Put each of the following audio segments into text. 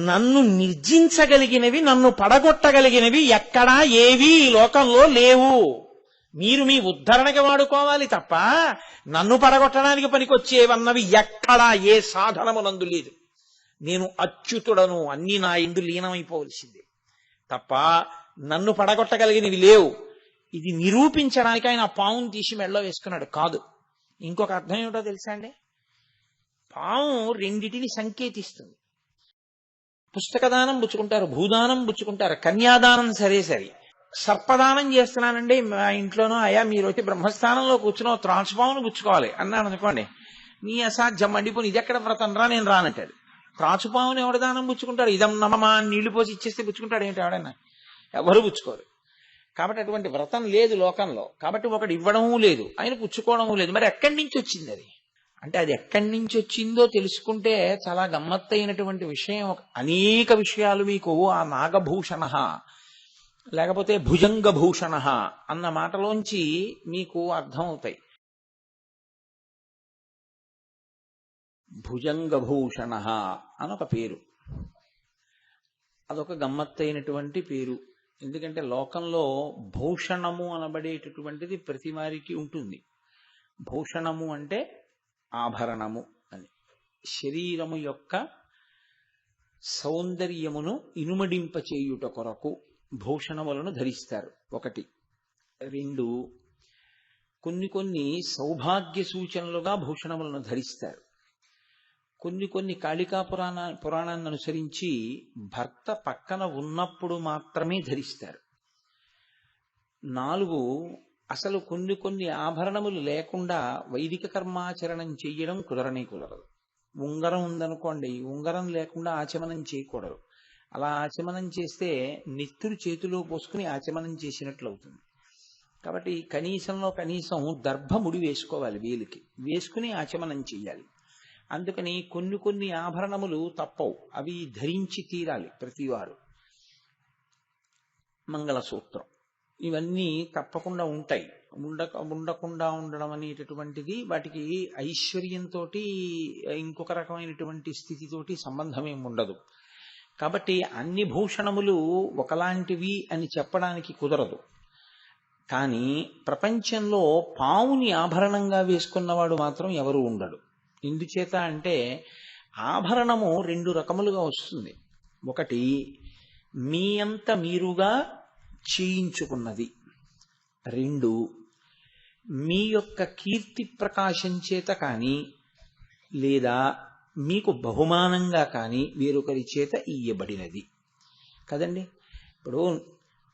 నన్ను నిర్జించగలిగినవి, నన్ను పడగొట్టగలిగినవి ఎక్కడా ఏవి ఈ లోకంలో లేవు. మీరు మీ ఉద్ధరణకి వాడుకోవాలి తప్ప నన్ను పడగొట్టడానికి పనికొచ్చేవన్నవి ఎక్కడా ఏ సాధనమునందు లేదు. నేను అచ్యుతుడను, అన్ని నా యందు లీనమైపోవలసిందే తప్ప నన్ను పడగొట్టగలిగినవి లేవు. ఇది నిరూపించడానికి ఆయన పావును తీసి మెడలో వేసుకున్నాడు కాదు. ఇంకొక అర్థం ఏమిటో తెలుసా అండి? పాము రెండిటిని సంకేతిస్తుంది. పుస్తకదానం పుచ్చుకుంటారు, భూదానం పుచ్చుకుంటారు, కన్యాదానం సరే సరే. సర్పదానం చేస్తున్నానండి మా ఇంట్లోనో, అయ్యా మీరు వచ్చి బ్రహ్మస్థానంలో కూర్చున్న త్రాచుపామును పుచ్చుకోవాలి అన్నాడు అనుకోండి, నీ అసాధ్యం మండిపోయి ఇది ఎక్కడ వ్రతం రా, నేను రానంటాడు. త్రాచుపాముని ఎవడు దానం పుచ్చుకుంటాడు? ఇదం నమమా నీళ్లు పోసి ఇచ్చేస్తే పుచ్చుకుంటాడు ఏంటి ఎవడన్నా? ఎవరు పుచ్చుకోరు. కాబట్టి అటువంటి వ్రతం లేదు లోకంలో. కాబట్టి ఒకటి ఇవ్వడము లేదు, ఆయన పుచ్చుకోవడము లేదు. మరి ఎక్కడి నుంచి వచ్చింది అది? అంటే అది ఎక్కడి నుంచి వచ్చిందో తెలుసుకుంటే చాలా గమ్మత్తైనటువంటి విషయం. అనేక విషయాలు మీకు ఆ నాగభూషణ లేకపోతే భుజంగభూషణ అన్న మాటలోంచి మీకు అర్థమవుతాయి. భుజంగభూషణ అనొక పేరు, అదొక గమ్మత్తైనటువంటి పేరు. ఎందుకంటే లోకంలో భూషణము అనబడేటటువంటిది ప్రతి వారికి ఉంటుంది. భూషణము అంటే ఆభరణము అని. శరీరము యొక్క సౌందర్యమును ఇనుమడింపచేయుట కొరకు భూషణములను ధరిస్తారు. ఒకటి. రెండు, కొన్ని సౌభాగ్య సూచనలుగా భూషణములను ధరిస్తారు. కొన్ని కాళికా పురాణాన్ని అనుసరించి భర్త పక్కన ఉన్నప్పుడు మాత్రమే ధరిస్తారు. 4, అసలు కొన్ని ఆభరణములు లేకుండా వైదిక కర్మాచరణం చెయ్యడం కుదరదు. ఉంగరం ఉందనుకోండి, ఉంగరం లేకుండా ఆచమనం చేయకూడదు. అలా ఆచమనం చేస్తే నెత్తురు చేతిలో పోసుకుని ఆచమనం చేసినట్లు అవుతుంది. కాబట్టి కనీసం దర్భముడి వేసుకోవాలి, వేలికి వేసుకుని ఆచమనం చెయ్యాలి. అందుకని కొన్ని ఆభరణములు తప్పవు, అవి ధరించి తీరాలి ప్రతివారు. మంగళసూత్రం ఇవన్నీ తప్పకుండా ఉంటాయి. ఉండకుండా ఉండడం అనేటటువంటిది వాటికి ఐశ్వర్యంతో ఇంకొక రకమైనటువంటి స్థితితోటి సంబంధం ఏమి ఉండదు. కాబట్టి అన్ని భూషణములు ఒకలాంటివి అని చెప్పడానికి కుదరదు. కానీ ప్రపంచంలో పావుని ఆభరణంగా వేసుకున్నవాడు మాత్రం ఎవరు ఉండడు. ఎందుచేత అంటే ఆభరణము 2 రకములుగా వస్తుంది. ఒకటి మీ అంత మీరుగా చేయించుకున్నది. 2, మీ యొక్క కీర్తి ప్రకాశం చేత కానీ లేదా మీకు బహుమానంగా కానీ వేరొకరి చేత ఇయ్యబడినది కదండి. ఇప్పుడు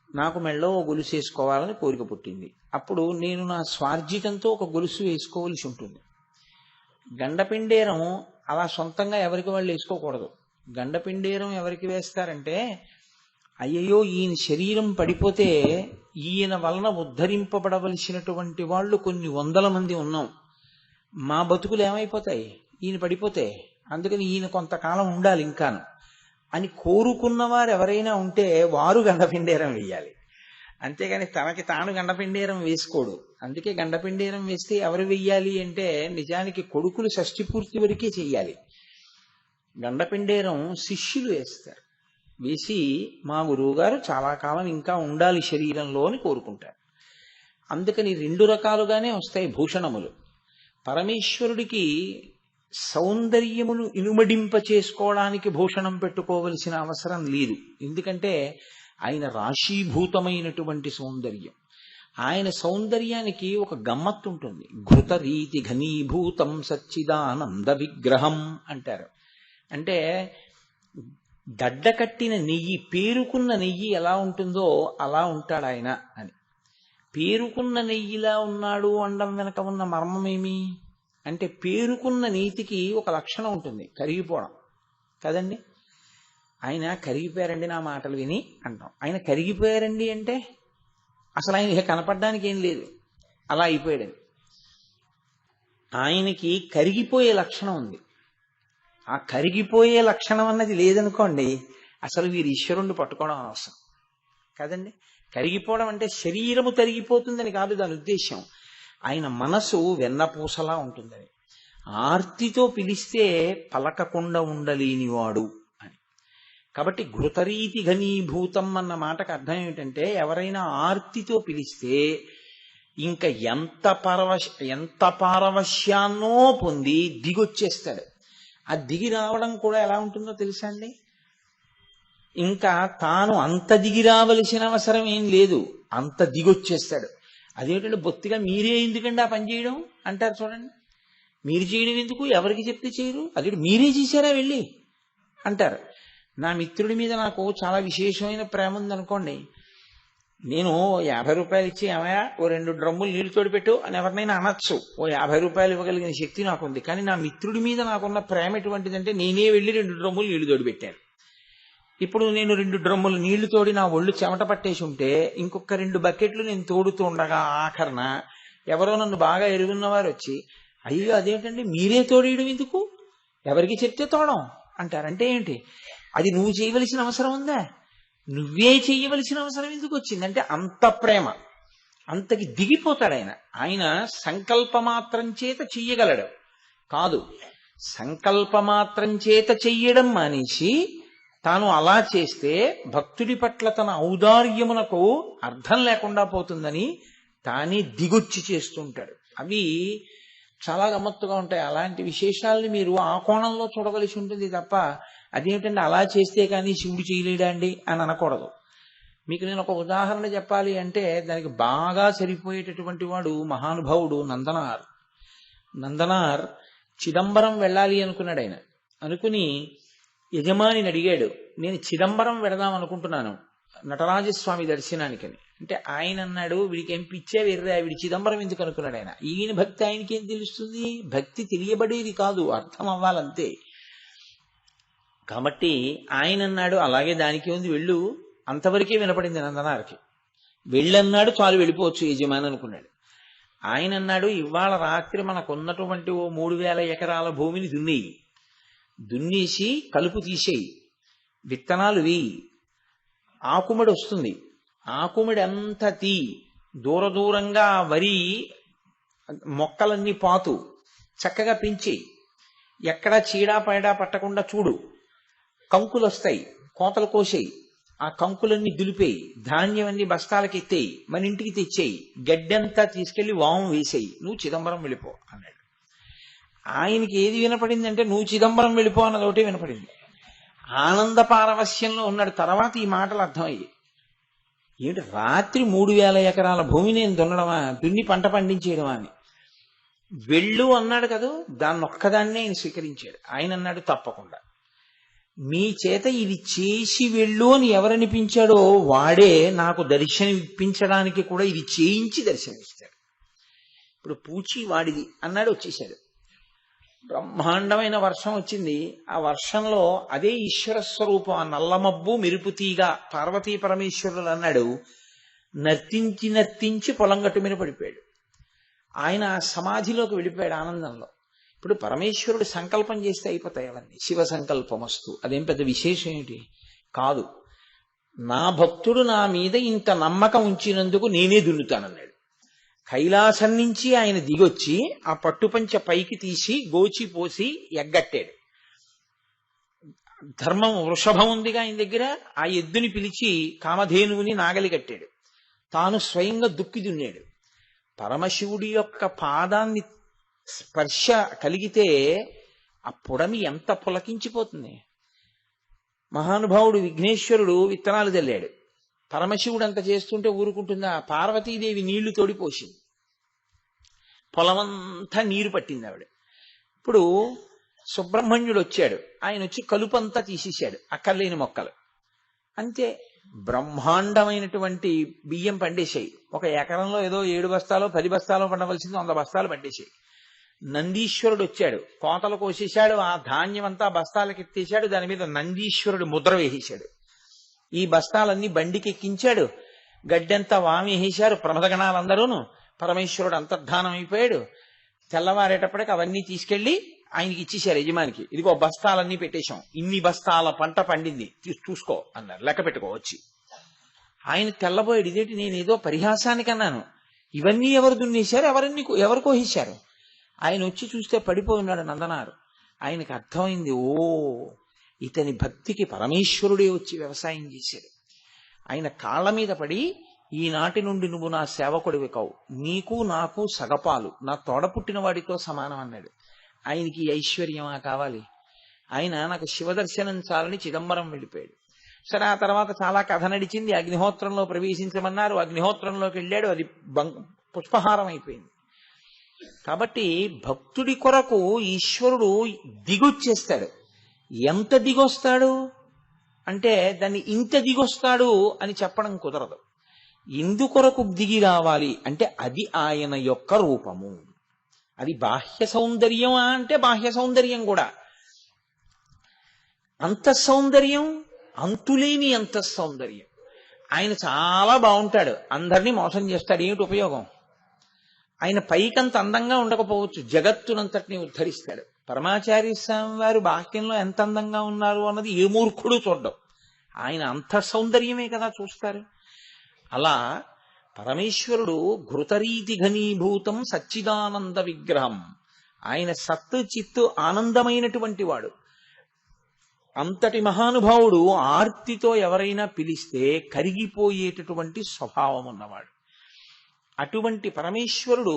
నాకు మెళ్ళో గొలుసు వేసుకోవాలని కోరిక పుట్టింది. అప్పుడు నేను నా స్వార్జితంతో ఒక గొలుసు వేసుకోవలసి ఉంటుంది. గండపిండేరం అలా సొంతంగా ఎవరికి వాళ్ళు వేసుకోకూడదు. గండపిండేరం ఎవరికి వేస్తారంటే, అయ్యయ్యో ఈయన శరీరం పడిపోతే ఈయన వలన ఉద్ధరింపబడవలసినటువంటి వాళ్ళు కొన్ని 100 మంది ఉన్నాం, మా బతుకులు ఏమైపోతాయి ఈయన పడిపోతే, అందుకని ఈయన కొంతకాలం ఉండాలి ఇంకాను అని కోరుకున్నవారు ఎవరైనా ఉంటే వారు గండపిండేరం వేయాలి. అంతేగాని తనకి తాను గండపిండేరం వేసుకోడు. అందుకే గండపిండేరం వేస్తే ఎవరు వెయ్యాలి అంటే నిజానికి కొడుకులు షష్ఠి పూర్తి వరకే చెయ్యాలి. గండపిండేరం శిష్యులు వేస్తారు. వేసి మా గురువు గారు చాలా కాలం ఇంకా ఉండాలి శరీరంలో అని కోరుకుంటారు. అందుకని 2 రకాలుగానే వస్తాయి భూషణములు. పరమేశ్వరుడికి సౌందర్యమును ఇనుమడింప చేసుకోవడానికి భూషణం పెట్టుకోవలసిన అవసరం లేదు. ఎందుకంటే ఆయన రాశీభూతమైనటువంటి సౌందర్యం. ఆయన సౌందర్యానికి ఒక గమ్మత్తు ఉంటుంది. ఘృతరీతి ఘనీభూతం సచ్చిదానంద విగ్రహం అంటారు. అంటే దడ్డకట్టిన నెయ్యి, పేరుకున్న నెయ్యి ఎలా ఉంటుందో అలా ఉంటాడు ఆయన అని. పేరుకున్న నెయ్యిలా ఉన్నాడు అనడం వెనక ఉన్న మర్మమేమి అంటే, పేరుకున్న నీతికి ఒక లక్షణం ఉంటుంది, కరిగిపోవడం కదండి. ఆయన కరిగిపోయారండి నా మాటలు విని అంటాం. ఆయన కరిగిపోయారండి అంటే అసలు ఆయన కనపడడానికి ఏం లేదు, అలా అయిపోయాడని. ఆయనకి కరిగిపోయే లక్షణం ఉంది. ఆ కరిగిపోయే లక్షణం అన్నది లేదనుకోండి, అసలు వీరు ఈశ్వరుణ్ణి పట్టుకోవడం అవసరం కదండి. కరిగిపోవడం అంటే శరీరము తరిగిపోతుందని కాదు దాని ఉద్దేశం. ఆయన మనసు వెన్నపూసలా ఉంటుందని. ఆర్తితో పిలిస్తే పలకకుండా ఉండలేనివాడు అని. కాబట్టి ఘృతరీతి ఘనీభూతం అన్న మాటకు అర్థం ఏమిటంటే ఎవరైనా ఆర్తితో పిలిస్తే ఇంకా ఎంత పారవశ్యాన్నో పొంది దిగొచ్చేస్తాడు. ఆ దిగి రావడం కూడా ఎలా ఉంటుందో తెలుసా అండి? ఇంకా తాను అంత దిగి రావలసిన అవసరం ఏం లేదు, అంత దిగొచ్చేస్తాడు. అదేమిటంటే బొత్తిగా మీరే ఎందుకండి ఆ పని చేయడం అంటారు చూడండి. మీరు చేయడం ఎందుకు, ఎవరికి చెప్తే చేయరు, అదే మీరే చేశారా వెళ్ళి అంటారు. నా మిత్రుడి మీద నాకు చాలా విశేషమైన ప్రేమ ఉందనుకోండి, నేను 50 రూపాయలు ఇచ్చి ఏమయ్యా ఓ 2 డ్రమ్ములు నీళ్లు తోడిపెట్టు అని ఎవరినైనా అనొచ్చు. ఓ 50 రూపాయలు ఇవ్వగలిగిన శక్తి నాకుంది. కానీ నా మిత్రుడి మీద నాకున్న ప్రేమ ఎటువంటిదంటే నేనే వెళ్ళి 2 డ్రమ్ములు నీళ్లు తోడిపెట్టాను. ఇప్పుడు నేను 2 డ్రమ్ములు నీళ్లు తోడి నా ఒళ్ళు చెమట పట్టేసి ఉంటే ఇంకొక 2 బకెట్లు నేను తోడుతూ ఉండగా ఆఖరణ ఎవరో నన్ను బాగా ఎరుగున్నవారు వచ్చి, అయ్యో అదేంటండి మీరే తోడేయడం ఎందుకు, ఎవరికి చెప్తే తోడం అంటారంటే ఏంటి? అది నువ్వు చేయవలసిన అవసరం ఉందా? నువ్వే చేయవలసిన అవసరం ఎందుకు వచ్చిందంటే అంత ప్రేమ, అంతకి దిగిపోతాడు ఆయన. ఆయన సంకల్పమాత్రం చేత చెయ్యగలడు కాదు, సంకల్పమాత్రం చేత చెయ్యడం మానేసి తాను అలా చేస్తే భక్తుడి పట్ల తన ఔదార్యమునకు అర్థం లేకుండా పోతుందని తానే దిగొచ్చి చేస్తుంటాడు. అవి చాలా గమ్మత్తుగా ఉంటాయి. అలాంటి విశేషాలని మీరు ఆ కోణంలో చూడవలసి ఉంటుంది తప్ప అదేమిటంటే అలా చేస్తే కానీ శివుడు చేయలేడా అండి అని అనకూడదు. మీకు నేను ఒక ఉదాహరణ చెప్పాలి అంటే దానికి బాగా సరిపోయేటటువంటి వాడు మహానుభావుడు నందనార్. నందనార్ చిదంబరం వెళ్ళాలి అనుకున్నాడు. ఆయన అనుకుని యజమానిని అడిగాడు, నేను చిదంబరం వెడదాం అనుకుంటున్నాను నటరాజస్వామి దర్శనానికని. అంటే ఆయన అన్నాడు, వీడికి ఏం పిచ్చే వెర్రా, వీడి చిదంబరం ఎందుకు అనుకున్నాడు ఆయన. ఈయన భక్తి ఆయనకి ఏం తెలుస్తుంది, భక్తి తెలియబడేది కాదు, అర్థం అవ్వాలంతే. కాబట్టి ఆయన అన్నాడు అలాగే దానికి ఉంది వెళ్ళు. అంతవరకే వినపడింది నందనార్కి. వెళ్ళన్నాడు, చాలు వెళ్ళిపోవచ్చు యజమాని అనుకున్నాడు. ఆయన అన్నాడు, ఇవాళ రాత్రి మనకున్నటువంటి ఓ 3000 ఎకరాల భూమిని దున్నేసి కలుపు తీసేయి, విత్తనాలు వేయి, ఆకుమడి వస్తుంది, ఆకుమడి అంతా దూరంగా వరి మొక్కలన్నీ పాతు చక్కగా పెంచి, ఎక్కడా చీడా పైడా పట్టకుండా చూడు, కంకులు వస్తాయి కోతలు కోసేయి, ఆ కంకులన్నీ దులిపేయి, ధాన్యం అన్ని బస్తాలకి ఎత్తేయి, మన ఇంటికి తెచ్చేయి, గడ్డంతా తీసుకెళ్లి వాము వేసేయి, నువ్వు చిదంబరం వెళ్ళిపో అన్నాడు. ఆయనకి ఏది వినపడిందంటే నువ్వు చిదంబరం వెళ్ళిపో అన్నది ఒకటే వినపడింది. ఆనంద పారవస్యంలో ఉన్నాడు. తర్వాత ఈ మాటలు అర్థమయ్యి, ఏమిటి రాత్రి 3000 ఎకరాల భూమి నేను దున్నడమా, దున్ని పంట పండించేయడమా అని. వెళ్ళు అన్నాడు కదా, దాన్ని ఒక్కదాన్నే ఆయన స్వీకరించాడు. ఆయన అన్నాడు, తప్పకుండా మీ చేత ఇది చేసి వెళ్ళు అని ఎవరనిపించాడో వాడే నాకు దర్శనం ఇప్పించడానికి కూడా ఇది చేయించి దర్శనమిస్తాడు. ఇప్పుడు పూచి వాడిది అన్నాడు, వచ్చేసాడు. బ్రహ్మాండమైన వర్షం వచ్చింది. ఆ వర్షంలో అదే ఈశ్వర స్వరూపం, ఆ నల్లమబ్బు మెరుపుతీగా పార్వతీ పరమేశ్వరులు అన్నాడు, నర్తించి పొలం గట్టు మీద పడిపోయాడు. ఆయన సమాధిలోకి వెళ్ళిపోయాడు ఆనందంలో. ఇప్పుడు పరమేశ్వరుడు సంకల్పం చేస్తే అయిపోతాయి అవన్నీ. శివ సంకల్పమస్తు, అదేం పెద్ద విశేషం ఏంటి కాదు. నా భక్తుడు నా మీద ఇంత నమ్మకం ఉంచినందుకు నేనే దున్నుతానన్నాడు. కైలాసం నుంచి ఆయన దిగొచ్చి ఆ పట్టుపంచ పైకి తీసి గోచి పోసి ఎగ్గట్టాడు. ధర్మం వృషభం ఉందిగా ఆయన దగ్గర, ఆ ఎద్దుని పిలిచి కామధేనువుని నాగలి కట్టాడు. తాను స్వయంగా దుక్కి దున్నాడు. పరమశివుడి యొక్క పాదాన్ని స్పర్శ కలిగితే ఆ పుడమి ఎంత పులకించిపోతుంది. మహానుభావుడు విఘ్నేశ్వరుడు విత్తనాలు చల్లాడు. పరమశివుడు అంత చేస్తుంటే ఊరుకుంటుందా? పార్వతీదేవి నీళ్లు తోడిపోసింది, పొలమంతా నీరు పట్టింది ఆవిడ. ఇప్పుడు సుబ్రహ్మణ్యుడు వచ్చాడు, ఆయన వచ్చి కలుపంతా తీసేశాడు, అక్కర్లేని మొక్కలు అంతే. బ్రహ్మాండమైనటువంటి బియ్యం పండేశాయి. ఒక ఎకరంలో ఏదో 7 బస్తాలో 10 బస్తాలో పండవలసింది 100 బస్తాలు పండేశాయి. నందీశ్వరుడు వచ్చాడు, కోతలు కోసేశాడు, ఆ ధాన్యం అంతా బస్తాలకు ఎత్తేశాడు, దాని మీద నందీశ్వరుడు ముద్ర వేసేశాడు. ఈ బస్తాలన్నీ బండికి ఎక్కించాడు, గడ్డంతా వామేసేశారు ప్రమదగణాలందరూను. పరమేశ్వరుడు అంతర్ధానం అయిపోయాడు. తెల్లవారేటప్పటికి అవన్నీ తీసుకెళ్లి ఆయనకి ఇచ్చేశారు యజమానికి. ఇదిగో బస్తాలన్నీ పెట్టేశాం, ఇన్ని బస్తాల పంట పండింది, చూసుకో అన్నారు, లెక్క పెట్టుకో వచ్చి. ఆయన తెల్లబోయాడు, ఇదేంటి నేను ఏదో పరిహాసానికి అన్నాను, ఇవన్నీ ఎవరు దున్నేశారు, ఎవరు కోసేశారు? ఆయన వచ్చి చూస్తే పడిపోయి ఉన్నాడు నందనారు. ఆయనకు అర్థమైంది, ఓ ఇతని భక్తికి పరమేశ్వరుడే వచ్చి వ్యవసాయం చేశాడు. ఆయన కాళ్ళ మీద పడి, ఈనాటి నుండి నువ్వు నా సేవకుడివి కావు, నీకు నాకు సగపాలు, నా తోడ పుట్టిన వాడితో సమానం అన్నాడు. ఆయనకి ఐశ్వర్యమా కావాలి? ఆయన నాకు శివదర్శనం చాలని చిదంబరం వెళ్ళిపోయాడు. సరే, ఆ తర్వాత చాలా కథ నడిచింది. అగ్నిహోత్రంలో ప్రవేశించమన్నారు, అగ్నిహోత్రంలోకి వెళ్ళాడు, అది పుష్పహారం అయిపోయింది. కాబట్టి భక్తుడి కొరకు ఈశ్వరుడు దిగొచ్చేస్తాడు. ఎంత దిగొస్తాడు అంటే దాన్ని ఇంత దిగొస్తాడు అని చెప్పడం కుదరదు. ఎందుకొరకు దిగి రావాలి అంటే అది ఆయన యొక్క రూపము. అది బాహ్య సౌందర్యం అంటే బాహ్య సౌందర్యం కూడా. అంతఃసౌందర్యం అంతులేని అంతఃసౌందర్యం. ఆయన చాలా బాగుంటాడు, అందరినీ మోసం చేస్తాడు, ఏమిటి ఉపయోగం? ఆయన పైకంత అందంగా ఉండకపోవచ్చు, జగత్తునంతటిని ఉద్ధరిస్తాడు. పరమాచార్య స్వామి వారు బాహ్యంలో ఎంత అందంగా ఉన్నారు అన్నది ఏ మూర్ఖుడు చూడ్డం, ఆయన అంతఃసౌందర్యమే కదా చూస్తారు. అలా పరమేశ్వరుడు ఘృతరీతి ఘనీభూతం సచ్చిదానంద విగ్రహం. ఆయన సత్తు చిత్తు ఆనందమైనటువంటి వాడు. అంతటి మహానుభావుడు ఆర్తితో ఎవరైనా పిలిస్తే కరిగిపోయేటటువంటి స్వభావం ఉన్నవాడు. అటువంటి పరమేశ్వరుడు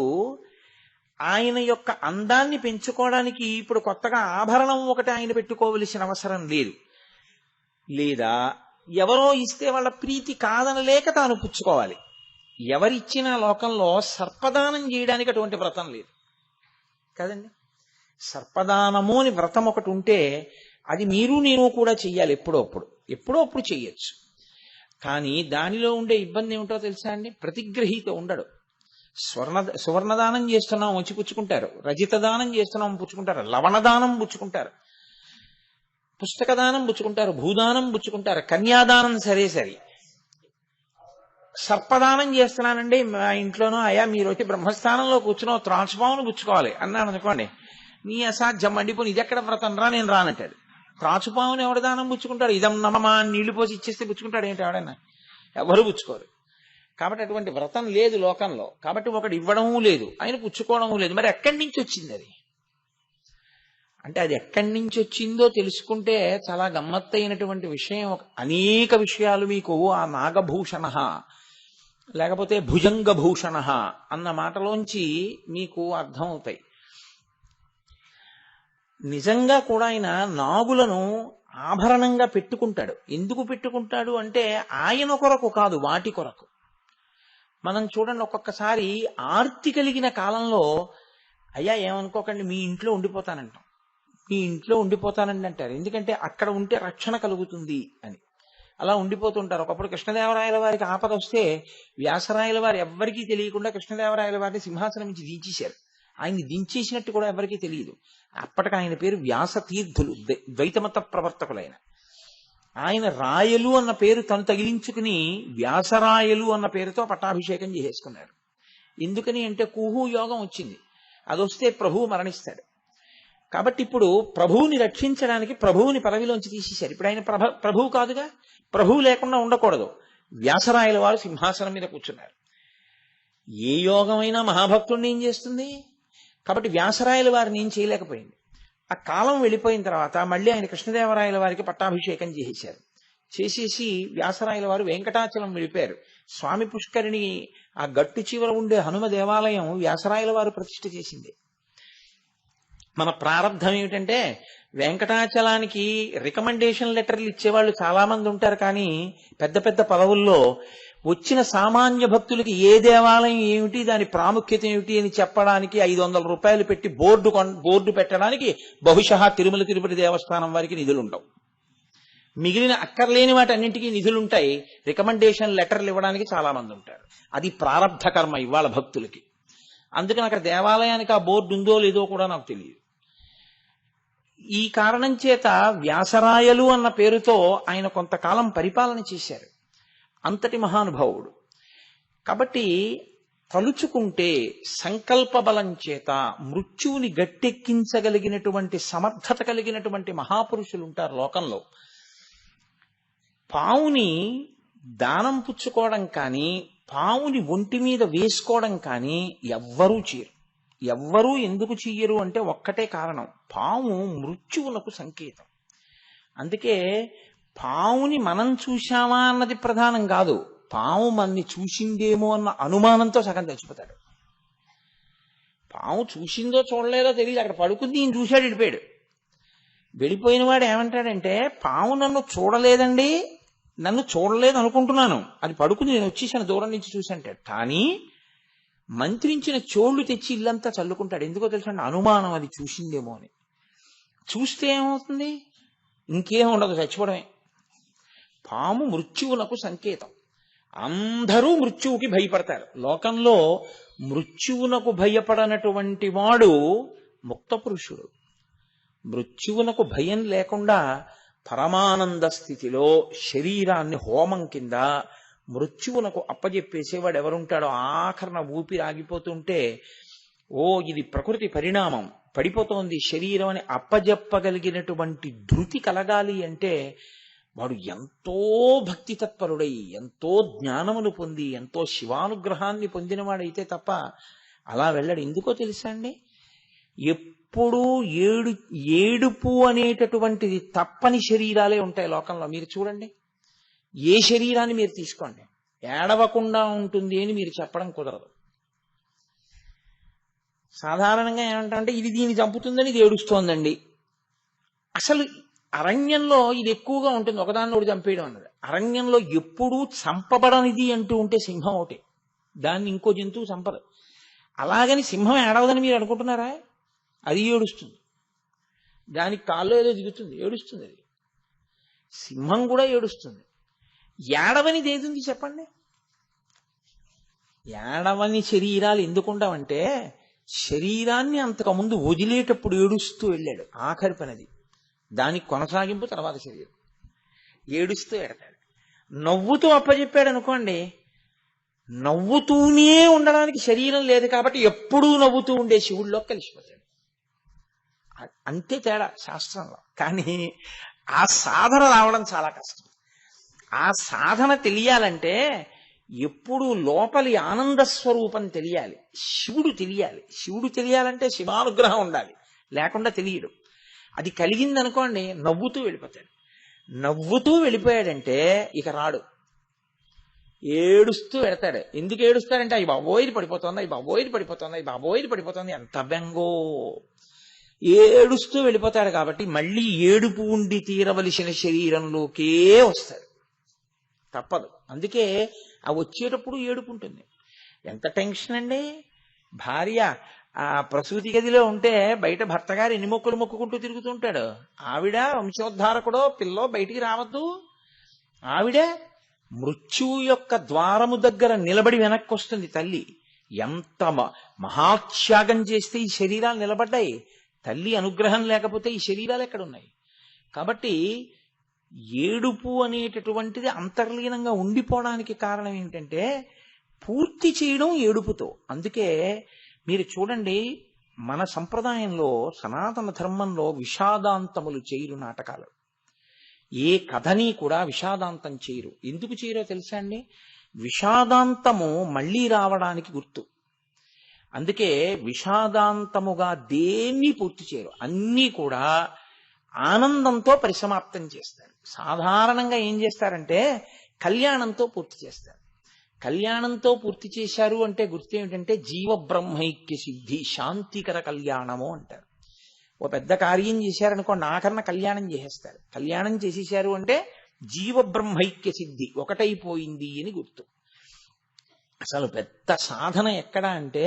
ఆయన యొక్క అందాన్ని పెంచుకోవడానికి ఇప్పుడు కొత్తగా ఆభరణం ఒకటి ఆయన పెట్టుకోవలసిన అవసరం లేదు. లేదా ఎవరో ఇస్తే వాళ్ళ ప్రీతి కాదనలేక తాను పుచ్చుకోవాలి. ఎవరిచ్చినా లోకంలో సర్పదానం చేయడానికి అటువంటి వ్రతం లేదు కదండి. సర్పదానము అని వ్రతం ఒకటి ఉంటే అది మీరు నేను కూడా చెయ్యాలి, ఎప్పుడో అప్పుడు చెయ్యొచ్చు. కానీ దానిలో ఉండే ఇబ్బంది ఏమిటో తెలుసా అండి? ప్రతిగ్రహీత ఉండడు. సువర్ణదానం చేస్తున్నాం వచ్చి పుచ్చుకుంటారు, రజిత దానం చేస్తున్నాం పుచ్చుకుంటారు, లవణదానం పుచ్చుకుంటారు, పుస్తక దానం పుచ్చుకుంటారు, భూదానం పుచ్చుకుంటారు, కన్యాదానం సరే. సర్పదానం చేస్తున్నానండి మా ఇంట్లోనూ, అయ్యా మీరు వచ్చి బ్రహ్మస్థానంలో కూర్చున్నావు, త్రాచుపామును పుచ్చుకోవాలి అన్నాను అనుకోండి, నీ అసాధ్యం మండిపోయి ఇది ఎక్కడ వ్రతం రా, నేను రానంటాడు. త్రాచుపాముని ఎవడు దానం పుచ్చుకుంటాడు? ఇదం నమమా నీళ్లు పోసి ఇచ్చేస్తే పుచ్చుకుంటాడు ఏంటి ఎవడన్నా? ఎవరు పుచ్చుకోరు. కాబట్టి అటువంటి వ్రతం లేదు లోకంలో. కాబట్టి ఒకటి ఇవ్వడము లేదు, ఆయన పుచ్చుకోవడము లేదు. మరి ఎక్కడి నుంచి వచ్చింది అది? అంటే అది ఎక్కడి నుంచి వచ్చిందో తెలుసుకుంటే చాలా గమ్మత్తైనటువంటి విషయం. అనేక విషయాలు మీకు ఆ నాగభూషణ లేకపోతే భుజంగభూషణ అన్న మాటలోంచి మీకు అర్థమవుతాయి. నిజంగా కూడా ఆయన నాగులను ఆభరణంగా పెట్టుకుంటాడు. ఎందుకు పెట్టుకుంటాడు అంటే ఆయన కొరకు కాదు, వాటి కొరకు. మనం చూడండి, ఒక్కొక్కసారి ఆర్తి కలిగిన కాలంలో అయ్యా ఏమనుకోకండి మీ ఇంట్లో ఉండిపోతానంటాం, మీ ఇంట్లో ఉండిపోతానండి అంటారు. ఎందుకంటే అక్కడ ఉంటే రక్షణ కలుగుతుంది అని అలా ఉండిపోతుంటారు. ఒకప్పుడు కృష్ణదేవరాయల వారికి ఆపద వస్తే వ్యాసరాయల వారు ఎవ్వరికీ తెలియకుండా కృష్ణదేవరాయల వారిని సింహాసనం నుంచి దించేశారు. ఆయన్ని దించేసినట్టు కూడా ఎవరికీ తెలియదు. అప్పటికి ఆయన పేరు వ్యాస తీర్థులు, ద్వైతమత ప్రవర్తకులైన ఆయన. రాయలు అన్న పేరు తను తగిలించుకుని వ్యాసరాయలు అన్న పేరుతో పట్టాభిషేకం చేసేసుకున్నాడు. ఎందుకని అంటే కుహు యోగం వచ్చింది, అదొస్తే ప్రభువు మరణిస్తాడు. కాబట్టి ఇప్పుడు ప్రభువుని రక్షించడానికి ప్రభువుని పదవిలోంచి తీసేశారు. ఇప్పుడు ఆయన ప్రభువు కాదుగా, ప్రభువు లేకుండా ఉండకూడదు. వ్యాసరాయల వారు సింహాసనం మీద కూర్చున్నారు. ఏ యోగమైనా మహాభక్తుడిని ఏం చేస్తుంది? కాబట్టి వ్యాసరాయల వారిని ఏం చేయలేకపోయింది. ఆ కాలం వెళ్ళిపోయిన తర్వాత మళ్ళీ ఆయన కృష్ణదేవరాయల వారికి పట్టాభిషేకం చేసేశారు. చేసేసి వ్యాసరాయల వారు వెంకటాచలం వెళ్ళిపోయారు. స్వామి పుష్కరిణి ఆ గట్టు చివర ఉండే హనుమ దేవాలయం వ్యాసరాయల వారు ప్రతిష్ఠ చేసింది. మన ప్రారంధం ఏమిటంటే వెంకటాచలానికి రికమెండేషన్ లెటర్లు ఇచ్చేవాళ్ళు చాలా మంది ఉంటారు, కానీ పెద్ద పెద్ద పదవుల్లో వచ్చిన సామాన్య భక్తులకి ఏ దేవాలయం ఏమిటి, దాని ప్రాముఖ్యత ఏమిటి అని చెప్పడానికి 500 రూపాయలు పెట్టి బోర్డు పెట్టడానికి బహుశా తిరుమల తిరుపతి దేవస్థానం వారికి నిధులుండవు. మిగిలిన అక్కర్లేని వాటి అన్నింటికీ నిధులుంటాయి, రికమెండేషన్ లెటర్లు ఇవ్వడానికి చాలా మంది ఉంటారు. అది ప్రారబ్ధ కర్మ ఇవాళ భక్తులకి. అందుకని అక్కడ దేవాలయానికి ఆ బోర్డు ఉందో లేదో కూడా నాకు తెలియదు. ఈ కారణం చేత వ్యాసరాయలు అన్న పేరుతో ఆయన కొంతకాలం పరిపాలన చేశారు. అంతటి మహానుభావుడు. కాబట్టి తలుచుకుంటే సంకల్ప బలం చేత మృత్యువుని గట్టెక్కించగలిగినటువంటి సమర్థత కలిగినటువంటి మహాపురుషులు ఉంటారు లోకంలో. పావుని దానం పుచ్చుకోవడం కానీ, పావుని ఒంటి మీద వేసుకోవడం కానీ ఎవ్వరూ చేయరు. ఎవ్వరూ ఎందుకు చెయ్యరు అంటే ఒక్కటే కారణం, పాము మృత్యువునకు సంకేతం. అందుకే పావుని మనం చూశామా అన్నది ప్రధానం కాదు, పాము మనని చూసిందేమో అన్న అనుమానంతో సగం చచ్చిపోతాడు. పాము చూసిందో చూడలేదో తెలియదు, అక్కడ పడుకుంది, ఈయన చూశాడు, వెళ్ళిపోయాడు. వెళ్ళిపోయిన వాడు ఏమంటాడంటే, పాము నన్ను చూడలేదండి, నన్ను చూడలేదు అనుకుంటున్నాను, అది పడుకుంది, నేను వచ్చేసాను, దూరం నుంచి చూశాంటాడు. కానీ మంత్రించిన చోళ్లు తెచ్చి ఇల్లంతా చల్లుకుంటాడు. ఎందుకో తెలుసండి, అనుమానం, అది చూసిందేమో అని. చూస్తే ఏమవుతుంది? ఇంకేం ఉండదు, చచ్చిపోవడమే. పాము మృత్యువులకు సంకేతం. అందరూ మృత్యువుకి భయపడతారు. లోకంలో మృత్యువునకు భయపడనటువంటి వాడు ముక్త పురుషుడు. మృత్యువునకు భయం లేకుండా పరమానంద స్థితిలో శరీరాన్ని హోమం కింద మృత్యువునకు అప్పజెప్పేసేవాడు ఎవరుంటాడో, ఆఖరణ ఊపిరి ఆగిపోతుంటే, ఓ ఇది ప్రకృతి పరిణామం, పడిపోతోంది శరీరం అని అప్పజెప్పగలిగినటువంటి ధృతి కలగాలి అంటే వాడు ఎంతో భక్తి తత్పరుడై, ఎంతో జ్ఞానమును పొంది, ఎంతో శివానుగ్రహాన్ని పొందినవాడైతే తప్ప అలా వెళ్ళడు. ఎందుకో తెలుసా అండి, ఎప్పుడూ ఏడుపు అనేటటువంటిది తప్పని శరీరాలే ఉంటాయి లోకంలో. మీరు చూడండి, ఏ శరీరాన్ని మీరు తీసుకోండి, ఏడవకుండా ఉంటుంది అని మీరు చెప్పడం కుదరదు. సాధారణంగా ఏమంటారంటే, ఇది దీన్ని చంపుతుందని ఇది ఏడుస్తోందండి. అసలు అరణ్యంలో ఇది ఎక్కువగా ఉంటుంది, ఒకదాన్ని ఒకటి చంపేయడం అన్నది. అరణ్యంలో ఎప్పుడూ చంపబడనిది అంటూ ఉంటే సింహం ఒకటి, దాన్ని ఇంకో జంతువు చంపదు. అలాగని సింహం ఏడవదని మీరు అనుకుంటున్నారా? అది ఏడుస్తుంది, దానికి కాళ్ళు ఏదో దిగుతుంది, ఏడుస్తుంది. అది సింహం కూడా ఏడుస్తుంది. ఏడవనిది ఏదుంది చెప్పండి? ఏడవని శరీరాలు ఎందుకుంటామంటే, శరీరాన్ని అంతకుముందు వదిలేటప్పుడు ఏడుస్తూ వెళ్ళాడు, ఆఖరి పనది, దానికి కొనసాగింపు తర్వాత శరీరం. ఏడుస్తూ ఎడతాడు. నవ్వుతూ అప్పచెప్పాడు అనుకోండి, నవ్వుతూనే ఉండడానికి శరీరం లేదు కాబట్టి ఎప్పుడూ నవ్వుతూ ఉండే శివుడిలో కలిసిపోతాడు. అంతే తేడా శాస్త్రంలో. కానీ ఆ సాధన రావడం చాలా కష్టం. ఆ సాధన తెలియాలంటే ఎప్పుడు లోపలి ఆనంద స్వరూపం తెలియాలి, శివుడు తెలియాలి. శివుడు తెలియాలంటే శివానుగ్రహం ఉండాలి, లేకుండా తెలియడు. అది కలిగిందనుకోండి, నవ్వుతూ వెళ్ళిపోతాడు. నవ్వుతూ వెళ్ళిపోయాడంటే ఇక రాడు, ఏడుస్తూ వెడతాడు. ఎందుకు ఏడుస్తాడంటే, అయ్యి బాబోయిది పడిపోతుంది, అయ్యి బాబోయిది పడిపోతుంది, అయ్యి బాబోయిది పడిపోతుంది, ఎంత బెంగో. ఏడుస్తూ వెళ్ళిపోతాడు కాబట్టి మళ్ళీ ఏడుపు ఉండి తీరవలసిన శరీరంలోకే వస్తాడు, తప్పదు. అందుకే ఆ వచ్చేటప్పుడు ఏడుపు ఉంటుంది. ఎంత టెన్షన్ అండి. భార్య ఆ ప్రసూతి గదిలో ఉంటే బయట భర్త గారు ఎన్ని మొక్కులు మొక్కుకుంటూ తిరుగుతుంటాడు. ఆవిడ వంశోద్ధారకుడో పిల్లో బయటికి రావద్దు. ఆవిడ మృత్యువు యొక్క ద్వారము దగ్గర నిలబడి వెనక్కి వస్తుంది తల్లి. ఎంత మహాత్యాగం చేస్తే ఈ శరీరాలు నిలబడ్డాయి. తల్లి అనుగ్రహం లేకపోతే ఈ శరీరాలు ఎక్కడున్నాయి? కాబట్టి ఏడుపు అనేటటువంటిది అంతర్లీనంగా ఉండిపోవడానికి కారణం ఏంటంటే, పూర్తి చేయడం ఏడుపుతో. అందుకే మీరు చూడండి, మన సంప్రదాయంలో సనాతన ధర్మంలో విషాదాంతములు చేయరు నాటకాలు. ఏ కథని కూడా విషాదాంతం చేయరు. ఎందుకు చేయరో తెలుసా అండి? విషాదాంతము మళ్ళీ రావడానికి గుర్తు. అందుకే విషాదాంతముగా దేన్ని పూర్తి చేయరు, అన్నీ కూడా ఆనందంతో పరిసమాప్తం చేస్తారు. సాధారణంగా ఏం చేస్తారంటే కళ్యాణంతో పూర్తి చేస్తారు. కళ్యాణంతో పూర్తి చేశారు అంటే గుర్తు ఏమిటంటే, జీవబ్రహ్మైక్య సిద్ధి శాంతికర కళ్యాణము అంటారు. ఓ పెద్ద కార్యం చేశారనుకోండి, ఆఖరణ కళ్యాణం చేసేస్తారు. కళ్యాణం చేసేశారు అంటే జీవబ్రహ్మైక్య సిద్ధి, ఒకటైపోయింది అని గుర్తు. అసలు పెద్ద సాధన ఎక్కడ అంటే,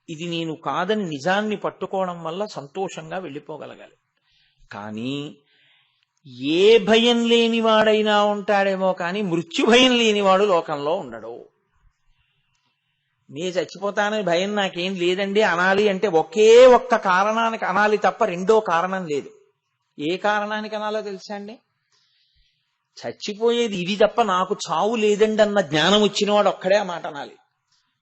ఇది నేను కాదని నిజాన్ని పట్టుకోవడం వల్ల సంతోషంగా వెళ్ళిపోగలగాలి. కానీ ఏ భయం లేనివాడైనా ఉంటాడేమో కానీ మృత్యు భయం లేనివాడు లోకంలో ఉండడు. నే చచ్చిపోతానని భయం నాకేం లేదండి అనాలి అంటే ఒకే ఒక్క కారణానికి అనాలి తప్ప రెండో కారణం లేదు. ఏ కారణానికి అనాలో తెలుసా అండి? చచ్చిపోయేది ఇది తప్ప నాకు చావు లేదండి అన్న జ్ఞానం వచ్చినవాడు ఒక్కడే ఆ మాట అనాలి.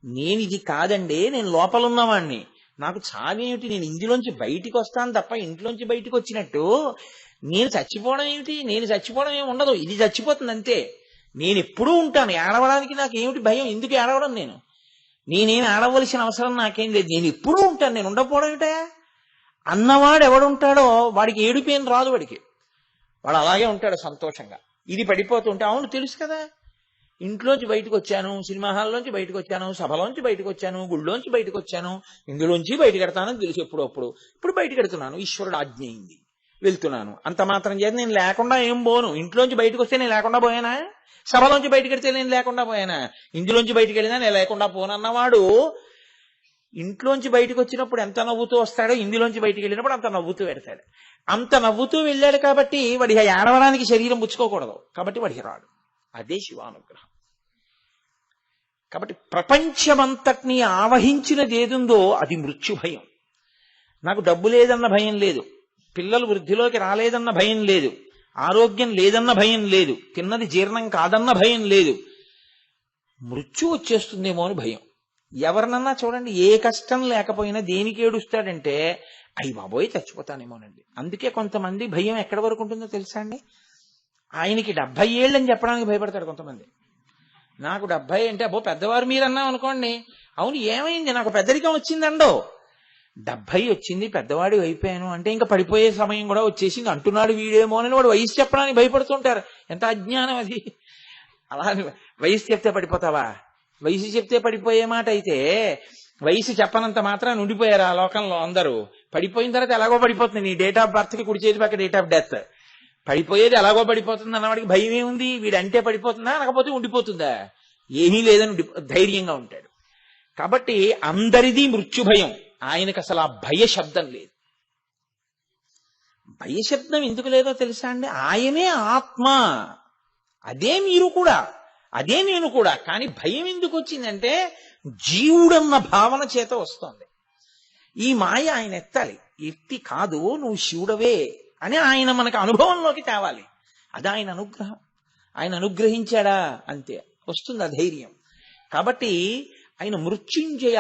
నేను ఇది కాదండి, నేను లోపల ఉన్నవాడిని, నాకు చావేమిటి, నేను ఇందులోంచి బయటికి వస్తాను తప్ప ఇంట్లోంచి బయటికి వచ్చినట్టు నేను చచ్చిపోవడం ఏమిటి, నేను చచ్చిపోవడం ఏమి ఉండదు, ఇది చచ్చిపోతుంది అంతే. నేను ఎప్పుడూ ఉంటాను, ఏడవడానికి నాకు ఏమిటి భయం, ఎందుకు ఏడవడం, నేనేం ఏడవలసిన అవసరం నాకేం లేదు, నేను ఎప్పుడూ ఉంటాను, నేను ఉండకపోవడం ఏమిటా అన్నవాడు ఎవడుంటాడో వాడికి ఏడుపేం రాదు. వాడికి వాడు అలాగే ఉంటాడు సంతోషంగా. ఇది పడిపోతుంటే అవును తెలుసు కదా, ఇంట్లోంచి బయటకు వచ్చాను, సినిమా హాల్లోంచి బయటకు వచ్చాను, సభలోంచి బయటకు వచ్చాను, గుళ్ళోంచి బయటకు వచ్చాను, ఇందులోంచి బయటకు ఎడతానని తెలుసు ఎప్పుడప్పుడు. ఇప్పుడు బయటకు ఎడుతున్నాను, ఈశ్వరుడు ఆజ్ఞ అయింది, వెళ్తున్నాను. అంత మాత్రం చేత నేను లేకుండా ఏం పోను. ఇంట్లోంచి బయటకు వస్తే నేను లేకుండా పోయానా? సభలోంచి బయటకు వెడితే నేను లేకుండా పోయానా? ఇందులోంచి బయటకు వెళ్ళినా నేను లేకుండా పోనన్నవాడు ఇంట్లోంచి బయటకు వచ్చినప్పుడు ఎంత నవ్వుతూ వస్తాడో, ఇందులోంచి బయటకు వెళ్ళినప్పుడు అంత నవ్వుతూ పెడతాడు. అంత నవ్వుతూ వెళ్ళాడు కాబట్టి వాడి ఏడవడానికి శరీరం పుచ్చుకోకూడదు, కాబట్టి వాడికి రాడు. అదే శివానుగ్రహం. కాబట్టి ప్రపంచమంతటినీ ఆవహించినది ఏదుందో అది మృత్యు భయం. నాకు డబ్బు లేదన్న భయం లేదు, పిల్లలు వృద్ధిలోకి రాలేదన్న భయం లేదు, ఆరోగ్యం లేదన్న భయం లేదు, తిన్నది జీర్ణం కాదన్న భయం లేదు. మృత్యు వచ్చేస్తుందేమో అని భయం. ఎవరినన్నా చూడండి, ఏ కష్టం లేకపోయినా దేనికి ఏడుస్తాడంటే అయ్యి బాబోయ్ చచ్చిపోతానేమోనండి. అందుకే కొంతమంది భయం ఎక్కడి వరకు ఉంటుందో తెలుసా అండి? ఆయనకి 70 ఏళ్ళు అని చెప్పడానికి భయపడతాడు కొంతమంది. నాకు 70 అంటే అబ్బో పెద్దవారు మీరన్నాం అనుకోండి, అవును ఏమైంది నాకు పెద్దరికం వచ్చిందండో, 70 వచ్చింది పెద్దవాడి అయిపోయాను అంటే ఇంకా పడిపోయే సమయం కూడా వచ్చేసింది అంటున్నాడు వీడేమో అని వాడు వయసు చెప్పడానికి భయపడుతుంటారు. ఎంత అజ్ఞానం అది! అలా వయసు చెప్తే పడిపోతావా? వయసు చెప్తే పడిపోయే మాట అయితే వయసు చెప్పనంత మాత్రాన్ని ఉండిపోయారు ఆ లోకంలో అందరూ. పడిపోయిన తర్వాత ఎలాగో పడిపోతుంది, నీ డేట్ ఆఫ్ బర్త్ కి కుడి చేతి పక్క డేట్ ఆఫ్ డెత్. పడిపోయేది ఎలాగో పడిపోతుంది అన్నవాడికి భయం ఏముంది? వీడంటే పడిపోతుందా, అనకపోతే ఉండిపోతుందా? ఏమీ లేదని ధైర్యంగా ఉంటాడు. కాబట్టి అందరిది మృత్యు భయం, ఆయనకు అసలు ఆ భయ శబ్దం లేదు. భయ శబ్దం ఎందుకు లేదో తెలుసా అండి? ఆయనే ఆత్మ, అదే మీరు కూడా, అదే నేను కూడా. కానీ భయం ఎందుకు వచ్చిందంటే జీవుడన్న భావన చేత వస్తోంది. ఈ మాయ ఆయన ఎత్తాలి, ఎత్తి కాదు నువ్వు శివుడవే అని ఆయన మనకు అనుభవంలోకి తేవాలి. అది ఆయన అనుగ్రహం. ఆయన అనుగ్రహించాడా అంతే, వస్తుంది ఆ ధైర్యం. కాబట్టి ఆయన మృత్యుంజయ,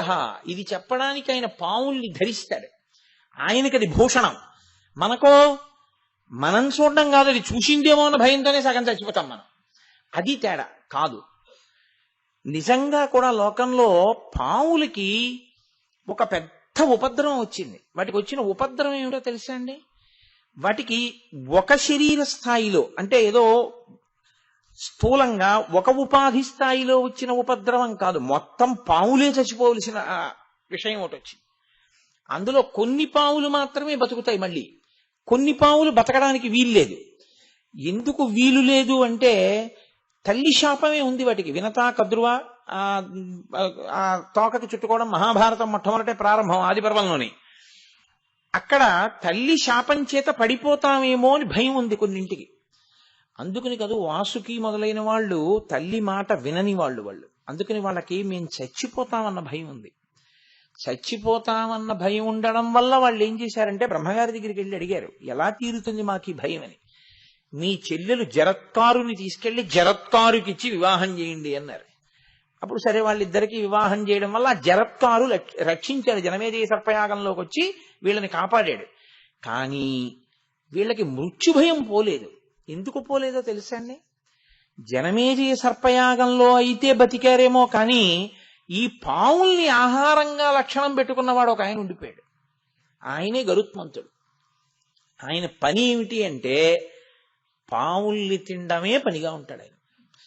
ఇది చెప్పడానికి ఆయన పావుల్ని ధరిస్తాడు. ఆయనకి అది భూషణం. మనకో మనం చూడడం కాదు, అది చూసిందేమో అన్న భయంతోనే సగం చచ్చిపోతాం మనం. అది తేడా కాదు. నిజంగా కూడా లోకంలో పావులకి ఒక పెద్ద ఉపద్రవం వచ్చింది. వాటికి వచ్చిన ఉపద్రవం ఏమిటో తెలుసా అండి? వాటికి ఒక శరీర స్థాయిలో, అంటే ఏదో స్థూలంగా ఒక ఉపాధి స్థాయిలో వచ్చిన ఉపద్రవం కాదు, మొత్తం పావులే చచ్చిపోవలసిన విషయం ఒకటి వచ్చింది. అందులో కొన్ని పావులు మాత్రమే బతుకుతాయి, మళ్ళీ కొన్ని పావులు బతకడానికి వీలు లేదు. ఎందుకు వీలు లేదు అంటే తల్లి శాపమే ఉంది వాటికి. వినతా కద్రువ ఆ తోకకి చుట్టుకోవడం మహాభారతం మొట్టమొదటే ప్రారంభం, ఆది పర్వంలోని. అక్కడ తల్లి శాపం చేత పడిపోతామేమో అని భయం ఉంది కొన్నింటికి. అందుకని కాదు, వాసుకి మొదలైన వాళ్ళు తల్లి మాట వినని వాళ్ళు. అందుకని వాళ్ళకి మేము చచ్చిపోతామన్న భయం ఉంది. చచ్చిపోతామన్న భయం ఉండడం వల్ల వాళ్ళు ఏం చేశారంటే బ్రహ్మగారి దగ్గరికి వెళ్ళి అడిగారు, ఎలా తీరుతుంది మాకు ఈ భయం అని. మీ చెల్లెలు జరత్కారుని తీసుకెళ్లి జరత్కారుకిచ్చి వివాహం చేయండి అన్నారు. అప్పుడు సరే వాళ్ళిద్దరికీ వివాహం చేయడం వల్ల ఆ జరత్కారు రక్షించాడు, జనమేజయ సర్పయాగంలోకి వచ్చి వీళ్ళని కాపాడాడు. కానీ వీళ్ళకి మృత్యుభయం పోలేదు. ఎందుకు పోలేదో తెలుసా అండి? జనమేజయ సర్పయాగంలో అయితే బతికారేమో కానీ ఈ పావుల్ని ఆహారంగా లక్షణం పెట్టుకున్నవాడు ఒక ఆయన ఉండిపోయాడు. ఆయనే గరుత్మంతుడు. ఆయన పని ఏమిటి అంటే పావుల్ని తినడమే పనిగా ఉంటాడు ఆయన.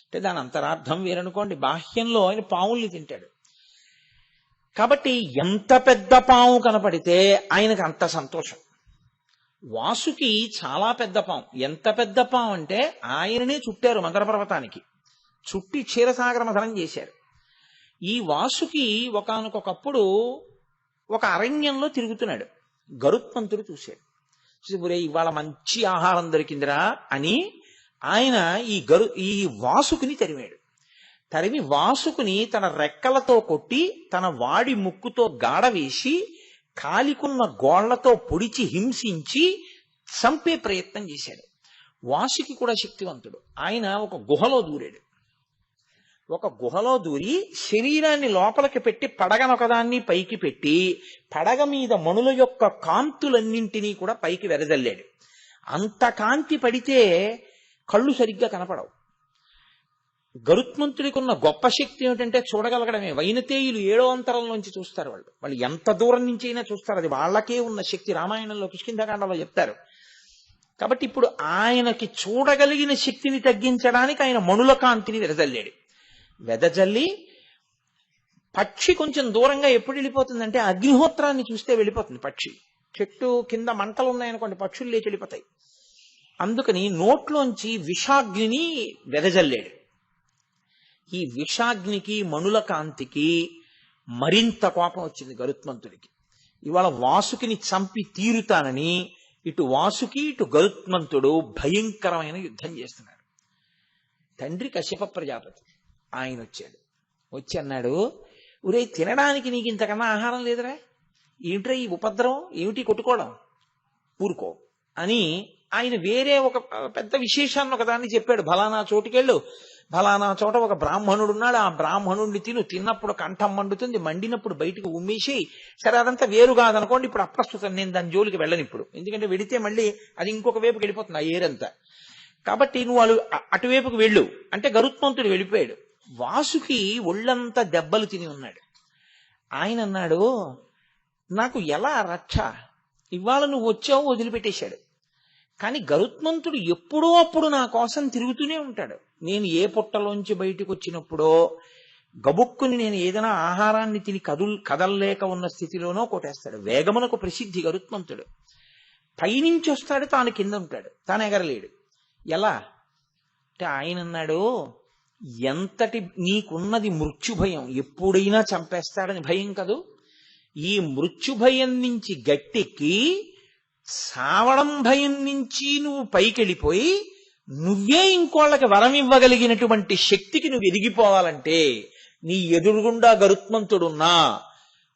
అంటే దాని అంతరార్థం వేరనుకోండి, బాహ్యంలో ఆయన పావుల్ని తింటాడు. కాబట్టి ఎంత పెద్ద పాము కనపడితే ఆయనకు అంత సంతోషం. వాసుకి చాలా పెద్ద పాము. ఎంత పెద్ద పాము అంటే ఆయననే చుట్టారు మందర పర్వతానికి, చుట్టి క్షీరసాగర మథనం చేశారు. ఈ వాసుకి ఒకానొకప్పుడు ఒక అరణ్యంలో తిరుగుతున్నాడు. గరుత్మంతుడు చూశాడు. చూసి ఇవాళ మంచి ఆహారం దొరికిందిరా అని ఆయన ఈ వాసుకుని తరిమాడు. తరిమి వాసుకుని తన రెక్కలతో కొట్టి తన వాడి ముక్కుతో గాడ వేసి కాలికున్న గోళ్లతో పొడిచి హింసించి చంపే ప్రయత్నం చేశాడు. వాసుకి కూడా శక్తివంతుడు. ఆయన ఒక గుహలో దూరాడు. ఒక గుహలో దూరి శరీరాన్ని లోపలికి పెట్టి పడగనొకదాన్ని పైకి పెట్టి పడగ మీద మణుల యొక్క కాంతులన్నింటినీ కూడా పైకి వెదజల్లాడు. అంత కాంతి పడితే కళ్ళు సరిగ్గా కనపడవు. గరుత్మంతుడికి ఉన్న గొప్ప శక్తి ఏమిటంటే చూడగలగడమే. వైనతేయులు 7వ అంతరంలోంచి చూస్తారు. వాళ్ళు ఎంత దూరం నుంచి అయినా చూస్తారు. అది వాళ్ళకే ఉన్న శక్తి. రామాయణంలో కిష్కింధకాండలో చెప్తారు. కాబట్టి ఇప్పుడు ఆయనకి చూడగలిగిన శక్తిని తగ్గించడానికి ఆయన మణుల కాంతిని వెదజల్లాడు. వెదజల్లి పక్షి కొంచెం దూరంగా ఎప్పుడు వెళ్ళిపోతుందంటే అగ్నిహోత్రాన్ని చూస్తే వెళ్ళిపోతుంది పక్షి. చెట్టు కింద మంటలు ఉన్నాయనుకోండి, పక్షులు లేచి వెళ్ళిపోతాయి. అందుకని నోట్లోంచి విషాగ్నిని వెదజల్లాడు. ఈ విషాగ్నికి మణుల కాంతికి మరింత కోపం వచ్చింది గరుత్మంతుడికి. ఇవాళ వాసుకిని చంపి తీరుతానని ఇటు వాసుకి ఇటు గరుత్మంతుడు భయంకరమైన యుద్ధం చేస్తున్నాడు. తండ్రి కశ్యప ప్రజాపతి ఆయన వచ్చాడు. వచ్చి అన్నాడు, ఒరే తినడానికి నీకు ఇంతకన్నా ఆహారం లేదురా, ఏమిట్రా ఈ ఉపద్రవం, ఏమిటి కొట్టుకోవడం, ఊరుకో అని ఆయన వేరే ఒక పెద్ద విశేషాన్ని ఒకదాన్ని చెప్పాడు. ఫలానా చోటుకెళ్ళు, ఫలానా చోట ఒక బ్రాహ్మణుడు ఉన్నాడు, ఆ బ్రాహ్మణుడిని తిన్నప్పుడు కంఠం మండుతుంది, మండినప్పుడు బయటకు ఉమ్మేసి, సరే అదంతా వేరు కాదనుకోండి, ఇప్పుడు అప్రస్తుతం, నేను దాని జోలికి వెళ్ళను ఇప్పుడు, ఎందుకంటే వెడితే మళ్ళీ అది ఇంకొక వైపుకి వెళ్ళిపోతుంది ఆ ఏరంతా. కాబట్టి నువ్వు వాళ్ళు అటువైపుకి వెళ్ళు అంటే గరుత్మంతుడు వెళ్ళిపోయాడు. వాసుకి ఒళ్ళంతా దెబ్బలు తిని ఉన్నాడు. ఆయన అన్నాడు, నాకు ఎలా రక్ష, ఇవాళ నువ్వు వచ్చావు వదిలిపెట్టేశాడు. కానీ గరుత్మంతుడు ఎప్పుడో అప్పుడు నా కోసం తిరుగుతూనే ఉంటాడు. నేను ఏ పుట్టలోంచి బయటకు వచ్చినప్పుడో గబుక్కుని నేను ఏదైనా ఆహారాన్ని తిని కదల్లేక ఉన్న స్థితిలోనో కొట్టేస్తాడు. వేగమునకు ప్రసిద్ధి గరుత్మంతుడు. పైనుంచి వస్తాడు, తాను కింద ఉంటాడు, తాను ఎగరలేడు. ఎలా అంటే ఆయన అన్నాడు, ఎంతటి నీకున్నది మృత్యుభయం, ఎప్పుడైనా చంపేస్తాడని భయం కదూ, ఈ మృత్యుభయం నుంచి గట్టెక్కి సావడం భయం నుంచి నువ్వు పైకెళ్ళిపోయి నువ్వే ఇంకోళ్ళకి వరం ఇవ్వగలిగినటువంటి శక్తికి నువ్వు ఎదిగిపోవాలంటే నీ ఎదురుగుండా గరుత్మంతుడున్నా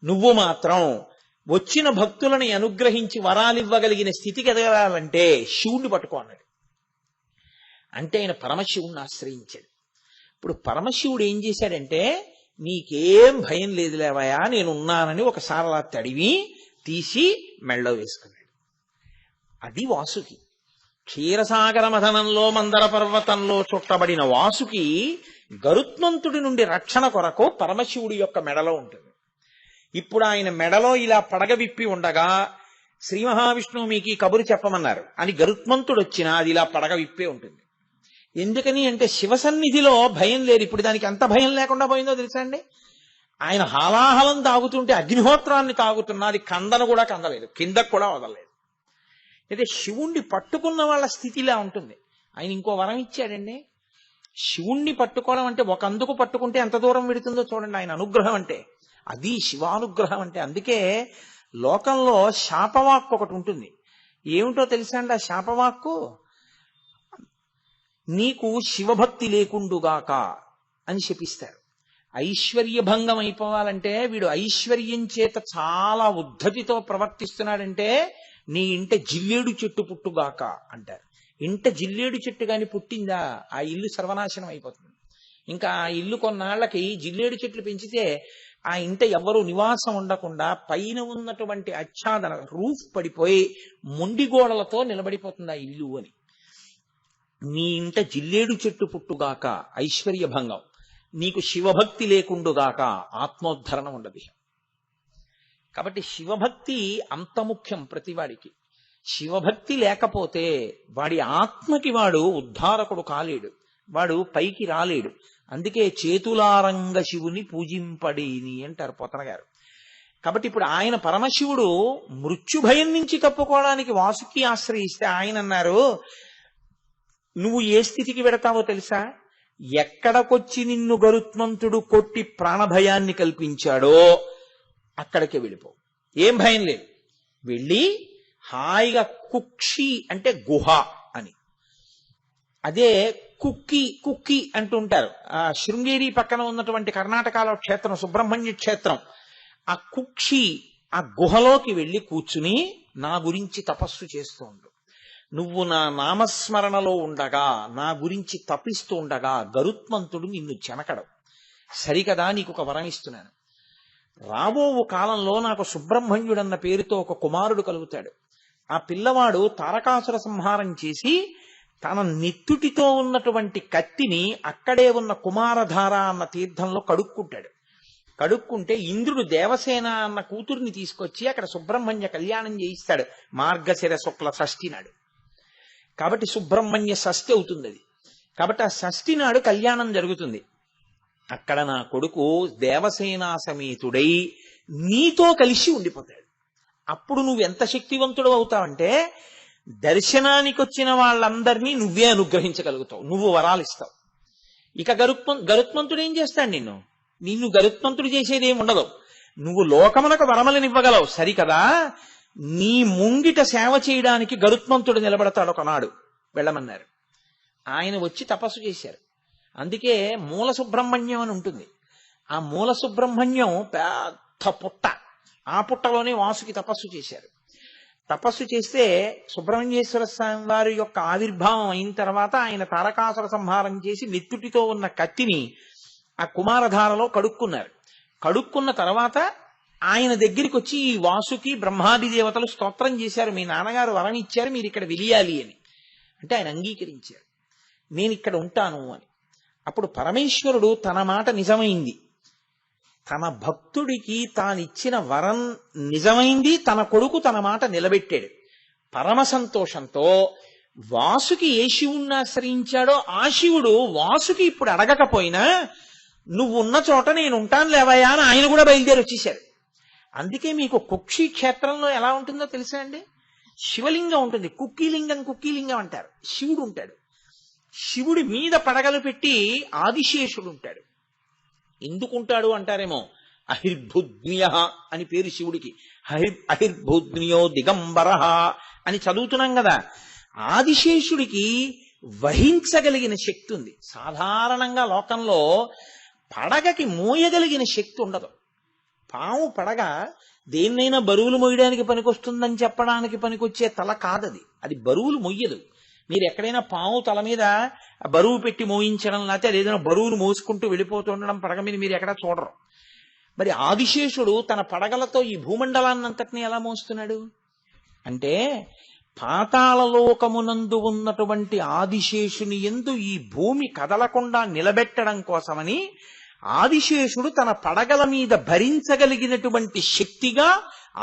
నువ్వు మాత్రం వచ్చిన భక్తులని అనుగ్రహించి వరాలివ్వగలిగిన స్థితికి ఎదగాలంటే శివుణ్ణి పట్టుకో అన్నాడు. అంటే ఆయన పరమశివుణ్ణి ఆశ్రయించాడు. ఇప్పుడు పరమశివుడు ఏం చేశాడంటే, నీకేం భయం లేదు లేవయా, నేనున్నానని ఒకసారి అలా తడివి తీసి మెళ్ళో వేసుకున్నాడు. అది వాసుకి. క్షీరసాగర మథనంలో మందర పర్వతంలో చుట్టబడిన వాసుకి గరుత్మంతుడి నుండి రక్షణ కొరకు పరమశివుడి యొక్క మెడలో ఉంటుంది. ఇప్పుడు ఆయన మెడలో ఇలా పడగ విప్పి ఉండగా శ్రీ మహావిష్ణువు మీకు ఈ కబురు చెప్పమన్నారు అని గరుత్మంతుడు వచ్చినా అది ఇలా పడగ విప్పే ఉంటుంది. ఎందుకని అంటే శివసన్నిధిలో భయం లేదు. ఇప్పుడు దానికి ఎంత భయం లేకుండా పోయిందో తెలుసా అండి. ఆయన హాలాహలం తాగుతుంటే అగ్నిహోత్రాన్ని తాగుతున్నా అది కందను కూడా కందలేదు, కిందకు కూడా వదలలేదు. అయితే శివుణ్ణి పట్టుకున్న వాళ్ళ స్థితిలా ఉంటుంది. ఆయన ఇంకో వరం ఇచ్చాడండి. శివుణ్ణి పట్టుకోవడం అంటే ఒక అందుకు పట్టుకుంటే ఎంత దూరం విడుతుందో చూడండి ఆయన అనుగ్రహం అంటే. అది శివానుగ్రహం అంటే. అందుకే లోకంలో శాపవాక్కు ఒకటి ఉంటుంది. ఏమిటో తెలుసా అండి ఆ శాపవాక్కు? నీకు శివభక్తి లేకుండుగాక అని శపిస్తారు. ఐశ్వర్యభంగం అయిపోవాలంటే, వీడు ఐశ్వర్యం చేత చాలా ఉద్ధతితో ప్రవర్తిస్తున్నాడంటే నీ ఇంట జిల్లేడు చెట్టు పుట్టుగాక అంటారు. ఇంట జిల్లేడు చెట్టు గాని పుట్టిందా ఆ ఇల్లు సర్వనాశనం అయిపోతుంది. ఇంకా ఆ ఇల్లు కొన్నాళ్లకి జిల్లేడు చెట్లు పెంచితే ఆ ఇంట ఎవరు నివాసం ఉండకుండా పైన ఉన్నటువంటి ఆచ్ఛాదన రూఫ్ పడిపోయి మొండి గోడలతో నిలబడిపోతుంది ఆ ఇల్లు అని. నీ ఇంట జిల్లేడు చెట్టు పుట్టుగాక ఐశ్వర్యభంగం, నీకు శివభక్తి లేకుండుగాక ఆత్మోద్ధరణ ఉండదు. కాబట్టి శివభక్తి అంత ముఖ్యం ప్రతివాడికి. శివభక్తి లేకపోతే వాడి ఆత్మకి వాడు ఉద్ధారకుడు కాలేడు, వాడు పైకి రాలేడు. అందుకే చేతులారంగ శివుని పూజింపడేని అంటారు పోతన గారు. కాబట్టి ఇప్పుడు ఆయన పరమశివుడు మృత్యుభయం నుంచి తప్పుకోవడానికి వాసుకి ఆశ్రయిస్తే ఆయన అన్నారు, నువ్వు ఏ స్థితికి వెడతావో తెలుసా? ఎక్కడకొచ్చి నిన్ను గరుత్మంతుడు కొట్టి ప్రాణభయాన్ని కల్పించాడో అక్కడికే వెళ్ళిపో, ఏం భయం లేదు. వెళ్ళి హాయిగా కుక్షి అంటే గుహ అని, అదే కుక్కి కుక్కి అంటుంటారు. ఆ శృంగేరి పక్కన ఉన్నటువంటి కర్ణాటకలో క్షేత్రం సుబ్రహ్మణ్య క్షేత్రం, ఆ కుక్షి ఆ గుహలోకి వెళ్ళి కూర్చుని నా గురించి తపస్సు చేస్తూ ఉండు. నువ్వు నా నామస్మరణలో ఉండగా, నా గురించి తపిస్తూ ఉండగా గరుత్మంతుడు నిన్ను చెనకడు. సరికదా, నీకు ఒక వరం ఇస్తున్నాను. రాబో కాలంలో నాకు సుబ్రహ్మణ్యుడన్న పేరుతో ఒక కుమారుడు కలుగుతాడు. ఆ పిల్లవాడు తారకాసుర సంహారం చేసి తన నెత్తుటితో ఉన్నటువంటి కత్తిని అక్కడే ఉన్న కుమారధార అన్న తీర్థంలో కడుక్కుంటాడు. కడుక్కుంటే ఇంద్రుడు దేవసేన అన్న కూతుర్ని తీసుకొచ్చి అక్కడ సుబ్రహ్మణ్య కళ్యాణం చేయిస్తాడు మార్గశిర శుక్ల షష్ఠి నాడు. కాబట్టి సుబ్రహ్మణ్య షష్ఠి అవుతుంది అది. కాబట్టి ఆ షష్ఠి నాడు కళ్యాణం జరుగుతుంది. అక్కడ నా కొడుకు దేవసేనా సమేతుడై నీతో కలిసి ఉండిపోతాడు. అప్పుడు నువ్వు ఎంత శక్తివంతుడు అవుతావంటే దర్శనానికి వచ్చిన వాళ్ళందరినీ నువ్వే అనుగ్రహించగలుగుతావు, నువ్వు వరాలు ఇస్తావు. ఇక గరుత్మంతుడు ఏం చేస్తాడు? నిన్ను గరుత్మంతుడు చేసేది ఏమి ఉండదు. నువ్వు లోకమునకు వరమలనివ్వగలవు సరికదా. నీ ముంగిట సేవ చేయడానికి గరుత్మంతుడు నిలబడతాడు ఒకనాడు, వెళ్ళమన్నారు. ఆయన వచ్చి తపస్సు చేశారు. అందుకే మూల సుబ్రహ్మణ్యం అని ఉంటుంది. ఆ మూల సుబ్రహ్మణ్యం పెద్ద పుట్ట, ఆ పుట్టలోనే వాసుకి తపస్సు చేశారు. తపస్సు చేస్తే సుబ్రహ్మణ్యేశ్వర స్వామి వారి యొక్క ఆవిర్భావం అయిన తర్వాత ఆయన తారకాసుర సంహారం చేసి నెత్తుటితో ఉన్న కత్తిని ఆ కుమారధారలో కడుక్కున్నారు. కడుక్కున్న తర్వాత ఆయన దగ్గరికి వచ్చి ఈ వాసుకి బ్రహ్మాది దేవతలు స్తోత్రం చేశారు, మీ నాన్నగారు వరం ఇచ్చారు, మీరు ఇక్కడ వెలియాలి అని. అంటే ఆయన అంగీకరించారు, నేను ఇక్కడ ఉంటాను అని. అప్పుడు పరమేశ్వరుడు తన మాట నిజమైంది, తన భక్తుడికి తానిచ్చిన వరం నిజమైంది, తన కొడుకు తన మాట నిలబెట్టాడు. పరమ సంతోషంతో వాసుకి ఏ శివుణ్ణి ఆశ్రయించాడో ఆ శివుడు వాసుకి ఇప్పుడు అడగకపోయినా నువ్వు ఉన్న చోట నేను ఉంటాను లేవయ్యా అని ఆయన కూడా బయలుదేరి వచ్చేశారు. అందుకే మీకు కుక్షి క్షేత్రంలో ఎలా ఉంటుందో తెలుసా అండి? శివలింగం ఉంటుంది, కుక్కీలింగం అంటారు. శివుడు ఉంటాడు, శివుడి మీద పడగలు పెట్టి ఆదిశేషుడు ఉంటాడు. ఎందుకుంటాడు అంటారేమో, అహిర్భుజ్ఞ అని పేరు శివుడికి. అహిర్భుజ్ఞో దిగంబర అని చదువుతున్నాం కదా. ఆదిశేషుడికి వహించగలిగిన శక్తి ఉంది. సాధారణంగా లోకంలో పడగకి మోయగలిగిన శక్తి ఉండదు. పాము పడగ దేన్నైనా బరువులు మోయడానికి పనికొస్తుందని చెప్పడానికి పనికొచ్చే తల కాదది, అది బరువులు మొయ్యదు. మీరు ఎక్కడైనా పాము తల మీద బరువు పెట్టి మోయించడం, లేకపోతే అదేదైనా బరువును మోసుకుంటూ వెళ్ళిపోతుండడం పడగ మీద మీరు ఎక్కడా చూడరు. మరి ఆదిశేషుడు తన పడగలతో ఈ భూమండలాన్నంతటినీ ఎలా మోస్తున్నాడు అంటే, పాతాళలోకమునందు ఉన్నటువంటి ఆదిశేషుని యందు ఈ భూమి కదలకుండా నిలబెట్టడం కోసమని ఆదిశేషుడు తన పడగల మీద భరించగలిగినటువంటి శక్తిగా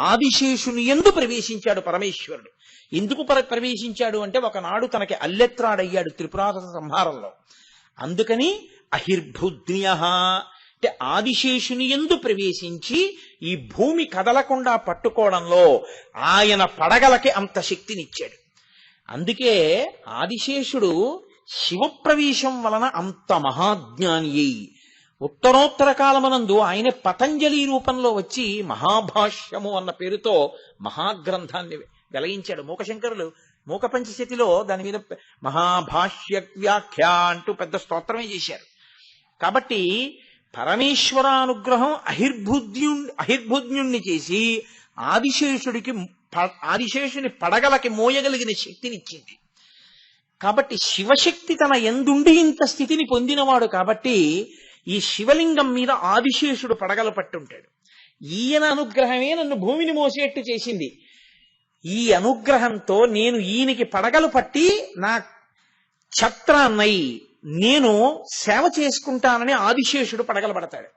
ఆదిశేషుని యందు ప్రవేశించాడు పరమేశ్వరుడు. ఎందుకు ప్రవేశించాడు అంటే, ఒకనాడు తనకి అల్లెత్రాడయ్యాడు త్రిపురాసుర సంహారంలో. అందుకని అహిర్భుజ్ఞ అంటే ఆదిశేషుని యందు ప్రవేశించి ఈ భూమి కదలకుండా పట్టుకోవడంలో ఆయన పడగలకి అంత శక్తినిచ్చాడు. అందుకే ఆదిశేషుడు శివప్రవేశం వలన అంత మహాజ్ఞాని అయి ఉత్తరోత్తర కాలమనందు ఆయన పతంజలి రూపంలో వచ్చి మహాభాష్యము అన్న పేరుతో మహాగ్రంథాన్ని వెలయించాడు. మూకశంకరులు మూక పంచశతిలో దాని మీద మహాభాష్య వ్యాఖ్య అంటూ పెద్ద స్తోత్రమే చేశారు. కాబట్టి పరమేశ్వరానుగ్రహం అహిర్భుజ్ఞుణ్ణి చేసి ఆదిశేషుని పడగలకి మోయగలిగిన శక్తినిచ్చింది. కాబట్టి శివశక్తి తన యందుండి ఇంత స్థితిని పొందినవాడు. కాబట్టి ఈ శివలింగం మీద ఆదిశేషుడు పడగలు పట్టుంటాడు. ఈయన అనుగ్రహమే నన్ను భూమిని మోసేట్టు చేసింది. ఈ అనుగ్రహంతో నేను ఈయనకి పడగలు పట్టి నా ఛత్రాన్నై నేను సేవ చేసుకుంటానని ఆదిశేషుడు పడగలు పడతాడు.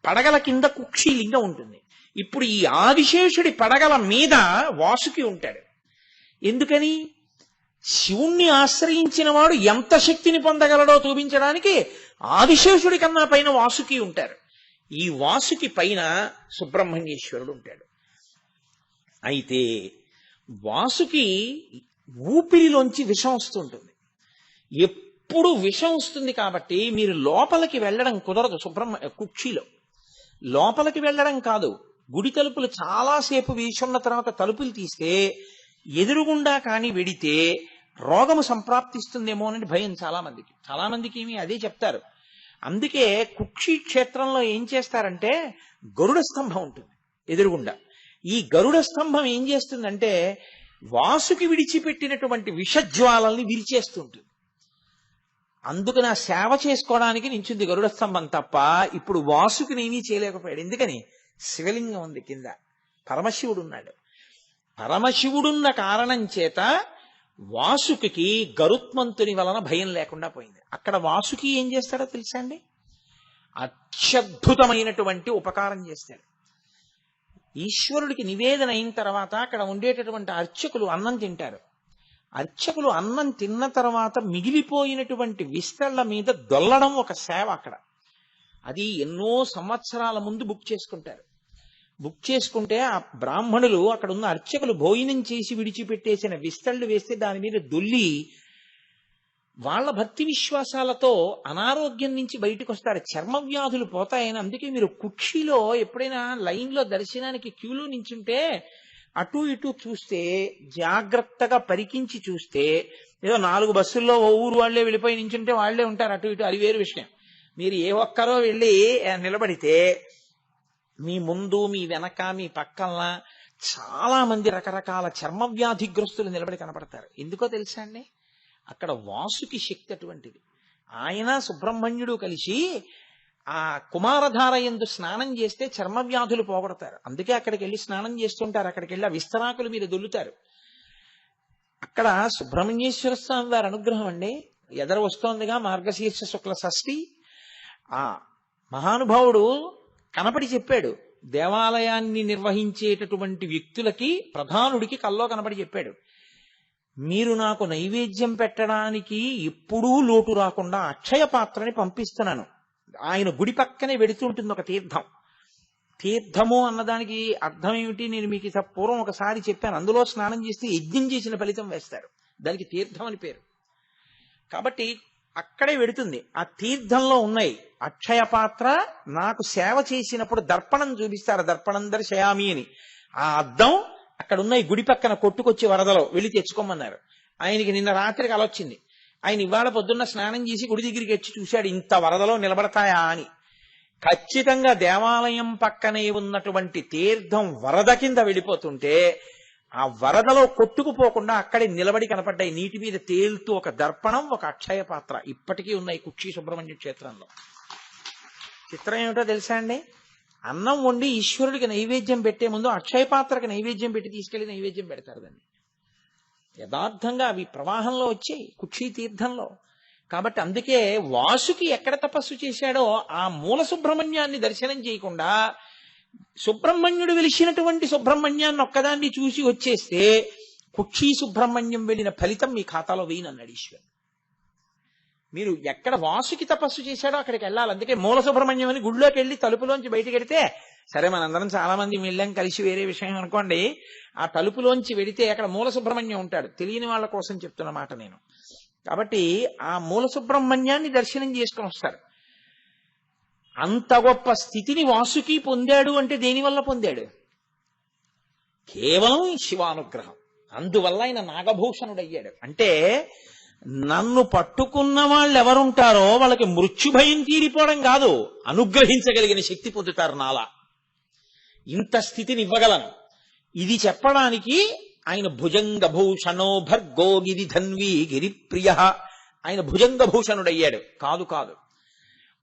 పడగల కింద కుక్షిలింగం ఉంటుంది. ఇప్పుడు ఈ ఆదిశేషుడి పడగల మీద వాసుకి ఉంటాడు. ఎందుకని? శివుణ్ణి ఆశ్రయించిన వాడు ఎంత శక్తిని పొందగలడో చూపించడానికి ఆదిశేషుడి కన్నా పైన వాసుకి ఉంటారు. ఈ వాసుకి పైన సుబ్రహ్మణ్యేశ్వరుడు ఉంటాడు. అయితే వాసుకి ఊపిరిలోంచి విషం వస్తుంటుంది, ఎప్పుడు విషం వస్తుంది. కాబట్టి మీరు లోపలికి వెళ్ళడం కుదరదు. కుక్షిలో లోపలికి వెళ్ళడం కాదు, గుడి తలుపులు చాలాసేపు వేసున్న తర్వాత తలుపులు తీస్తే ఎదురుగుండా కానీ వెడితే రోగము సంప్రాప్తిస్తుందేమో అని భయం చాలా మందికి ఏమి అదే చెప్తారు. అందుకే కుక్షి క్షేత్రంలో ఏం చేస్తారంటే గరుడ స్తంభం ఉంటుంది ఎదురుగుండా. ఈ గరుడ స్తంభం ఏం చేస్తుందంటే వాసుకి విడిచిపెట్టినటువంటి విషజ్వాలల్ని విరిచేస్తుంటుంది. అందుకని ఆ సేవ చేసుకోవడానికి నించుంది గరుడ స్తంభం తప్ప ఇప్పుడు వాసుకిని ఏమీ చేయలేకపోయాడు. ఎందుకని? శివలింగం ఉంది కింద, పరమశివుడు ఉన్నాడు. పరమశివుడున్న కారణం చేత వాసుకి గరుత్మంతుని వలన భయం లేకుండా పోయింది. అక్కడ వాసుకి ఏం చేస్తాడో తెలుసా అండి? అత్యద్భుతమైనటువంటి ఉపకారం చేస్తాడు. ఈశ్వరుడికి నివేదన అయిన తర్వాత అక్కడ ఉండేటటువంటి అర్చకులు అన్నం తింటారు. అర్చకులు అన్నం తిన్న తర్వాత మిగిలిపోయినటువంటి విస్తళ్ల మీద దొల్లడం ఒక సేవ అక్కడ. అది ఎన్నో సంవత్సరాల ముందు బుక్ చేసుకుంటారు. బుక్ చేసుకుంటే ఆ బ్రాహ్మణులు అక్కడ ఉన్న అర్చకులు భోజనం చేసి విడిచిపెట్టేసిన విస్తళ్లు వేస్తే దాని మీద దొల్లి వాళ్ళ భక్తి విశ్వాసాలతో అనారోగ్యం నుంచి బయటకు వస్తారు, చర్మ వ్యాధులు పోతాయని. అందుకే మీరు కుక్షిలో ఎప్పుడైనా లైన్లో దర్శనానికి క్యూలో నించుంటే అటు ఇటు చూస్తే, జాగ్రత్తగా పరికించి చూస్తే, ఏదో 4 బస్సుల్లో ఓ ఊరు వాళ్లే వెళ్ళిపోయి నించుంటే వాళ్లే ఉంటారు అటు ఇటు, అది వేరు విషయం. మీరు ఏ ఒక్కరో వెళ్ళి నిలబడితే మీ ముందు, మీ వెనక, మీ పక్కన చాలా మంది రకరకాల చర్మ వ్యాధిగ్రస్తులు నిలబడి కనపడతారు. ఎందుకో తెలుసా అండి? అక్కడ వాసుకి శక్తి అటువంటిది. ఆయన సుబ్రహ్మణ్యుడు కలిసి ఆ కుమారధార యందు స్నానం చేస్తే చర్మ వ్యాధులు పోగొడతారు. అందుకే అక్కడికి వెళ్ళి స్నానం చేస్తుంటారు. అక్కడికి వెళ్ళి ఆ విస్తరాకులు మీరు దొల్లుతారు. అక్కడ సుబ్రహ్మణ్యేశ్వర స్వామి వారి అనుగ్రహం అండి. ఎదర వస్తోందిగా మార్గశీర్ష శుక్ల షష్ఠి. ఆ మహానుభావుడు కనపడి చెప్పాడు, దేవాలయాన్ని నిర్వహించేటటువంటి వ్యక్తులకి, ప్రధానుడికి కల్లో కనపడి చెప్పాడు, మీరు నాకు నైవేద్యం పెట్టడానికి ఎప్పుడూ లోటు రాకుండా అక్షయ పాత్రని పంపిస్తున్నాను. ఆయన గుడి పక్కనే వెడుతుంటుంది ఒక తీర్థం. తీర్థము అన్నదానికి అర్థం ఏమిటి నేను మీకు పూర్వం ఒకసారి చెప్పాను. అందులో స్నానం చేస్తే యజ్ఞం చేసిన ఫలితం వేస్తారు, దానికి తీర్థం అని పేరు. కాబట్టి అక్కడే వెడుతుంది. ఆ తీర్థంలో ఉన్నాయి అక్షయ పాత్ర. నాకు సేవ చేసినప్పుడు దర్పణం చూపిస్తారు, దర్పణం దర్శయామి అని. ఆ అద్దం అక్కడ ఉన్నాయి, గుడి పక్కన కొట్టుకొచ్చి వరదలో వెళ్ళి తెచ్చుకోమన్నారు. ఆయనకి నిన్న రాత్రికి అలొచ్చింది. ఆయన ఇవాళ పొద్దున్న స్నానం చేసి గుడి దగ్గరికి వచ్చి చూశాడు, ఇంత వరదలో నిలబడతాయా అని. ఖచ్చితంగా దేవాలయం పక్కనే ఉన్నటువంటి తీర్థం వరద కింద వెళ్ళిపోతుంటే ఆ వరదలో కొట్టుకుపోకుండా అక్కడే నిలబడి కనపడ్డాయి, నీటి మీద తేలుతూ ఒక దర్పణం, ఒక అక్షయ పాత్ర. ఇప్పటికీ ఉన్నాయి కుక్షి సుబ్రహ్మణ్య క్షేత్రంలో. చిత్రం ఏమిటో తెలుసా అండి? అన్నం వండి ఈశ్వరుడికి నైవేద్యం పెట్టే ముందు అక్షయ పాత్రకి నైవేద్యం పెట్టి తీసుకెళ్లి నైవేద్యం పెడతారు దాన్ని. యథార్థంగా అవి ప్రవాహంలో వచ్చాయి కుక్షి తీర్థంలో. కాబట్టి అందుకే వాసుకి ఎక్కడ తపస్సు చేశాడో ఆ మూల సుబ్రహ్మణ్యాన్ని దర్శనం చేయకుండా సుబ్రహ్మణ్యుడు వెలిసినటువంటి సుబ్రహ్మణ్యాన్ని ఒక్కదాన్ని చూసి వచ్చేస్తే కుక్షి సుబ్రహ్మణ్యం వెళ్ళిన ఫలితం మీ ఖాతాలో వేయనన్నాడు ఈశ్వరుడు. మీరు ఎక్కడ వాసుకి తపస్సు చేశాడో అక్కడికి వెళ్ళాలి. అందుకే మూల సుబ్రహ్మణ్యం అని గుడిలోకి వెళ్ళి తలుపులోంచి బయటికి వెడితే, సరే మనందరం చాలా మంది వెళ్ళాం కలిసి, వేరే విషయం అనుకోండి. ఆ తలుపులోంచి వెడితే అక్కడ మూల సుబ్రహ్మణ్యం ఉంటాడు. తెలియని వాళ్ళ కోసం చెప్తున్న మాట నేను. కాబట్టి ఆ మూల సుబ్రహ్మణ్యాన్ని దర్శనం చేసుకుని వస్తారు. అంత గొప్ప స్థితిని వాసుకి పొందాడు అంటే దేనివల్ల పొందాడు? కేవలం శివానుగ్రహం. అందువల్ల ఆయన నాగభూషణుడయ్యాడు. అంటే నన్ను పట్టుకున్న వాళ్ళు ఎవరుంటారో వాళ్ళకి మృత్యుభయం తీరిపోవడం కాదు, అనుగ్రహించగలిగిన శక్తి పొందుతారు నాలా. ఇంత స్థితిని ఇవ్వగలను. ఇది చెప్పడానికి ఆయన భుజంగ భూషణో భర్గో గిరి ధన్వీ గిరిప్రియ. ఆయన భుజంగ భూషణుడయ్యాడు. కాదు కాదు,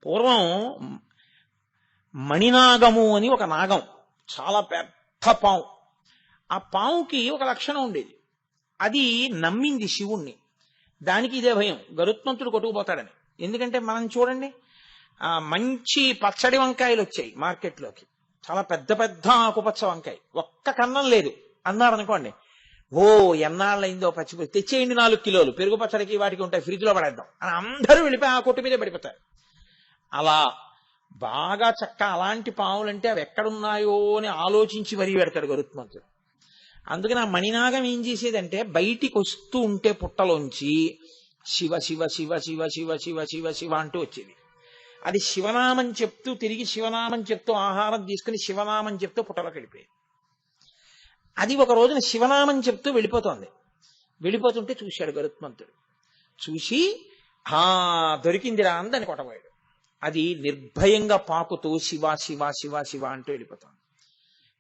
పూర్వం మణినాగము అని ఒక నాగం, చాలా పెద్ద పాము. ఆ పాముకి ఒక లక్షణం ఉండేది, అది నమ్మింది శివుణ్ణి. దానికి ఇదే భయం, గరుత్మంతుడు కొట్టుకుపోతాడని. ఎందుకంటే మనం చూడండి, మంచి పచ్చడి వంకాయలు వచ్చాయి మార్కెట్లోకి, చాలా పెద్ద పెద్ద ఆకుపచ్చ వంకాయ, ఒక్క కన్నం లేదు అన్నాడు అనుకోండి, ఓ ఎన్నాళ్ళైందో పచ్చిపోయి తెచ్చేయండి 4 కిలోలు, పెరుగు పచ్చడికి వాటికి ఉంటాయి, ఫ్రిడ్జ్ లో పడేద్దాం అని అందరూ వెళ్ళిపోయి ఆ కొట్టు మీదే పడిపోతారు. అలా బాగా చక్క అలాంటి పాములంటే అవి ఎక్కడున్నాయో అని ఆలోచించి మరీ పెడతాడు గరుత్మంతుడు. అందుకని ఆ మణినాగం ఏం చేసేదంటే బయటికి వస్తూ ఉంటే పుట్టలోంచి శివ శివ శివ శివ శివ శివ శివ శివ అంటూ వచ్చేది. అది శివనామం చెప్తూ తిరిగి శివనామం చెప్తూ ఆహారం తీసుకుని శివనామం చెప్తూ పుట్టలోకి వెళ్ళిపోయేది. అది ఒక రోజున శివనామం చెప్తూ వెళ్ళిపోతోంది. వెళ్ళిపోతుంటే చూశాడు గరుత్మంతుడు. చూసి దొరికిందిరా అని దాన్ని కొట్టబోయాడు. అది నిర్భయంగా పాకుతూ శివ శివ శివ శివ అంటూ వెళ్ళిపోతాడు.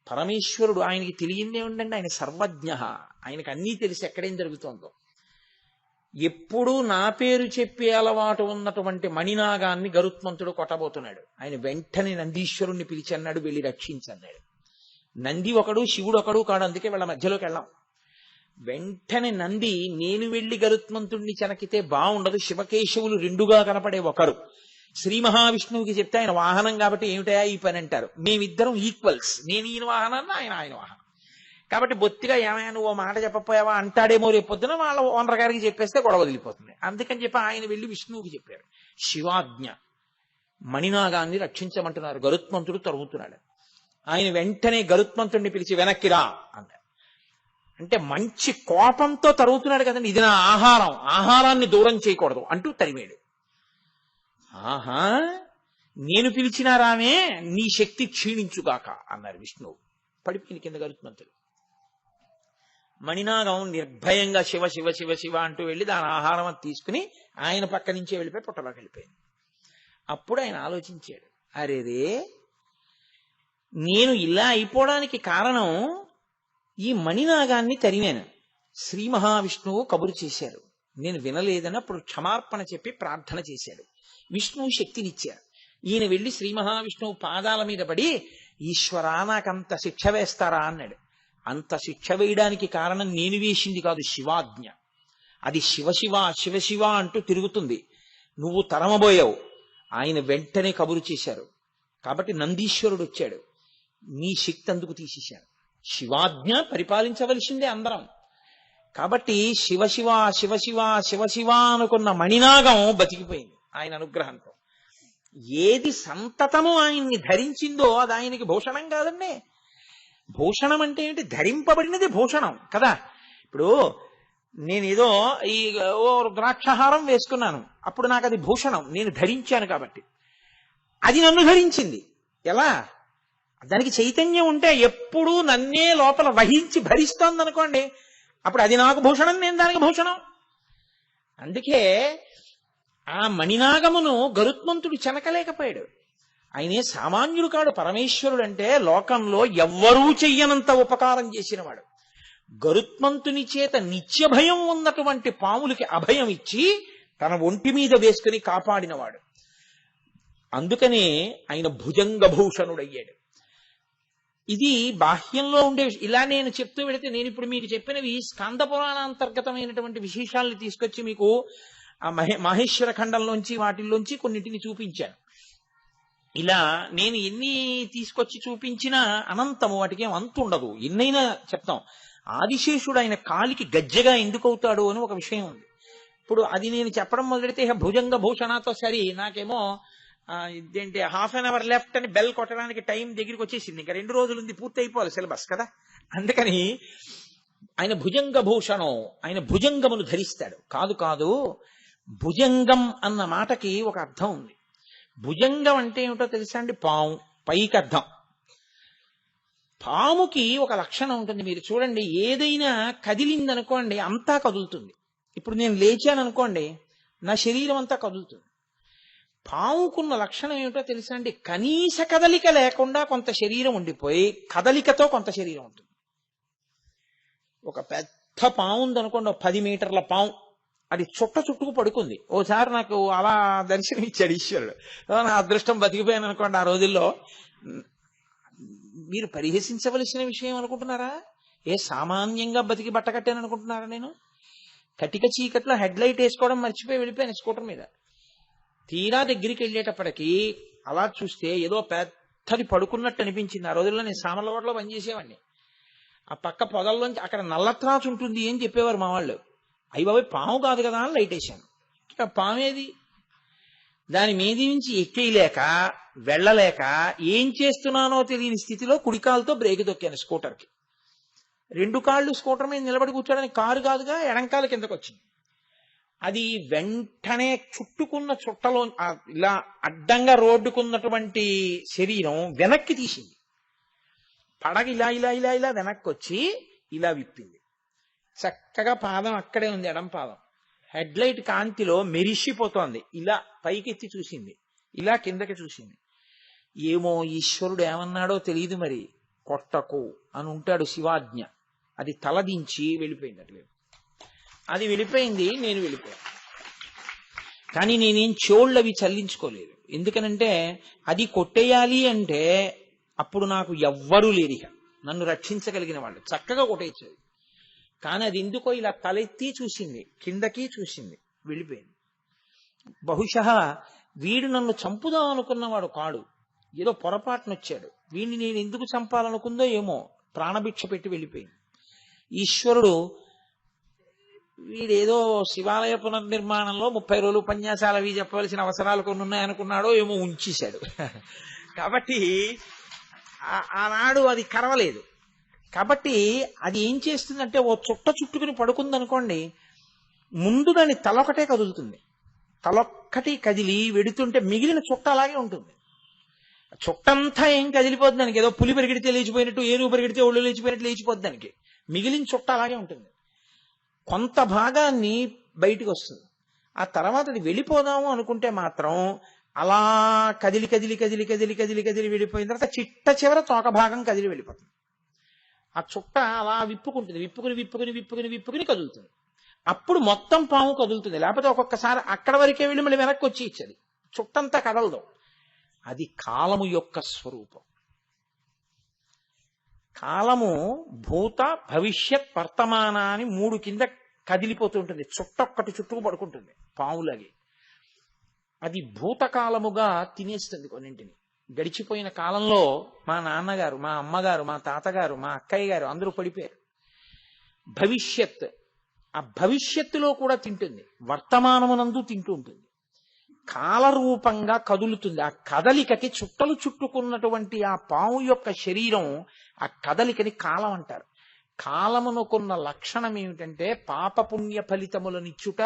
పరమేశ్వరుడు, ఆయనకి తెలియందే ఉండండి, ఆయన సర్వజ్ఞ, ఆయనకు అన్నీ తెలిసి ఎక్కడేం జరుగుతోందో. ఎప్పుడూ నా పేరు చెప్పే అలవాటు ఉన్నటువంటి మణినాగాన్ని గరుత్మంతుడు కొట్టబోతున్నాడు. ఆయన వెంటనే నందీశ్వరుణ్ణి పిలిచి అన్నాడు, వెళ్ళి రక్షించన్నాడు. నంది ఒకడు శివుడు ఒకడు కాడు, అందుకే వాళ్ళ మధ్యలోకి వెళ్ళాం. వెంటనే నంది, నేను వెళ్లి గరుత్మంతుణ్ణి చెనకితే బాగుండదు, శివకేశవులు రెండుగా కనపడే ఒకరు, శ్రీ మహావిష్ణువుకి చెప్తే ఆయన వాహనం కాబట్టి ఏమిటయా ఈ పని అంటారు, మేమిద్దరం ఈక్వల్స్, నేను ఈయన వాహనాన్ని ఆయన వాహనం, కాబట్టి బొత్తిగా ఏమైనా నువ్వు ఓ మాట చెప్పపోయావా అంటాడేమో రేపు పొద్దున వాళ్ళ ఓనర్ గారికి చెప్పేస్తే గొడవ వదిలిపోతుంది. అందుకని చెప్పి ఆయన వెళ్ళి విష్ణువుకి చెప్పారు, శివాజ్ఞ, మణినాగాన్ని రక్షించమంటున్నారు, గరుత్మంతుడు తరుగుతున్నాడు. ఆయన వెంటనే గరుత్మంతుడిని పిలిచి వెనక్కిరా అన్నారు. అంటే మంచి కోపంతో తరుగుతున్నాడు కదండి, ఇది నా ఆహారం, ఆహారాన్ని దూరం చేయకూడదు అంటూ తరిమేడు. ఆహా, నేను పిలిచినా రామే, నీ శక్తి క్షీణించుగాక అన్నారు విష్ణువు. పడిపోయింది కింద గరుత్మంతుడు. మణినాగం నిర్భయంగా శివ శివ శివ శివ అంటూ వెళ్ళి దాని ఆహారం తీసుకుని ఆయన పక్క నుంచే వెళ్ళిపోయి పుట్టలోకి వెళ్ళిపోయింది. అప్పుడు ఆయన ఆలోచించాడు, అరేరే, నేను ఇలా అయిపోవడానికి కారణం ఈ మణినాగాన్ని తరిమాను. శ్రీ మహావిష్ణువు కబురు చేశారు, నేను వినలేదని అప్పుడు క్షమార్పణ చెప్పి ప్రార్థన చేశాడు. విష్ణువు శక్తినిచ్చారు. ఈయన వెళ్ళి శ్రీ మహావిష్ణువు పాదాల మీద పడి, ఈశ్వరా నాకంత శిక్ష వేస్తారా అన్నాడు. అంత శిక్ష వేయడానికి కారణం నేను వేసింది కాదు, శివాజ్ఞ. అది శివశివ శివశివ అంటూ తిరుగుతుంది, నువ్వు తరమబోయావు. ఆయన వెంటనే కబురు చేశారు. కాబట్టి నందీశ్వరుడు వచ్చాడు, నీ శక్తి అందుకు తీసేశారు. శివాజ్ఞ పరిపాలించవలసిందే అందరం. కాబట్టి శివశివ శివశివ శివశివ అనుకున్న మణినాగం బతికిపోయింది ఆయన అనుగ్రహంతో. ఏది సంతతము ఆయన్ని ధరించిందో అది ఆయనకి భూషణం కాదండి. భూషణం అంటే ఏంటి? ధరింపబడినది భూషణం కదా. ఇప్పుడు నేనేదో ఈ ఓ రుద్రాక్షహారం వేసుకున్నాను, అప్పుడు నాకు అది భూషణం, నేను ధరించాను కాబట్టి. అది నన్ను ధరించింది. ఎలా? దానికి చైతన్యం ఉంటే ఎప్పుడూ నన్నే లోపల వహించి భరిస్తోంది అనుకోండి, అప్పుడు అది నాకు భూషణం, నేను దానికి భూషణం. అందుకే ఆ మణినాగమును గరుత్మంతుడు చెనకలేకపోయాడు. ఆయనే సామాన్యుడు కాడు, పరమేశ్వరుడు. అంటే లోకంలో ఎవ్వరూ చెయ్యనంత ఉపకారం చేసినవాడు. గరుత్మంతుని చేత నిత్య భయం ఉన్నటువంటి పాములకి అభయం ఇచ్చి తన ఒంటి మీద వేసుకుని కాపాడినవాడు. అందుకనే ఆయన భుజంగభూషణుడయ్యాడు. ఇది బాహ్యంలో ఉండే. ఇలా నేను చెప్తూ పెడితే, నేను ఇప్పుడు మీకు చెప్పినవి స్కంద పురాణాంతర్గతమైనటువంటి విశేషాలను తీసుకొచ్చి మీకు ఆ మాహేశ్వర ఖండంలోంచి వాటిల్లోంచి కొన్నింటిని చూపించాను. ఇలా నేను ఎన్ని తీసుకొచ్చి చూపించినా అనంతము, వాటికి ఏం అంతు ఉండదు, ఎన్నైనా చెప్తాం. ఆదిశేషుడు ఆయన కాలికి గజ్జగా ఎందుకు అవుతాడు అని ఒక విషయం ఉంది. ఇప్పుడు అది నేను చెప్పడం మొదలెడితే భుజంగ భూషణతో సరి నాకేమో ఇదేంటి హాఫ్ అన్ అవర్ లెఫ్ట్ అని బెల్ కొట్టడానికి టైం దగ్గరికి వచ్చేసింది. ఇంకా 2 రోజులు ఉంది, పూర్తి అయిపోవాలి సిలబస్ కదా. అందుకని ఆయన భుజంగ భూషణం, ఆయన భుజంగమును ధరిస్తాడు. కాదు కాదు, భుజంగం అన్న మాటకి ఒక అర్థం ఉంది. భుజంగం అంటే ఏమిటో తెలుసా అండి? పాము, పైకి అర్థం. పాముకి ఒక లక్షణం ఉంటుంది, మీరు చూడండి. ఏదైనా కదిలిందనుకోండి అంతా కదులుతుంది. ఇప్పుడు నేను లేచాను అనుకోండి, నా శరీరం అంతా కదులుతుంది. పాముకున్న లక్షణం ఏమిటో తెలుసా అండి? కనీస కదలిక లేకుండా కొంత శరీరం ఉండిపోయి కదలికతో కొంత శరీరం ఉంటుంది. ఒక పెద్ద పాము ఉందనుకోండి, 10 మీటర్ల పాము, అది చుట్టుకు పడుకుంది. ఓసారి నాకు అలా దర్శనం ఇచ్చాడు ఈశ్వరుడు. నా అదృష్టం, బతికిపోయాను అనుకోండి. ఆ రోజుల్లో మీరు పరిహసించవలసిన విషయం అనుకుంటున్నారా? ఏ సామాన్యంగా బతికి బట్ట కట్టాను అనుకుంటున్నారా? నేను కటిక చీకట్లో హెడ్ లైట్ వేసుకోవడం మర్చిపోయి వెళ్ళిపోయాను స్కూటర్ మీద. తీరా దగ్గరికి వెళ్ళేటప్పటికి అలా చూస్తే ఏదో పెద్దది పడుకున్నట్టు అనిపించింది. ఆ రోజుల్లో నేను సామర్లకోటలో పనిచేసేవాడిని. ఆ పక్క పొదల్లోంచి అక్కడ నల్లత్రాసు ఉంటుంది అని చెప్పేవారు మా వాళ్ళు. అయ్యి బాబాయ్, పాము కాదు కదా అని లైట్ వేశాను. ఇక పామేది? దాని మీద నుంచి ఎక్కేయలేక వెళ్ళలేక ఏం చేస్తున్నానో తెలియని స్థితిలో కుడికాలతో బ్రేక్ తొక్కాను స్కూటర్కి. 2 కాళ్ళు స్కూటర్ మీద నిలబడి కూర్చోడానికి, కారు కాదుగా, ఎడంకాల కిందకు వచ్చింది. అది వెంటనే చుట్టుకున్న చుట్టలో ఇలా అడ్డంగా రోడ్డుకున్నటువంటి శరీరం వెనక్కి తీసింది. పడగ ఇలా ఇలా ఇలా ఇలా వెనక్కి వచ్చి ఇలా విప్పింది. చక్కగా పాదం అక్కడే ఉంది, ఎడం పాదం. హెడ్ లైట్ కాంతిలో మెరిసిపోతోంది. ఇలా పైకెత్తి చూసింది, ఇలా కిందకి చూసింది. ఏమో ఈశ్వరుడు ఏమన్నాడో తెలియదు మరి, కొట్టకు అని ఉంటాడు శివాజ్ఞ. అది తలదించి వెళ్ళిపోయింది. అట్లేదు అది వెళ్ళిపోయింది, నేను వెళ్ళిపోయాను. కానీ నేనేం చోళ్ళవి చల్లించుకోలేదు. ఎందుకనంటే అది కొట్టేయాలి అంటే అప్పుడు నాకు ఎవ్వరూ లేరిక, నన్ను రక్షించగలిగిన వాళ్ళు చక్కగా కొట్టేసేది. కానీ అది ఎందుకో ఇలా తలెత్తి చూసింది, కిందకి చూసింది, వెళ్ళిపోయింది. బహుశా వీడు నన్ను చంపుదాం అనుకున్నవాడు కాడు, ఏదో పొరపాటునొచ్చాడు. వీడిని నేను ఎందుకు చంపాలనుకుందో ఏమో, ప్రాణభిక్ష పెట్టి వెళ్ళిపోయింది. ఈశ్వరుడు వీడేదో శివాలయ పునర్నిర్మాణంలో 30 రోజులు ఉపన్యాసాలు అవి చెప్పవలసిన అవసరాలు కొన్ని ఉన్నాయనుకున్నాడో ఏమో ఉంచేశాడు. కాబట్టి ఆనాడు అది కరవలేదు. కాబట్టి అది ఏం చేస్తుందంటే ఓ చుట్ట చుట్టుకుని పడుకుందనుకోండి, ముందు దాని తలొకటే కదులుతుంది. తలొక్కటి కదిలి వెడుతుంటే మిగిలిన చుట్ట అలాగే ఉంటుంది. చుట్టంతా ఏం కదిలిపోద్ది దానికి, ఏదో పులి పరిగెడితే లేచిపోయినట్టు, ఏనుగు పరిగెడితే ఒళ్ళు లేచిపోయినట్టు లేచిపోద్ది దానికి. మిగిలిన చుట్ట అలాగే ఉంటుంది. కొంత భాగాన్ని బయటికి వస్తుంది. ఆ తర్వాత అది వెళ్ళిపోదాము అనుకుంటే మాత్రం అలా కదిలి కదిలి కదిలి కదిలి కదిలి కదిలి వెళ్ళిపోయిన తర్వాత చిట్ట చివర తోక భాగం కదిలి వెళ్ళిపోతుంది. ఆ చుట్ట అలా విప్పుకుంటుంది, విప్పుకుని విప్పుకుని విప్పుకుని విప్పుకుని కదులుతుంది. అప్పుడు మొత్తం పాము కదులుతుంది. లేకపోతే ఒక్కొక్కసారి అక్కడ వరకే వెళ్ళి మళ్ళీ వెనక్కి వచ్చి ఇచ్చేది, చుట్టంతా కదలదు. అది కాలము యొక్క స్వరూపం. కాలము భూత భవిష్యత్ వర్తమాన అని 3 కింద కదిలిపోతుంటుంది. చుట్టొక్కటి చుట్టూ పడుకుంటుంది పాములాగే. అది భూతకాలముగా తినేస్తుంది కొన్నింటిని. గడిచిపోయిన కాలంలో మా నాన్నగారు, మా అమ్మగారు, మా తాతగారు, మా అక్కయ్య గారు అందరూ పడిపోయారు. భవిష్యత్, ఆ భవిష్యత్తులో కూడా తింటుంది, వర్తమానమునందు తింటూ ఉంటుంది. కాలరూపంగా కదులుతుంది. ఆ కదలికకి చుట్టలు చుట్టుకున్నటువంటి ఆ పాము యొక్క శరీరం, ఆ కదలికని కాలం అంటారు. కాలమునకున్న లక్షణం ఏమిటంటే పాపపుణ్య ఫలితములనిచ్చుట,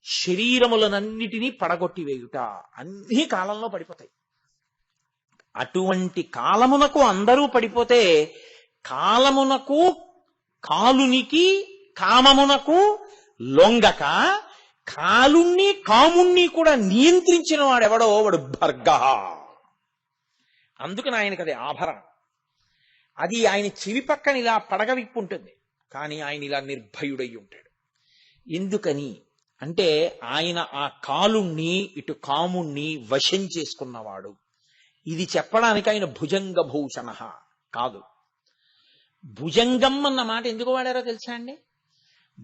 శరీరములనన్నిటినీ పడగొట్టివేయుట. అన్ని కాలంలో పడిపోతాయి. అటువంటి కాలమునకు అందరూ పడిపోతే కాలమునకు, కాలునికి, కామమునకు లొంగక కాలుణ్ణి కాముణ్ణి కూడా నియంత్రించిన వాడెవడో వాడు భర్గ. అందుకని ఆయనకు అది ఆభరణం. అది ఆయన చెవి పక్కన ఇలా పడగ విప్పు ఉంటుంది, కానీ ఆయన ఇలా నిర్భయుడై ఉంటాడు. ఎందుకని అంటే ఆయన ఆ కాలుణ్ణి ఇటు కాముణ్ణి వశం చేసుకున్నవాడు. ఇది చెప్పడానికి ఆయన భుజంగ భూషణ కాదు. భుజంగం అన్న మాట ఎందుకు వాడారో తెలుసా అండి?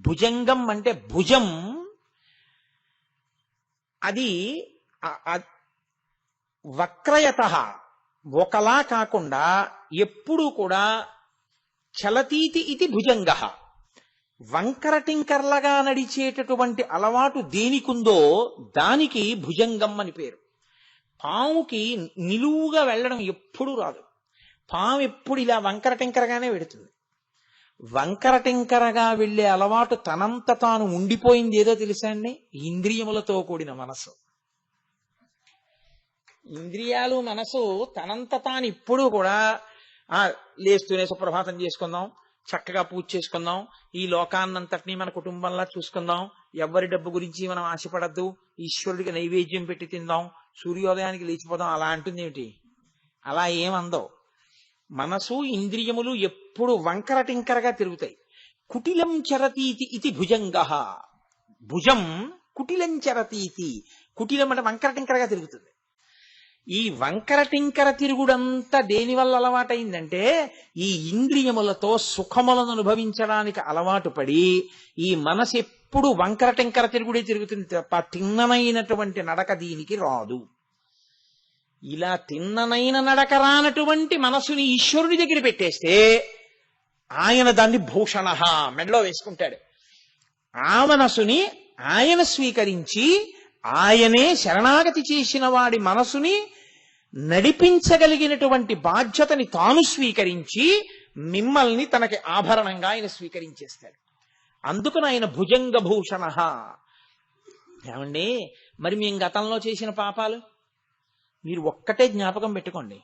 భుజంగం అంటే భుజం, అది వక్రయత, ఒకలా కాకుండా ఎప్పుడూ కూడా చలతీతి ఇది భుజంగ. వంకరటింకర్లగా నడిచేటటువంటి అలవాటు దేనికుందో దానికి భుజంగం అని పేరు. పాముకి నిలువుగా వెళ్ళడం ఎప్పుడూ రాదు. పాము ఎప్పుడు ఇలా వంకరటింకరగానే వెడుతుంది. వంకరటింకరగా వెళ్లే అలవాటు తనంత తాను ఉండిపోయింది ఏదో తెలుసా అండి? ఇంద్రియములతో కూడిన మనసు. ఇంద్రియాలు, మనసు తనంత తాను ఇప్పుడు కూడా లేస్తూనే సుప్రభాతం చేసుకుందాం, చక్కగా పూజ చేసుకుందాం, ఈ లోకాన్నంతటినీ మన కుటుంబంలా చూసుకుందాం, ఎవరి డబ్బు గురించి మనం ఆశపడద్దు, ఈశ్వరుడికి నైవేద్యం పెట్టి తిందాం, సూర్యోదయానికి లేచిపోదాం, అలా అంటుంది ఏమిటి? అలా ఏమందో. మనసు ఇంద్రియములు ఎప్పుడు వంకరటింకరగా తిరుగుతాయి. కుటిలం చరతీతి ఇది భుజంగ. భుజం కుటిలం చరతీతి. కుటిలం అంటే వంకరటింకరగా తిరుగుతుంది. ఈ వంకరటింకర తిరుగుడంతా దేనివల్ల అలవాటైందంటే ఈ ఇంద్రియములతో సుఖములను అనుభవించడానికి అలవాటు పడి ఈ మనసు ఎప్పుడు వంకరటింకర తిరుగుడే తిరుగుతుంది తప్ప తిన్ననైనటువంటి నడక దీనికి రాదు. ఇలా తిన్ననైన నడక రానటువంటి మనసుని ఈశ్వరుడి దగ్గర పెట్టేస్తే ఆయన దాన్ని భూషణ మెడలో వేసుకుంటాడు. ఆ మనసుని ఆయన స్వీకరించి ఆయనే శరణాగతి చేసిన వాడి మనసుని నడిపించగలిగినటువంటి బాధ్యతని తాను స్వీకరించి మిమ్మల్ని తనకి ఆభరణంగా ఆయన స్వీకరించేస్తాడు. అందుకని ఆయన భుజంగ భూషణ. ఏమండి, మరి మేము గతంలో చేసిన పాపాలు మీరు ఒక్కటే జ్ఞాపకం పెట్టుకోండి.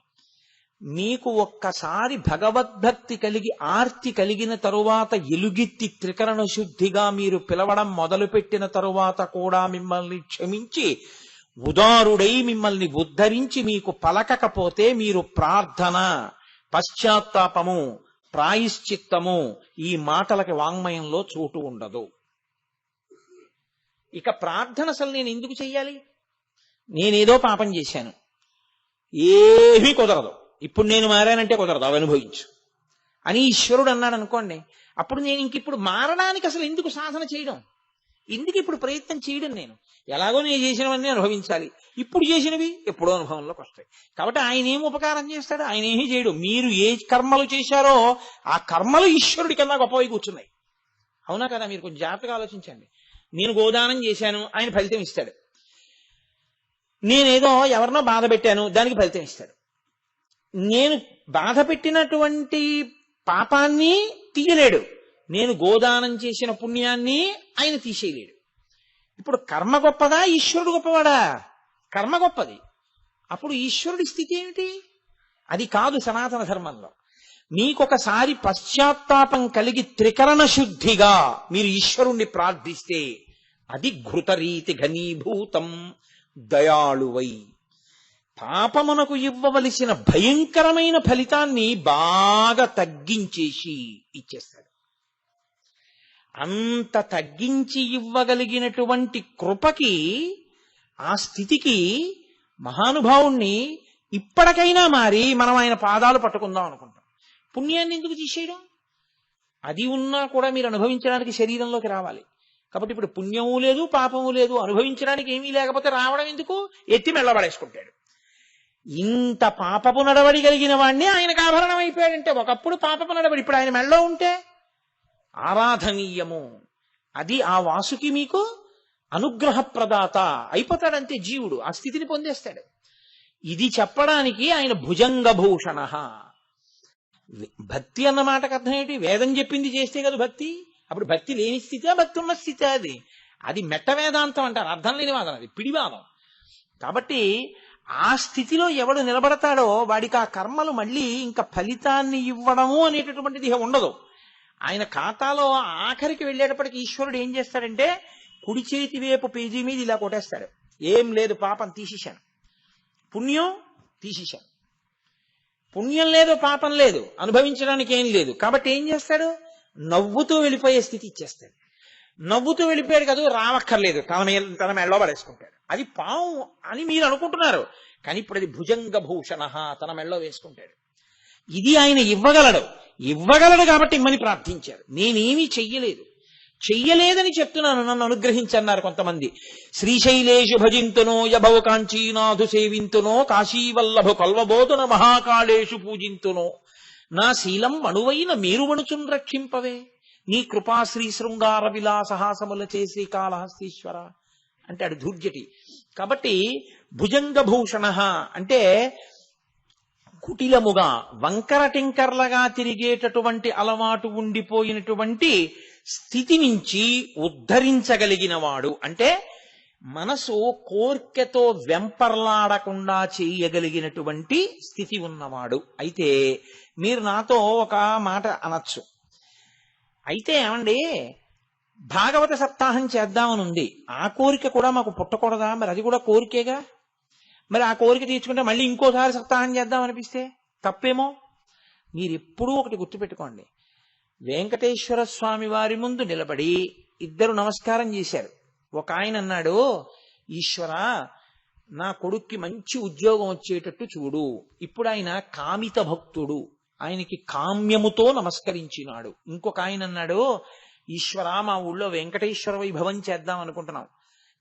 మీకు ఒక్కసారి భగవద్భక్తి కలిగి ఆర్తి కలిగిన తరువాత ఎలుగెత్తి త్రికరణ శుద్ధిగా మీరు పిలవడం మొదలుపెట్టిన తరువాత కూడా మిమ్మల్ని క్షమించి ఉదారుడై మిమ్మల్ని ఉద్ధరించి మీకు పలకకపోతే మీరు ప్రార్థన, పశ్చాత్తాపము, ప్రాయశ్చిత్తము ఈ మాటలకి వాంగ్మయంలో చోటు ఉండదు. ఇక ప్రార్థన అసలు నేను ఎందుకు చెయ్యాలి? నేనేదో పాపం చేశాను, ఏమీ కుదరదు, ఇప్పుడు నేను మారానంటే కుదరదు, అవి అనుభవించు అని ఈశ్వరుడు అన్నాడు అనుకోండి. అప్పుడు నేను ఇంకిప్పుడు మారడానికి అసలు ఎందుకు సాధన చేయడం? ఎందుకు ఇప్పుడు ప్రయత్నం చేయడం? నేను ఎలాగో నేను చేసినవన్నీ అనుభవించాలి, ఇప్పుడు చేసినవి ఎప్పుడో అనుభవంలోకి వస్తాయి. కాబట్టి ఆయన ఏం ఉపకారం చేస్తాడు? ఆయన ఏమీ చేయడు. మీరు ఏ కర్మలు చేశారో ఆ కర్మలు ఈశ్వరుడి కన్నా గొప్పవి కూర్చున్నాయి. అవునా కదా? మీరు కొంచెం జాగ్రత్తగా ఆలోచించండి. నేను గోదానం చేశాను, ఆయన ఫలితం ఇస్తాడు. నేనేదో ఎవరినో బాధ పెట్టాను, దానికి ఫలితం ఇస్తాడు. నేను బాధ పెట్టినటువంటి పాపాన్ని తీయలేడు, నేను గోదానం చేసిన పుణ్యాన్ని ఆయన తీసేయలేడు. ఇప్పుడు కర్మ గొప్పదా, ఈశ్వరుడు గొప్పవాడా? కర్మ గొప్పది. అప్పుడు ఈశ్వరుడి స్థితి ఏమిటి? అది కాదు సనాతన ధర్మంలో. మీకొకసారి పశ్చాత్తాపం కలిగి త్రికరణ శుద్ధిగా మీరు ఈశ్వరుణ్ణి ప్రార్థిస్తే అది ఘృతరీతి ఘనీభూతం దయాళువై పాపమునకు ఇవ్వవలసిన భయంకరమైన ఫలితాన్ని బాగా తగ్గించేసి ఇచ్చేస్తాడు. అంత తగ్గించి ఇవ్వగలిగినటువంటి కృపకి, ఆ స్థితికి మహానుభావుణ్ణి ఇప్పటికైనా మారి మనం ఆయన పాదాలు పట్టుకుందాం అనుకుంటాం. పుణ్యాన్ని ఎందుకు తీసేయడం? అది ఉన్నా కూడా మీరు అనుభవించడానికి శరీరంలోకి రావాలి. కాబట్టి ఇప్పుడు పుణ్యము లేదు, పాపము లేదు, అనుభవించడానికి ఏమీ లేకపోతే రావడం ఎందుకు? ఎత్తి మెళ్ళబడేసుకుంటాడు. ఇంత పాపపు నడవడి కలిగిన వాడిని ఆయనకు ఆభరణం అయిపోయాడంటే, ఒకప్పుడు పాపపు నడవడి ఇప్పుడు ఆయన మెళ్ళో ఉంటే ఆరాధనీయము. అది ఆ వాసుకి మీకు అనుగ్రహ ప్రదాత అయిపోతాడంతే. జీవుడు ఆ స్థితిని పొందేస్తాడు. ఇది చెప్పడానికి ఆయన భుజంగభూషణ. భక్తి అన్న మాటకు అర్థం ఏంటి? వేదం చెప్పింది చేస్తే కదా భక్తి. అప్పుడు భక్తి లేని స్థితే, భక్తి ఉన్న స్థితే. అది మెట్ట వేదాంతం అంటారు, అర్థం లేని వాదం, అది పిడివాదం. కాబట్టి ఆ స్థితిలో ఎవడు నిలబడతాడో వాడికి ఆ కర్మలు మళ్ళీ ఇంకా ఫలితాన్ని ఇవ్వడము అనేటటువంటిది ఉండదు. ఆయన ఖాతాలో ఆఖరికి వెళ్ళేటప్పటికి ఈశ్వరుడు ఏం చేస్తాడంటే కుడి చేతి వైపు పేజీ మీద ఇలా కొట్టేస్తాడు. ఏం లేదు, పాపం తీసేశాను, పుణ్యం తీసేశాను. పుణ్యం లేదు, పాపం లేదు, అనుభవించడానికి ఏం లేదు. కాబట్టి ఏం చేస్తాడు? నవ్వుతూ వెళ్ళిపోయే స్థితి ఇచ్చేస్తాడు. నవ్వుతూ వెళ్ళిపోయాడు కదా, రావక్కర్లేదు, తన మెళ్ళో పడేసుకుంటాడు. అది పాము అని మీరు అనుకుంటున్నారు, కానీ ఇప్పుడు అది భుజంగ భూషణ, తన మెళ్ళో వేసుకుంటాడు. ఇది ఆయన ఇవ్వగలడు కాబట్టి ఇమ్మని ప్రార్థించారు. నేనేమీ చెయ్యలేదని చెప్తున్నాను, నన్ను అనుగ్రహించన్నారు కొంతమంది. శ్రీశైలేషు భజింతునో యభవ కాంచీనాథు సేవింతునో కాశీవల్లభు కల్వబోతున మహాకాళేషు పూజింతునో నా శీలం అణువైన మేరువణుచున్ రక్షింపవే నీ కృపా శ్రీ శృంగార విలాసహాసముల చేసి కాళహస్తీశ్వర అంటాడు ధూర్జటి. కాబట్టి భుజంగభూషణ అంటే కుటిలముగా వంకర టింకర్లగా తిరిగేటటువంటి అలవాటు ఉండిపోయినటువంటి స్థితి నుంచి ఉద్ధరించగలిగిన వాడు. అంటే మనసు కోర్కెతో వెంపర్లాడకుండా చేయగలిగినటువంటి స్థితి ఉన్నవాడు. అయితే మీరు నాతో ఒక మాట అనొచ్చు, అయితే ఏమండి భాగవత సప్తాహం చేద్దామనుంది, ఆ కోరిక కూడా మాకు పుట్టకూడదా? మరి అది కూడా కోరికేగా. మరి ఆ కోరిక తీర్చుకుంటే మళ్ళీ ఇంకోసారి సప్తాహం చేద్దాం అనిపిస్తే తప్పేమో. మీరెప్పుడూ ఒకటి గుర్తుపెట్టుకోండి, వెంకటేశ్వర స్వామి వారి ముందు నిలబడి ఇద్దరు నమస్కారం చేశారు. ఒక ఆయన అన్నాడు, ఈశ్వర నా కొడుక్కి మంచి ఉద్యోగం వచ్చేటట్టు చూడు. ఇప్పుడు ఆయన కామిత భక్తుడు, ఆయనకి కామ్యముతో నమస్కరించినాడు. ఇంకొక ఆయన అన్నాడు, ఈశ్వర మా ఊళ్ళో వెంకటేశ్వర వైభవం చేద్దాం అనుకుంటున్నాం,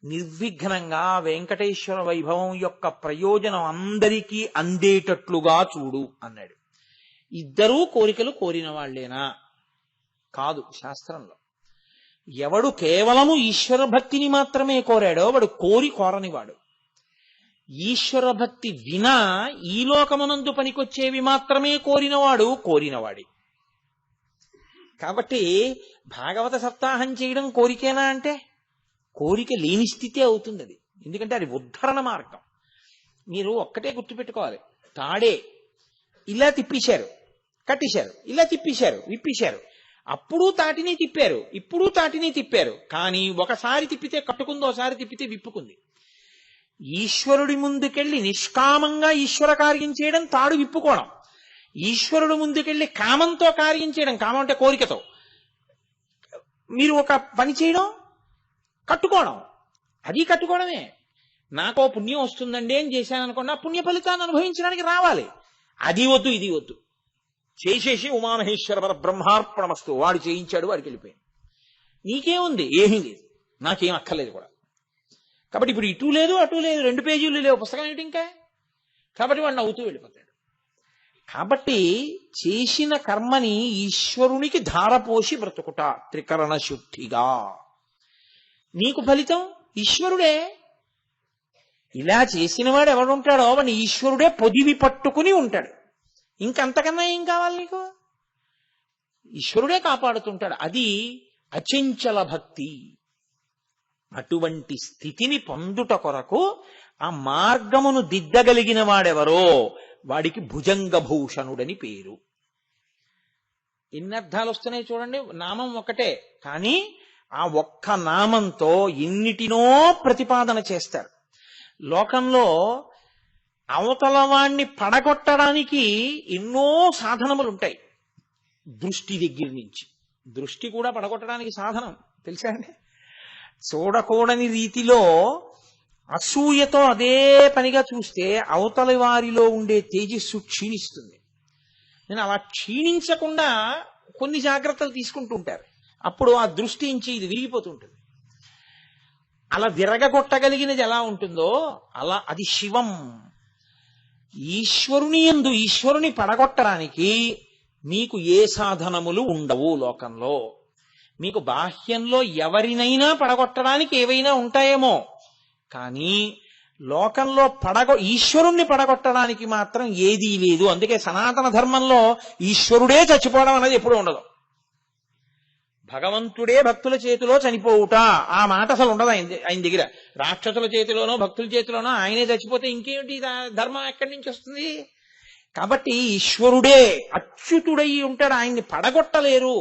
నిర్విఘ్నంగా వెంకటేశ్వర వైభవం యొక్క ప్రయోజనం అందరికీ అందేటట్లుగా చూడు అన్నాడు. ఇద్దరూ కోరికలు కోరిన వాళ్లేనా? కాదు. శాస్త్రంలో ఎవడు కేవలము ఈశ్వర భక్తిని మాత్రమే కోరాడో వాడు కోరనివాడు. ఈశ్వర భక్తి వినా ఈ లోకమునందు పనికొచ్చేవి మాత్రమే కోరినవాడి. కాబట్టి భాగవత సప్తాహం చేయడం కోరికేనా అంటే కోరిక లేని స్థితి అవుతుంది అది. ఎందుకంటే అది ఉద్ధరణ మార్గం. మీరు ఒక్కటే గుర్తుపెట్టుకోవాలి, తాడే ఇలా తిప్పేశారు, కట్టేశారు, ఇలా తిప్పేశారు, విప్పేశారు, అప్పుడు తాటిని తిప్పారు, ఇప్పుడు తాటిని తిప్పారు. కానీ ఒకసారి తిప్పితే కట్టుకుంది, ఒకసారి తిప్పితే విప్పుకుంది. ఈశ్వరుడి ముందుకెళ్ళి నిష్కామంగా ఈశ్వర కార్యం చేయడం తాడు విప్పుకోవడం, ఈశ్వరుడు ముందుకెళ్ళి కామంతో కార్యం చేయడం, కామం అంటే కోరికతో మీరు ఒక పని చేయడం కట్టుకోవడం, అది కట్టుకోవడమే. నాకో పుణ్యం వస్తుందండి అని చేశాను అనుకోండి, ఆ పుణ్య ఫలితాన్ని అనుభవించడానికి రావాలి. అది వద్దు, ఇది వద్దు, చేసేసి ఉమామహేశ్వర పర బ్రహ్మార్పణమస్తు, వాడు చేయించాడు, వాడికి వెళ్ళిపోయింది, నీకేముంది, ఏమీ లేదు. నాకేం అక్కర్లేదు కూడా. కాబట్టి ఇప్పుడు ఇటు లేదు అటు లేదు, 2 పేజీలు లేవు, పుస్తకం ఏంటి ఇంకా. కాబట్టి వాడు నవ్వుతూ వెళ్ళిపోతాడు. కాబట్టి చేసిన కర్మని ఈశ్వరునికి ధారపోసి బ్రతుకుట త్రికరణ శుద్ధిగా. నీకు ఫలితం ఈశ్వరుడే. ఇలా చేసిన వాడు ఎవడుంటాడో వాడిని ఈశ్వరుడే పొదివి పట్టుకుని ఉంటాడు. ఇంకంతకన్నా ఏం కావాలి నీకు? ఈశ్వరుడే కాపాడుతుంటాడు. అది అచంచల భక్తి. అటువంటి స్థితిని పొందుట కొరకు ఆ మార్గమును దిద్దగలిగిన వాడెవరో వాడికి భుజంగభూషణుడని పేరు. ఎన్ని అర్థాలు వస్తున్నాయి చూడండి. నామం ఒకటే, కానీ ఆ ఒక్క నామంతో ఎన్నిటినో ప్రతిపాదన చేస్తారు. లోకంలో అవతల వాణ్ణి పడగొట్టడానికి ఎన్నో సాధనములు ఉంటాయి. దృష్టి దగ్గర నుంచి, దృష్టి కూడా పడగొట్టడానికి సాధనం తెలుసా అండి. చూడకూడని రీతిలో అసూయతో అదే పనిగా చూస్తే అవతలి వారిలో ఉండే తేజస్సు క్షీణిస్తుంది. నేను అలా క్షీణించకుండా కొన్ని జాగ్రత్తలు తీసుకుంటూ ఉంటారు. అప్పుడు ఆ దృష్టి నుంచి ఇది విరిగిపోతుంటుంది. అలా విరగగొట్టగలిగినది ఎలా ఉంటుందో అలా అది శివం. ఈశ్వరుని యందు ఈశ్వరుని పడగొట్టడానికి మీకు ఏ సాధనములు ఉండవు లోకంలో. మీకు బాహ్యంలో ఎవరినైనా పడగొట్టడానికి ఏవైనా ఉంటాయేమో, కానీ లోకంలో ఈశ్వరుణ్ణి పడగొట్టడానికి మాత్రం ఏదీ లేదు. అందుకే సనాతన ధర్మంలో ఈశ్వరుడే చచ్చిపోవడం అనేది ఎప్పుడూ ఉండదు. భగవంతుడే భక్తుల చేతిలో చనిపోవుట ఆ మాట అసలు ఉండదు ఆయన దగ్గర. రాక్షసుల చేతిలోనో భక్తుల చేతిలోనో ఆయనే చచ్చిపోతే ఇంకేమిటి ధర్మం ఎక్కడి నుంచి వస్తుంది? కాబట్టి ఈశ్వరుడే అచ్యుతుడై ఉంటాడు. ఆయన్ని పడగొట్టలేరు.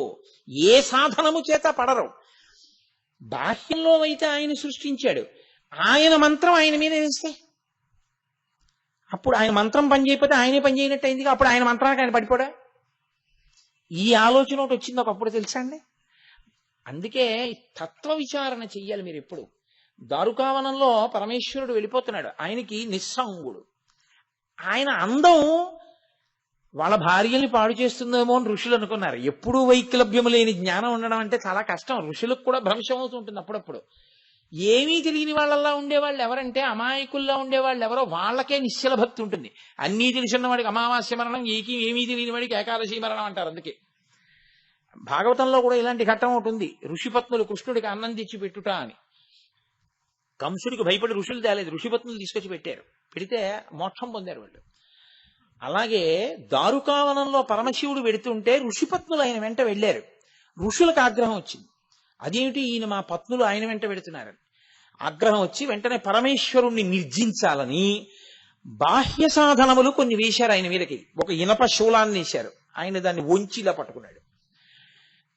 ఏ సాధనము చేత పడరు. బాహ్యంలో అయితే ఆయన సృష్టించాడు. ఆయన మంత్రం ఆయన మీద వేస్తే అప్పుడు ఆయన మంత్రం పనిచేయకపోతే ఆయనే పనిచేయనట్టు అయింది. అప్పుడు ఆయన మంత్రానికి ఆయన పడిపోడా? ఈ ఆలోచన ఒకటి వచ్చింది ఒకప్పుడు, తెలుసా అండి. అందుకే తత్వ విచారణ చెయ్యాలి మీరు ఎప్పుడు. దారుకావనంలో పరమేశ్వరుడు వెళ్ళిపోతున్నాడు. ఆయనకి నిస్సంగుడు. ఆయన అందం వాళ్ళ భార్యల్ని పాడు చేస్తుందేమో అని ఋషులు అనుకున్నారు. ఎప్పుడూ వైక్లభ్యము లేని జ్ఞానం ఉండడం అంటే చాలా కష్టం. ఋషులకు కూడా భ్రంశం అవుతూ ఉంటుంది అప్పుడప్పుడు. ఏమీ తెలియని వాళ్ళలా ఉండేవాళ్ళు ఎవరంటే అమాయకుల్లా ఉండేవాళ్ళు ఎవరో వాళ్ళకే నిశ్చల భక్తి ఉంటుంది. అన్నీ తెలిసిన వాడికి అమావాస్య మరణం, ఏమీ తెలియని వాడికి ఏకాదశి మరణం అంటారు. అందుకే భాగవతంలో కూడా ఇలాంటి ఘట్టం ఒకటి ఉంది. ఋషిపత్నులు కృష్ణుడికి అన్నం తెచ్చి పెట్టుట అని. కంసుడికి భయపడి ఋషులు తేలేదు, ఋషిపత్నులు తీసుకొచ్చి పెట్టారు. పెడితే మోక్షం పొందారు వాళ్ళు. అలాగే దారుకావనంలో పరమశివుడు పెడుతుంటే ఋషిపత్నులు ఆయన వెంట వెళ్ళారు. ఋషులకు ఆగ్రహం వచ్చింది. అదేమిటి ఈయన మా పత్నులు ఆయన వెంట పెడుతున్నారని ఆగ్రహం వచ్చి వెంటనే పరమేశ్వరుణ్ణి నిర్జించాలని బాహ్య సాధనములు కొన్ని వేశారు ఆయన మీదకి. ఒక ఇనప శూలాన్ని వేశారు. ఆయన దాన్ని వంచిలా పట్టుకున్నాడు.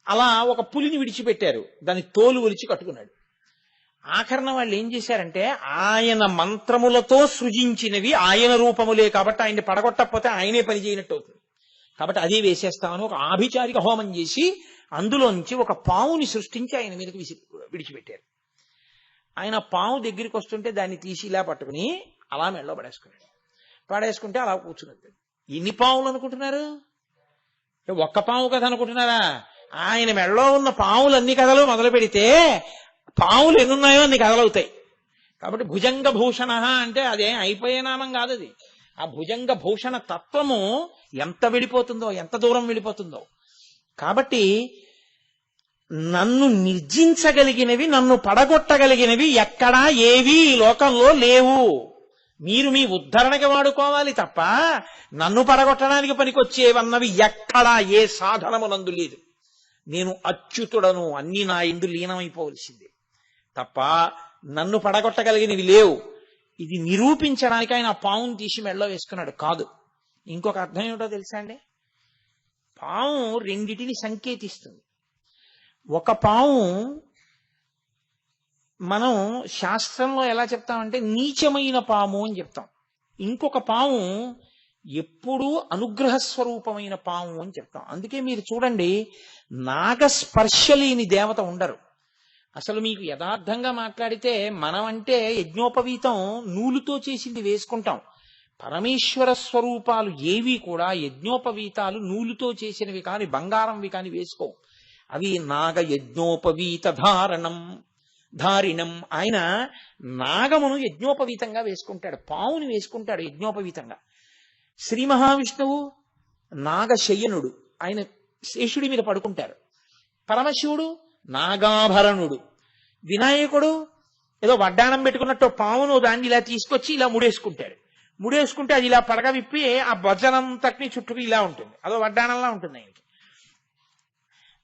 అలా ఒక పులిని విడిచిపెట్టారు, దాన్ని తోలు ఒలిచి కట్టుకున్నాడు. ఆఖరణ వాళ్ళు ఏం చేశారంటే ఆయన మంత్రములతో సృజించినవి ఆయన రూపములే కాబట్టి ఆయన్ని పడగొట్టకపోతే ఆయనే పని చేయనట్టు అవుతుంది. కాబట్టి అదే వేసేస్తామని ఒక ఆభిచారిక హోమం చేసి అందులోంచి ఒక పావుని సృష్టించి ఆయన మీదకి విడిచిపెట్టారు. ఆయన పావు దగ్గరికి వస్తుంటే దాన్ని తీసి ఇలా పట్టుకుని అలా మెడలో పడేసుకుంటే అలా కూర్చున్నది. ఎన్ని పావులు అనుకుంటున్నారు? ఒక్క పావు కథ అనుకుంటున్నారా? ఆయన మెడలో ఉన్న పావులన్ని కథలు మొదలు పెడితే పావులు ఎన్నున్నాయో అన్ని కథలవుతాయి. కాబట్టి భుజంగ భూషణ అంటే అదే అయిపోయే నామం కాదు అది. ఆ భుజంగ భూషణ తత్వము ఎంత వెళ్ళిపోతుందో, ఎంత దూరం వెళ్ళిపోతుందో. కాబట్టి నన్ను నిర్జించగలిగినవి, నన్ను పడగొట్టగలిగినవి ఎక్కడా ఏవి ఈ లోకంలో లేవు. మీరు మీ ఉద్ధరణకి వాడుకోవాలి తప్ప నన్ను పడగొట్టడానికి పనికొచ్చేవన్నవి ఎక్కడా ఏ సాధనమునందు లేదు. నేను అచ్యుతుడను, అన్నీ నా యందు లీనమైపోవలసిందే తప్ప నన్ను పడగొట్టగలిగినవి లేవు. ఇది నిరూపించడానికి ఆయన ఆ పావును తీసి మెడలో వేసుకున్నాడు కాదు. ఇంకొక అర్థం ఏమిటో తెలుసా అండి? పాము రెండిటిని సంకేతిస్తుంది. ఒక పాము మనం శాస్త్రంలో ఎలా చెప్తామంటే నీచమైన పాము అని చెప్తాం. ఇంకొక పాము ఎప్పుడూ అనుగ్రహ స్వరూపమైన పాము అని చెప్తాం. అందుకే మీరు చూడండి, నాగస్పర్శ లేని దేవత ఉండరు. అసలు మీకు యథార్థంగా మాట్లాడితే మనం అంటే యజ్ఞోపవీతం నూలుతో చేసింది వేసుకుంటాం. పరమేశ్వర స్వరూపాలు ఏవి కూడా యజ్ఞోపవీతాలు నూలుతో చేసినవి కాని బంగారంవి కాని వేసుకో. అవి నాగ యజ్ఞోపవీత ధారణం, ధారిణం. ఆయన నాగమును యజ్ఞోపవీతంగా వేసుకుంటాడు, పావుని వేసుకుంటాడు యజ్ఞోపవీతంగా. శ్రీ మహావిష్ణువు నాగశయ్యనుడు, ఆయన శేషుడి మీద పడుకుంటారు. పరమశివుడు నాగాభరణుడు. వినాయకుడు ఏదో వడ్డాణం పెట్టుకున్నట్టు పావును దాన్ని ఇలా తీసుకొచ్చి ఇలా ముడేసుకుంటాడు. ముడేసుకుంటే అది ఇలా పడగ విప్పి ఆ బొజ్జనంతటిని చుట్టూ ఇలా ఉంటుంది, అదో వడ్డాణంలా ఉంటుంది ఆయనకి.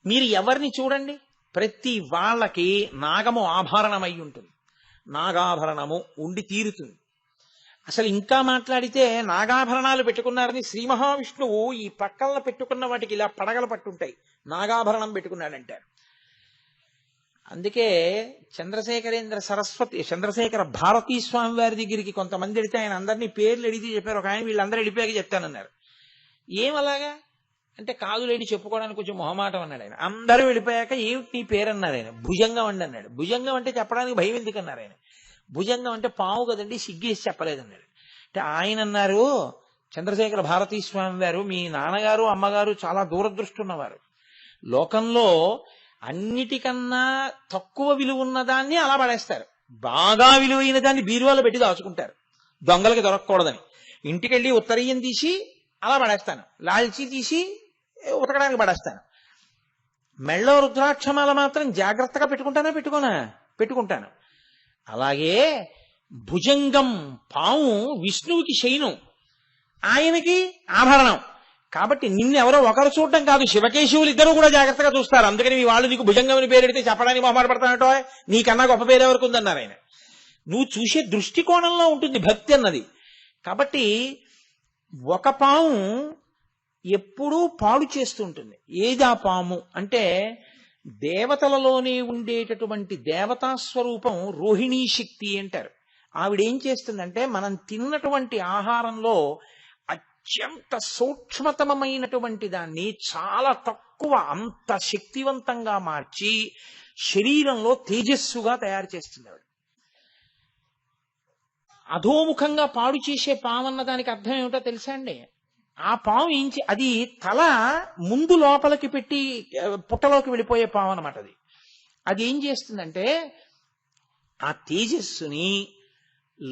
మీరు ఎవరిని చూడండి, ప్రతి వాళ్ళకి నాగము ఆభరణమై ఉంటుంది, నాగాభరణము ఉండి తీరుతుంది. అసలు ఇంకా మాట్లాడితే నాగాభరణాలు పెట్టుకున్నారని శ్రీ మహావిష్ణువు ఈ పక్కన పెట్టుకున్న వాటికి ఇలా పడగలు పట్టుంటాయి, నాగాభరణం పెట్టుకున్నాడంటారు. అందుకే చంద్రశేఖర భారతీ స్వామి వారి దగ్గరికి కొంతమంది వెళితే ఆయన అందరినీ పేర్లు అడిగితే చెప్పారు. ఒక ఆయన వీళ్ళందరూ వెళ్ళిపోయాక చెప్తానన్నారు. ఏమలాగా అంటే కాదు లేడి చెప్పుకోవడానికి కొంచెం మొహమాటం అన్నాడు ఆయన. అందరూ వెళ్ళిపోయాక ఏమిటి నీ పేరు అన్నారు ఆయన. భుజంగం అండి అన్నాడు. భుజంగం అంటే చెప్పడానికి భయం ఎందుకు అన్నారు ఆయన. భుజంగం అంటే పావు కదండి, సిగ్గేసి చెప్పలేదన్నాడు. అంటే ఆయన అన్నారు, చంద్రశేఖర భారతీ స్వామి వారు మీ నాన్నగారు అమ్మగారు చాలా దూరదృష్టి ఉన్నవారు. లోకంలో అన్నిటికన్నా తక్కువ విలువ ఉన్న దాన్ని అలా పడేస్తారు, బాగా విలువైన దాన్ని బీరువాలో పెట్టి దాచుకుంటారు దొంగలకి దొరకకూడదని. ఇంటికెళ్ళి ఉత్తరీయం తీసి అలా పడేస్తాను, లాల్చీ తీసి ఉతకడానికి పడేస్తాను. మెళ్ళో రుద్రాక్షమాల మాత్రం జాగ్రత్తగా పెట్టుకుంటాను. అలాగే భుజంగం పాము విష్ణువుకి శయనం, ఆయనకి ఆభరణం. కాబట్టి నిన్నెవరో ఒకరు చూడటం కాదు, శివకేశవులు ఇద్దరు కూడా జాగ్రత్తగా చూస్తారు. అందుకని మీ వాళ్ళు నీకు భుజంగమని పేరెడితే చెప్పడానికి మొహమాటపడతానటో, నీకన్నా గొప్ప పేరు ఎవరికి ఉందన్నారు ఆయన. నువ్వు చూసే దృష్టికోణంలో ఉంటుంది భక్తి అన్నది. కాబట్టి ఒక పాము ఎప్పుడూ పాడు చేస్తూ ఉంటుంది. ఏది ఆ పాము అంటే దేవతలలోనే ఉండేటటువంటి దేవతా స్వరూపం రోహిణీ శక్తి అంటారు. ఆవిడేం చేస్తుందంటే మనం తిన్నటువంటి ఆహారంలో అత్యంత సూక్ష్మతమైనటువంటి దాన్ని చాలా తక్కువ అంత శక్తివంతంగా మార్చి శరీరంలో తేజస్సుగా తయారు చేస్తుంది ఆవిడ. అధోముఖంగా పాడు చేసే పాము అన్న దానికి అర్థం ఏమిటో తెలుసా అండి? ఆ పాము అది తల ముందు లోపలికి పెట్టి పుట్టలోకి వెళ్ళిపోయే పాము అనమాట. అది ఏం చేస్తుందంటే ఆ తేజస్సుని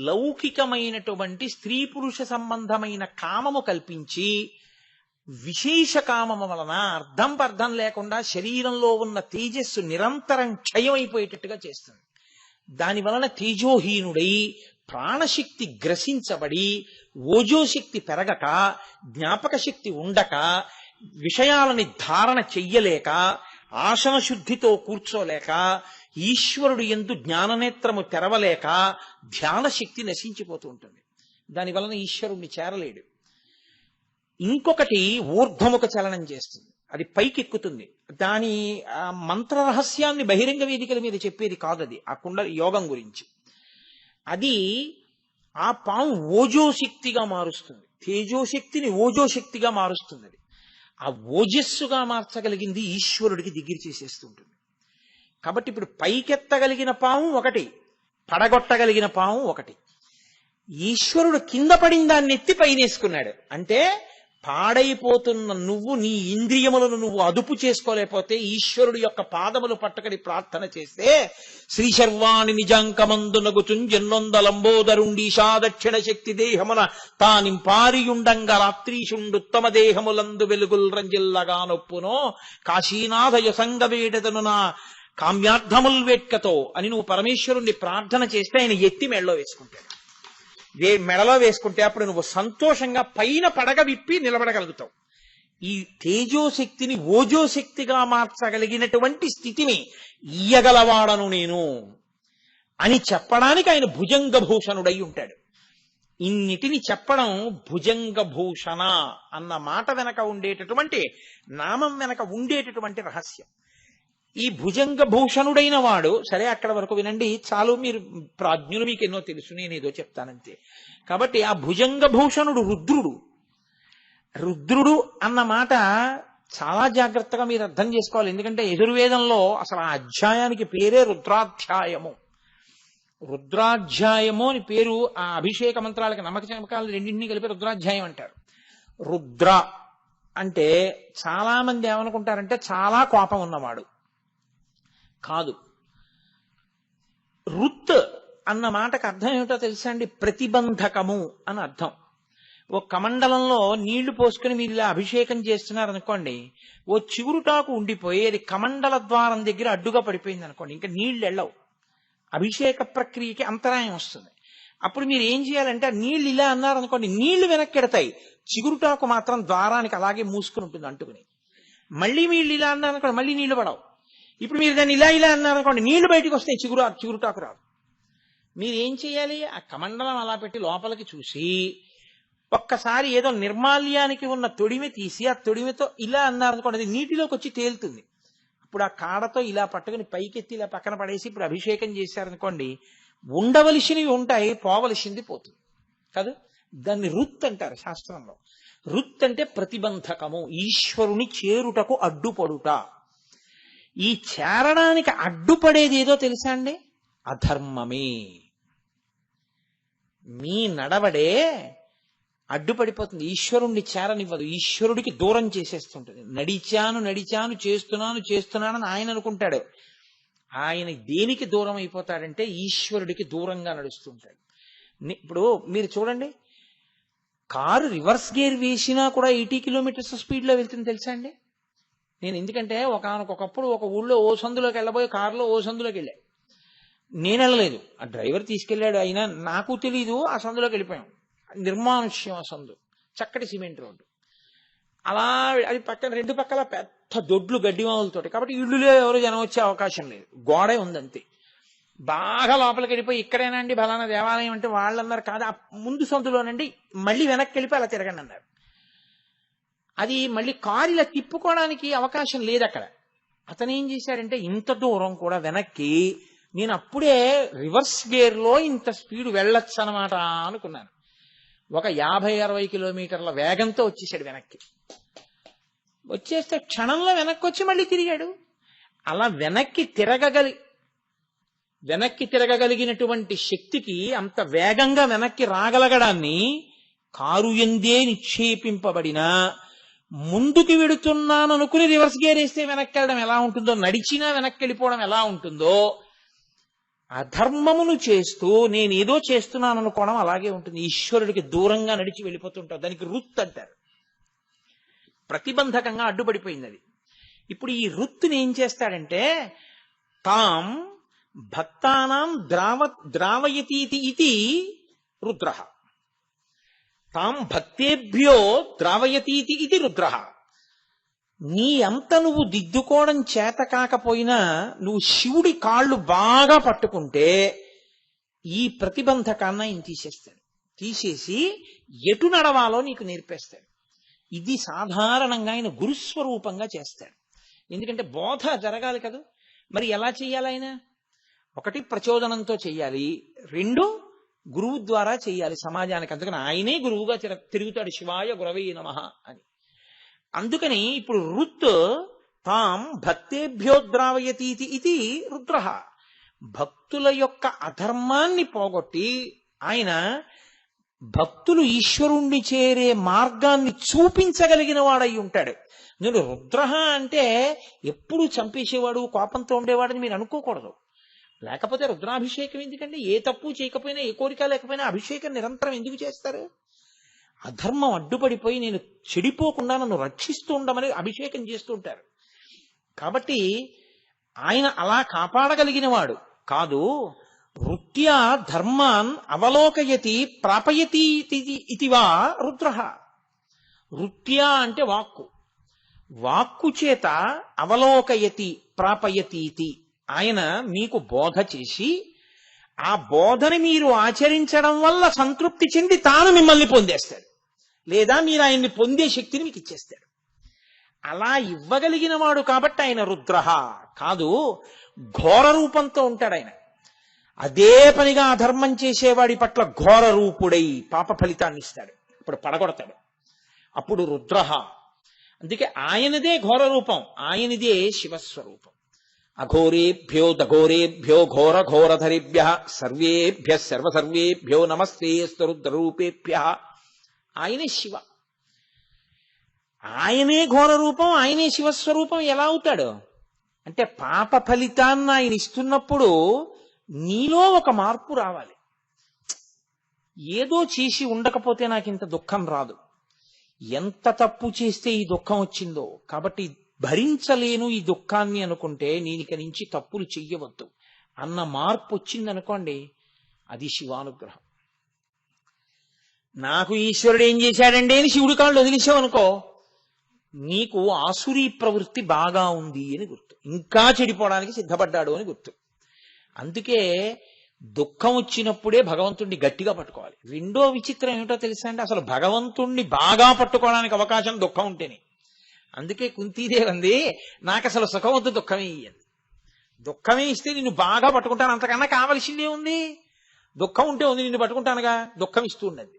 లౌకికమైనటువంటి స్త్రీ పురుష సంబంధమైన కామము కల్పించి విశేష కామము వలన అర్థం పర్థం లేకుండా శరీరంలో ఉన్న తేజస్సు నిరంతరం క్షయమైపోయేటట్టుగా చేస్తుంది. దాని వలన తేజోహీనుడై ప్రాణశక్తి గ్రసించబడి ఓజోశక్తి పెరగక, జ్ఞాపక శక్తి ఉండక, విషయాలని ధారణ చెయ్యలేక, ఆసన శుద్ధితో కూర్చోలేక, ఈశ్వరుడు యందు జ్ఞాననేత్రము తెరవలేక ధ్యాన శక్తి నశించిపోతూ ఉంటుంది. దానివలన ఈశ్వరుణ్ణి చేరలేడు. ఇంకొకటి ఊర్ధ్వముఖ చలనం చేస్తుంది, అది పైకెక్కుతుంది. దాని మంత్ర రహస్యాన్ని బహిరంగ వేదికల మీద చెప్పేది కాదు అది, ఆ కుండ యోగం గురించి. అది ఆ పాము ఓజోశక్తిగా మారుస్తుంది, తేజోశక్తిని ఓజోశక్తిగా మారుస్తుంది. అది ఆ ఓజస్సుగా మార్చగలిగింది ఈశ్వరుడికి దగ్గర చేసేస్తుంటుంది. కాబట్టి ఇప్పుడు పైకెత్తగలిగిన పాము ఒకటి, పడగొట్టగలిగిన పాము ఒకటి. ఈశ్వరుడు కింద పడిన దాన్ని ఎత్తి పైనేసుకున్నాడు. అంటే పాడైపోతున్న నువ్వు నీ ఇంద్రియములను నువ్వు అదుపు చేసుకోలేకపోతే ఈశ్వరుడు యొక్క పాదములు పట్టుకని ప్రార్థన చేస్తే శ్రీ శర్వాణి నిజాంకమందునగుచుంజెన్నొందలంబోదరుండీషా దక్షిణ శక్తి దేహమున తానింపారియుండంగ రాత్రీషుండుత్తమ దేహములందు వెలుగుల్ రంజిల్లగా నొప్పునో కాశీనాథయ సంగవేడతను నా కామ్యార్థముల్ వేట్కతో అని నువ్వు పరమేశ్వరుణ్ణి ప్రార్థన చేస్తే ఆయన ఎత్తి మెడలో వేసుకుంటాడు. మెడలో వేసుకుంటే అప్పుడు నువ్వు సంతోషంగా పైన పడగ విప్పి నిలబడగలుగుతావు. ఈ తేజోశక్తిని ఓజోశక్తిగా మార్చగలిగినటువంటి స్థితిని ఇయ్యగలవాడను నేను అని చెప్పడానికి ఆయన భుజంగభూషణుడై ఉంటాడు. ఇన్నిటిని చెప్పడం భుజంగభూషణ అన్న మాట వెనక ఉండేటటువంటి, నామం వెనక ఉండేటటువంటి రహస్యం. ఈ భుజంగభూషణుడైన వాడు, సరే అక్కడ వరకు వినండి చాలు, మీరు ప్రాజ్ఞులు, మీకు ఎన్నో తెలుసు, నేను ఏదో చెప్తానంతే. కాబట్టి ఆ భుజంగభూషణుడు రుద్రుడు అన్న మాట చాలా జాగ్రత్తగా మీరు అర్థం చేసుకోవాలి. ఎందుకంటే యజుర్వేదంలో అసలు ఆ అధ్యాయానికి పేరే రుద్రాధ్యాయము. రుద్రాధ్యాయము అని పేరు. ఆ అభిషేక మంత్రాలకి నమ్మకాలు రెండింటినీ కలిపి రుద్రాధ్యాయం అంటారు. రుద్ర అంటే చాలా మంది ఏమనుకుంటారంటే చాలా కోపం ఉన్నవాడు కాదు. రుత్ అన్న మాటకు అర్థం ఏమిటో తెలుసా అండి? ప్రతిబంధకము అని అర్థం. ఓ కమండలంలో నీళ్లు పోసుకుని మీరు ఇలా అభిషేకం చేస్తున్నారు అనుకోండి, ఓ చిగురుటాకు ఉండిపోయి అది కమండల ద్వారం దగ్గర అడ్డుగా పడిపోయింది అనుకోండి, ఇంకా నీళ్లు వెళ్ళవు, అభిషేక ప్రక్రియకి అంతరాయం వస్తుంది. అప్పుడు మీరు ఏం చేయాలంటే నీళ్లు ఇలా అన్నారు అనుకోండి, నీళ్లు వెనక్కి ఎడతాయి, చిగురుటాకు మాత్రం ద్వారానికి అలాగే మూసుకుని ఉంటుంది అంటుకుని. మళ్ళీ మీరు ఇలా అన్నారు అనుకోండి, మళ్ళీ నీళ్లు పడవు. ఇప్పుడు మీరు దాన్ని ఇలా ఇలా అన్నారు అనుకోండి, నీళ్లు బయటకు వస్తాయి, చిగురుటాకు రాదు. మీరు ఏం చేయాలి? ఆ కమండలం అలా పెట్టి లోపలికి చూసి ఒక్కసారి ఏదో నిర్మాల్యానికి ఉన్న తొడిమి తీసి ఆ తొడిమితో ఇలా అన్నారు అనుకోండి, అది నీటిలోకి వచ్చి తేలుతుంది. ఇప్పుడు ఆ కాడతో ఇలా పట్టుకుని పైకెత్తి ఇలా పక్కన పడేసి ఇప్పుడు అభిషేకం చేశారనుకోండి, ఉండవలసినవి ఉంటాయి, పోవలసింది పోతుంది కాదు. దాన్ని రుత్ అంటారు శాస్త్రంలో. రుత్ అంటే ప్రతిబంధకము, ఈశ్వరుని చేరుటకు అడ్డుపడుట. ఈ చేరడానికి అడ్డుపడేది ఏదో తెలుసా అండి? అధర్మమే. మీ నడవడే అడ్డుపడిపోతుంది, ఈశ్వరుణ్ణి చేరనివ్వదు, ఈశ్వరుడికి దూరం చేసేస్తుంటుంది. నడిచాను చేస్తున్నానని ఆయన అనుకుంటాడు. ఆయన దేనికి దూరం అయిపోతాడంటే ఈశ్వరుడికి దూరంగా నడుస్తుంటాడు. ఇప్పుడు మీరు చూడండి, కారు రివర్స్ గేర్ వేసినా కూడా 80 కిలోమీటర్స్ స్పీడ్లో వెళ్తుంది తెలుసా అండి? నేను ఎందుకంటే ఒకప్పుడు ఒక ఊళ్ళో ఓ సందులోకి వెళ్ళబోయే కారులో ఓ సందులోకి వెళ్ళా. నేను వెళ్ళలేదు, ఆ డ్రైవర్ తీసుకెళ్లాడు. అయినా నాకు తెలీదు, ఆ సందులోకి వెళ్ళిపోయాం. నిర్మానుష్యం ఆ సందు, చక్కటి సిమెంట్ రోడ్డు. అలా అది పక్కన రెండు పక్కల పెద్ద దొడ్లు గడ్డి మావులతోటి, కాబట్టి ఇళ్ళులో ఎవరు జనం వచ్చే అవకాశం లేదు, గోడే ఉందంతే. బాగా లోపలికి వెళ్ళిపోయి ఇక్కడేనండి బలానా దేవాలయం అంటే వాళ్ళు అన్నారు కాదు, ఆ ముందు సందులోనండి, మళ్ళీ వెనక్కి వెళ్ళిపోయి అలా తిరగండి అన్నారు. అది మళ్ళీ కారు ఇలా తిప్పుకోవడానికి అవకాశం లేదు అక్కడ. అతను ఏం చేశాడంటే ఇంత దూరం కూడా వెనక్కి, నేను అప్పుడే రివర్స్ గేర్లో ఇంత స్పీడ్ వెళ్ళొచ్చు అనమాట అనుకున్నాను. ఒక 50-60 కిలోమీటర్ల వేగంతో వచ్చేసాడు వెనక్కి. వచ్చేస్తే క్షణంలో వెనక్కి వచ్చి మళ్ళీ తిరిగాడు. అలా వెనక్కి తిరగగలిగినటువంటి శక్తికి, అంత వేగంగా వెనక్కి రాగలగడాన్ని కారు యందే నిక్షేపింపబడిన, ముందుకు వెడుతున్నాను అనుకుని రివర్స్ గేర్ వేస్తే వెనక్కి వెళ్ళడం ఎలా ఉంటుందో, నడిచినా వెనక్కి వెళ్ళిపోవడం ఎలా ఉంటుందో, అధర్మమును చేస్తూ నేనేదో చేస్తున్నాను అనుకోవడం అలాగే ఉంటుంది. ఈశ్వరుడికి దూరంగా నడిచి వెళ్ళిపోతుంటావు. దానికి రుత్ అంటారు. ప్రతిబంధకంగా అడ్డుపడిపోయింది అది. ఇప్పుడు ఈ రుత్తుని ఏం చేస్తాడంటే, తాం భక్తానాం ద్రావయతీతి ఇది రుద్రః, తాం భక్తేభ్యో ద్రావయతీతి ఇది రుద్రః. నీ అంత నువ్వు దిద్దుకోవడం చేత కాకపోయినా నువ్వు శివుడి కాళ్ళు బాగా పట్టుకుంటే ఈ ప్రతిబంధకాన్ని ఆయన తీసేస్తాడు. తీసేసి ఎటు నడవాలో నీకు నేర్పేస్తాడు. ఇది సాధారణంగా ఆయన గురుస్వరూపంగా చేస్తాడు. ఎందుకంటే బోధ జరగాలి కదా. మరి ఎలా చెయ్యాలి ఆయన? ఒకటి ప్రచోదనంతో చెయ్యాలి, రెండు గురువు ద్వారా చెయ్యాలి సమాజానికి. అందుకని ఆయనే గురువుగా తిరుగుతాడు, శివాయ గురవే నమః అని. అందుకని ఇప్పుడు రుత్ తాం భక్తేభ్యోద్రావయతీతి ఇది రుద్రః. భక్తుల యొక్క అధర్మాన్ని పోగొట్టి ఆయన భక్తులు ఈశ్వరుణ్ణి చేరే మార్గాన్ని చూపించగలిగిన వాడై ఉంటాడు. నేను రుద్రః అంటే ఎప్పుడు చంపేసేవాడు, కోపంతో ఉండేవాడని మీరు అనుకోకూడదు. లేకపోతే రుద్రాభిషేకం ఎందుకండి? ఏ తప్పు చేయకపోయినా, ఏ కోరిక లేకపోయినా అభిషేకం నిరంతరం ఎందుకు చేస్తారు? అధర్మం అడ్డుపడిపోయి నేను చెడిపోకుండా నన్ను రక్షిస్తూ ఉండమని అభిషేకం చేస్తూ ఉంటారు. కాబట్టి ఆయన అలా కాపాడగలిగిన వాడు కాదు. వృత్యా ధర్మాన్ అవలోకయతి ప్రాపయతి ఇతివా రుద్రః. వృత్యా అంటే వాక్కు, వాక్కు చేత అవలోకయతి ప్రాపయతీతి. ఆయన మీకు బోధ చేసి ఆ బోధని మీరు ఆచరించడం వల్ల సంతృప్తి చెంది తాను మిమ్మల్ని పొందేస్తాడు, లేదా మీరు ఆయన్ని పొందే శక్తిని మీకు ఇచ్చేస్తాడు. అలా ఇవ్వగలిగిన వాడు కాబట్టి ఆయన రుద్రః కాదు, ఘోర రూపంతో ఉంటాడు ఆయన. అదే పనిగా అధర్మం చేసేవాడి పట్ల ఘోర రూపుడై పాప ఫలితాన్ని ఇస్తాడు, ఇప్పుడు పడగొడతాడు, అప్పుడు రుద్రః. అందుకే ఆయనదే ఘోర రూపం, ఆయనదే శివస్వరూపం. అఘోరేభ్యో దఘోరేభ్యో ఘోర ఘోరధరేభ్యః సర్వేభ్యః సర్వసర్వేభ్యో నమస్తేస్తు రుద్రరూపేభ్యః. ఆయనే శివ, ఆయనే ఘోర రూపం, ఆయనే శివస్వరూపం. ఎలా అవుతాడు అంటే పాప ఫలితాన్ని ఆయన ఇస్తున్నప్పుడు నీలో ఒక మార్పు రావాలి. ఏదో చేసి ఉండకపోతే నాకు ఇంత దుఃఖం రాదు, ఎంత తప్పు చేస్తే ఈ దుఃఖం వచ్చిందో, కాబట్టి భరించలేను ఈ దుఃఖాన్ని అనుకుంటే నేను ఇక నుంచి తప్పులు చెయ్యవద్దు అన్న మార్పు వచ్చిందనుకోండి, అది శివానుగ్రహం. నాకు ఈశ్వరుడు ఏం చేశాడండి అని శివుడి కాళ్ళు వదిలేసావనుకో, నీకు ఆసురీ ప్రవృత్తి బాగా ఉంది అని గుర్తు, ఇంకా చెడిపోవడానికి సిద్ధపడ్డాడు అని గుర్తు. అందుకే దుఃఖం వచ్చినప్పుడే భగవంతుణ్ణి గట్టిగా పట్టుకోవాలి. రెండో విచిత్రం ఏమిటో తెలుసా అండి, అసలు భగవంతుణ్ణి బాగా పట్టుకోవడానికి అవకాశం దుఃఖం ఉంటేనే. అందుకే కుంతీదేవి అంది, నాకు అసలు సుఖం వద్దు, దుఃఖమే ఇయ్యండి. దుఃఖమే ఇస్తే నిన్ను బాగా పట్టుకుంటాను, అంతకన్నా కావలసిందే ఉంది. దుఃఖం ఉంటే ఉంది, నిన్ను పట్టుకుంటానుగా, దుఃఖం ఇస్తూ ఉన్నది.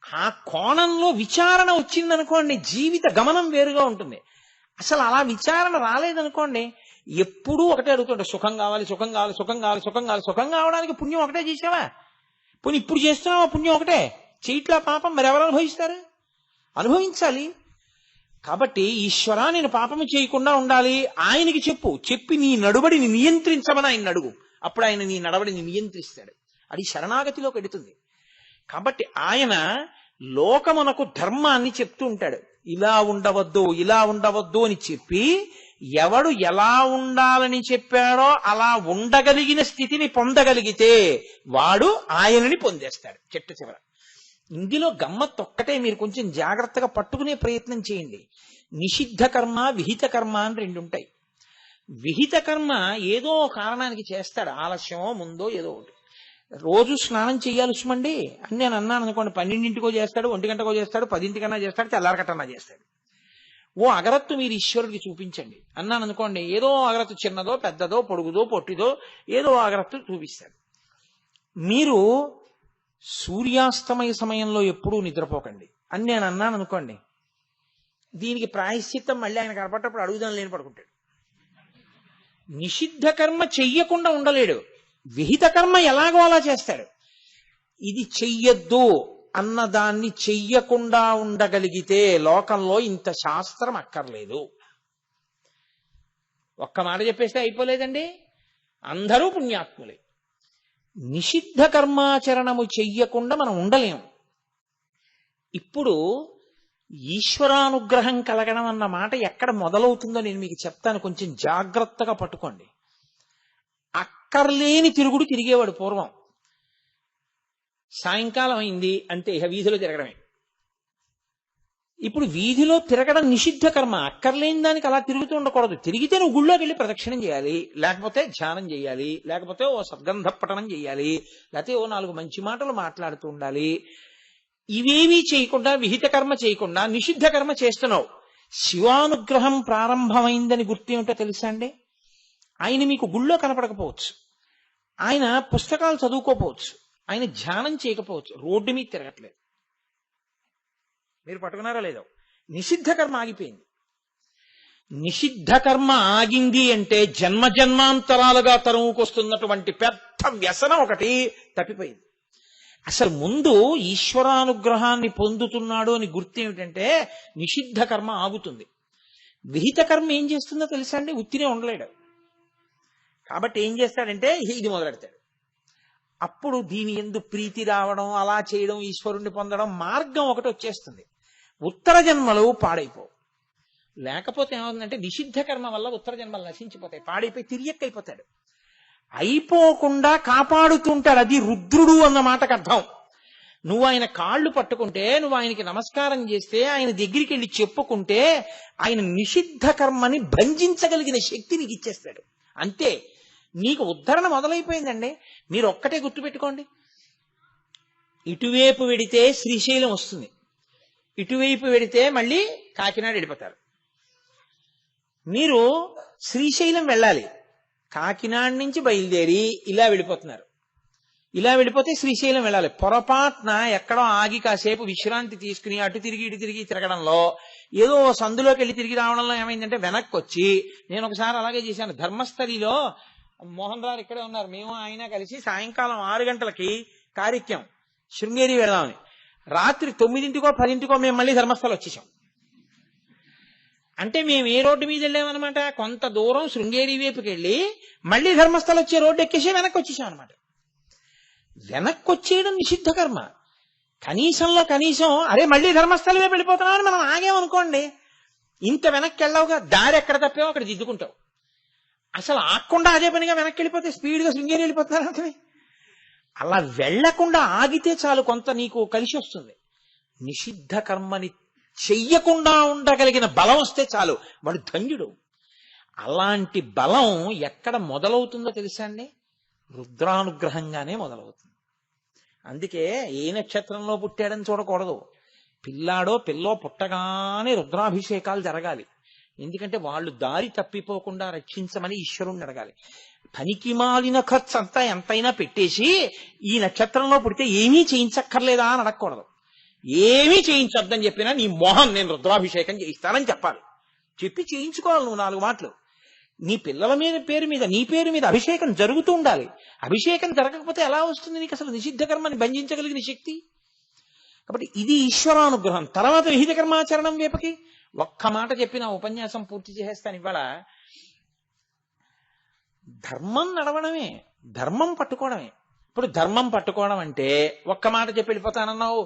ఆ కోణంలో విచారణ వచ్చిందనుకోండి, జీవిత గమనం వేరుగా ఉంటుంది. అసలు అలా విచారణ రాలేదనుకోండి, ఎప్పుడూ ఒకటే అడుగుతుంటే సుఖం కావాలి, సుఖం కావాలి, సుఖం కావాలి, సుఖం కావాలి. సుఖం కావడానికి పుణ్యం ఒకటే చేసావా? పోనీ ఇప్పుడు చేస్తున్నావా పుణ్యం ఒకటే? చేయట్లా పాపం, మరి ఎవరు అనుభవిస్తారు? అనుభవించాలి. కాబట్టి ఈశ్వరా నేను పాపము చేయకుండా ఉండాలి ఆయనకి చెప్పి నీ నడుబడిని నియంత్రించమని ఆయన అడుగు, అప్పుడు ఆయన నీ నడవడిని నియంత్రిస్తాడు. అది శరణాగతిలోకి ఎడుతుంది. కాబట్టి ఆయన లోకమునకు ధర్మాన్ని చెప్తూ ఉంటాడు. ఇలా ఉండవద్దు, ఇలా ఉండవద్దు అని చెప్పి, ఎవడు ఎలా ఉండాలని చెప్పాడో అలా ఉండగలిగిన స్థితిని పొందగలిగితే వాడు ఆయనని పొందేస్తాడు చిట్ట చివర. ఇందులో గమ్మత్తు ఒక్కటే, మీరు కొంచెం జాగ్రత్తగా పట్టుకునే ప్రయత్నం చేయండి. నిషిద్ధ కర్మ, విహిత కర్మ అని రెండు ఉంటాయి. విహిత కర్మ ఏదో కారణానికి చేస్తాడు, ఆలస్యమో ముందో ఏదో ఒకటి. రోజు స్నానం చేయాలి సుమండి అని నేను అన్నాను అనుకోండి, 12ంటికో చేస్తాడు, 1 గంటకో చేస్తాడు, 10ంటికన్నా చేస్తాడు, తెల్లారకట్టన్నా చేస్తాడు. ఓ అగరత్తు మీరు ఈశ్వరుడికి చూపించండి అన్నాను అనుకోండి, ఏదో అగరత్తు చిన్నదో పెద్దదో పొడుగుదో పొట్టిదో ఏదో అగరత్తు చూపిస్తాడు. మీరు సూర్యాస్తమయ సమయంలో ఎప్పుడూ నిద్రపోకండి అని నేను అన్నాను అనుకోండి, దీనికి ప్రాయశ్చిత్తం మళ్ళీ ఆయన కనపడ్డప్పుడు అడుగుదాం లేని పడుకుంటాడు. నిషిద్ధ కర్మ చెయ్యకుండా ఉండలేడు, విహిత కర్మ ఎలాగో అలా చేస్తాడు. ఇది చెయ్యొద్దు అన్నదాన్ని చెయ్యకుండా ఉండగలిగితే లోకంలో ఇంత శాస్త్రం అక్కర్లేదు. ఒక్క మాట చెప్పేస్తే అయిపోలేదండి, అందరూ పుణ్యాత్ములే. నిషిద్ధ కర్మాచరణము చెయ్యకుండా మనం ఉండలేము. ఇప్పుడు ఈశ్వరానుగ్రహం కలగడం అన్న మాట ఎక్కడ మొదలవుతుందో నేను మీకు చెప్తాను, కొంచెం జాగ్రత్తగా పట్టుకోండి. అక్కర్లేని తిరుగుడు తిరిగేవాడు పూర్వం. సాయంకాలం అయింది అంటే ఇక వీధిలో తిరగడమే. ఇప్పుడు వీధిలో తిరగడం నిషిద్ధ కర్మ, అక్కర్లేని దానికి అలా తిరుగుతూ ఉండకూడదు. తిరిగితే నువ్వు గుళ్ళోకి వెళ్ళి ప్రదక్షిణం చేయాలి, లేకపోతే ధ్యానం చేయాలి, లేకపోతే ఓ సద్గంధ పఠనం చేయాలి, లేకపోతే ఓ 4 మంచి మాటలు మాట్లాడుతూ ఉండాలి. ఇవేమీ చేయకుండా, విహిత కర్మ చేయకుండా నిషిద్ధ కర్మ చేస్తున్నావు. శివానుగ్రహం ప్రారంభమైందని గుర్తేమిటో తెలుసా అండి? ఆయన మీకు గుళ్ళో కనపడకపోవచ్చు, ఆయన పుస్తకాలు చదువుకోపోవచ్చు, ఆయన ధ్యానం చేయకపోవచ్చు, రోడ్డు మీద తిరగట్లేదు. మీరు పట్టుకున్నారా లేదో? నిషిద్ధ కర్మ ఆగిపోయింది. నిషిద్ధ కర్మ ఆగింది అంటే జన్మజన్మాంతరాలుగా తరువుకొస్తున్నటువంటి పెద్ద వ్యసనం ఒకటి తప్పిపోయింది. అసలు ముందు ఈశ్వరానుగ్రహాన్ని పొందుతున్నాడు అని గుర్తేమిటంటే నిషిద్ధ కర్మ ఆగుతుంది. విహిత కర్మ ఏం చేస్తుందో తెలుసా అండి? ఉత్తినే ఉండలేడు. కాబట్టి ఏం చేస్తాడంటే ఇది మొదలెడతాడు. అప్పుడు దీని యందు ప్రీతి రావడం, అలా చేయడం, ఈశ్వరుణ్ణి పొందడం మార్గం ఒకటి వచ్చేస్తుంది. ఉత్తర జన్మలు పాడైపోవు. లేకపోతే ఏమవుతుందంటే నిషిద్ధ కర్మ వల్ల ఉత్తర జన్మలు నశించిపోతాయి, పాడైపోయి తిరియక్కైపోతాడు. అయిపోకుండా కాపాడుతుంటాడు, అది రుద్రుడు అన్న మాటకు అర్థం. నువ్వు ఆయన కాళ్ళు పట్టుకుంటే, నువ్వు ఆయనకి నమస్కారం చేస్తే, ఆయన దగ్గరికి వెళ్ళి చెప్పుకుంటే ఆయన నిషిద్ధ కర్మని భంజించగలిగిన శక్తి నీకు ఇచ్చేస్తాడు. అంతే, నీకు ఉద్ధరణ మొదలైపోయిందండి. మీరు ఒక్కటే గుర్తుపెట్టుకోండి, ఇటువైపు వెడితే శ్రీశైలం వస్తుంది, ఇటువైపు వెడితే మళ్ళీ కాకినాడ వెళ్ళిపోతారు. మీరు శ్రీశైలం వెళ్ళాలి, కాకినాడ నుంచి బయలుదేరి ఇలా వెళ్ళిపోతున్నారు, ఇలా వెళ్ళిపోతే శ్రీశైలం వెళ్ళాలి. పొరపాటున ఎక్కడో ఆగి కాసేపు విశ్రాంతి తీసుకుని అటు తిరిగి ఇటు తిరిగి తిరగడంలో, ఏదో సందులోకి వెళ్ళి తిరిగి రావడంలో ఏమైందంటే వెనక్కి వచ్చి, నేను ఒకసారి అలాగే చేశాను. ధర్మస్థలిలో మోహన్ రావు ఇక్కడే ఉన్నారు, మేము ఆయన కలిసి సాయంకాలం 6 గంటలకి కార్యక్రమం శృంగేరి వెళదామని, రాత్రి 9కో 10కో మేము మళ్ళీ ధర్మస్థలం వచ్చేసాం. అంటే మేము ఏ రోడ్డు మీద వెళ్ళామన్నమాట, కొంత దూరం శృంగేరి వైపుకి వెళ్ళి మళ్ళీ ధర్మస్థలం వచ్చే రోడ్డు ఎక్కేసి వెనక్కి వచ్చేసాం అనమాట. వెనక్కి వచ్చేయడం నిషిద్ధ కర్మ. కనీసంలో కనీసం అరే మళ్ళీ ధర్మస్థలం వైపు వెళ్ళిపోతున్నామని మనం ఆగేమనుకోండి, ఇంత వెనక్కి వెళ్ళావుగా, దారి ఎక్కడ తప్పావో అక్కడ దిద్దుకుంటావు. అసలు ఆగకుండా అదే పనిగా వెనక్కి వెళ్ళిపోతే స్పీడ్గా శృంగేరి వెళ్ళిపోతున్నారు అంటే అలా వెళ్లకుండా ఆగితే చాలు, కొంత నీకు కలిసి వస్తుంది. నిషిద్ధ కర్మని చెయ్యకుండా ఉండగలిగిన బలం వస్తే చాలు, వాడు ధన్యుడు. అలాంటి బలం ఎక్కడ మొదలవుతుందో తెలుసా అండి? రుద్రానుగ్రహంగానే మొదలవుతుంది. అందుకే ఏ నక్షత్రంలో పుట్టాడని చూడకూడదు. పిల్లాడో పిల్లో పుట్టగానే రుద్రాభిషేకాలు జరగాలి. ఎందుకంటే వాళ్ళు దారి తప్పిపోకుండా రక్షించమని ఈశ్వరుణ్ణి అడగాలి. పనికి మాలిన ఖర్చు అంతా ఎంతైనా పెట్టేసి ఈ నక్షత్రంలో పుడితే ఏమీ చేయించక్కర్లేదా అని అడగకూడదు. ఏమీ చేయించొద్దని చెప్పినా నీ మోహన్ నేను రుద్రాభిషేకం చేయిస్తానని చెప్పాలి. చెప్పి చేయించుకోవాలి నువ్వు 4 మాటలు. నీ పిల్లల మీద పేరు మీద నీ పేరు మీద అభిషేకం జరుగుతూ ఉండాలి. అభిషేకం జరగకపోతే ఎలా వస్తుంది నీకు అసలు నిషిద్ధ కర్మని బంధించగలిగిన శక్తి? కాబట్టి ఇది ఈశ్వరానుగ్రహం. తర్వాత విహిత కర్మాచరణం వైపుకి ఒక్క మాట చెప్పి నా ఉపన్యాసం పూర్తి చేసేస్తాను. ఇవాళ ధర్మం నడవడమే, ధర్మం పట్టుకోవడమే. ఇప్పుడు ధర్మం పట్టుకోవడం అంటే ఒక్క మాట చెప్పి వెళ్ళిపోతానన్నావు.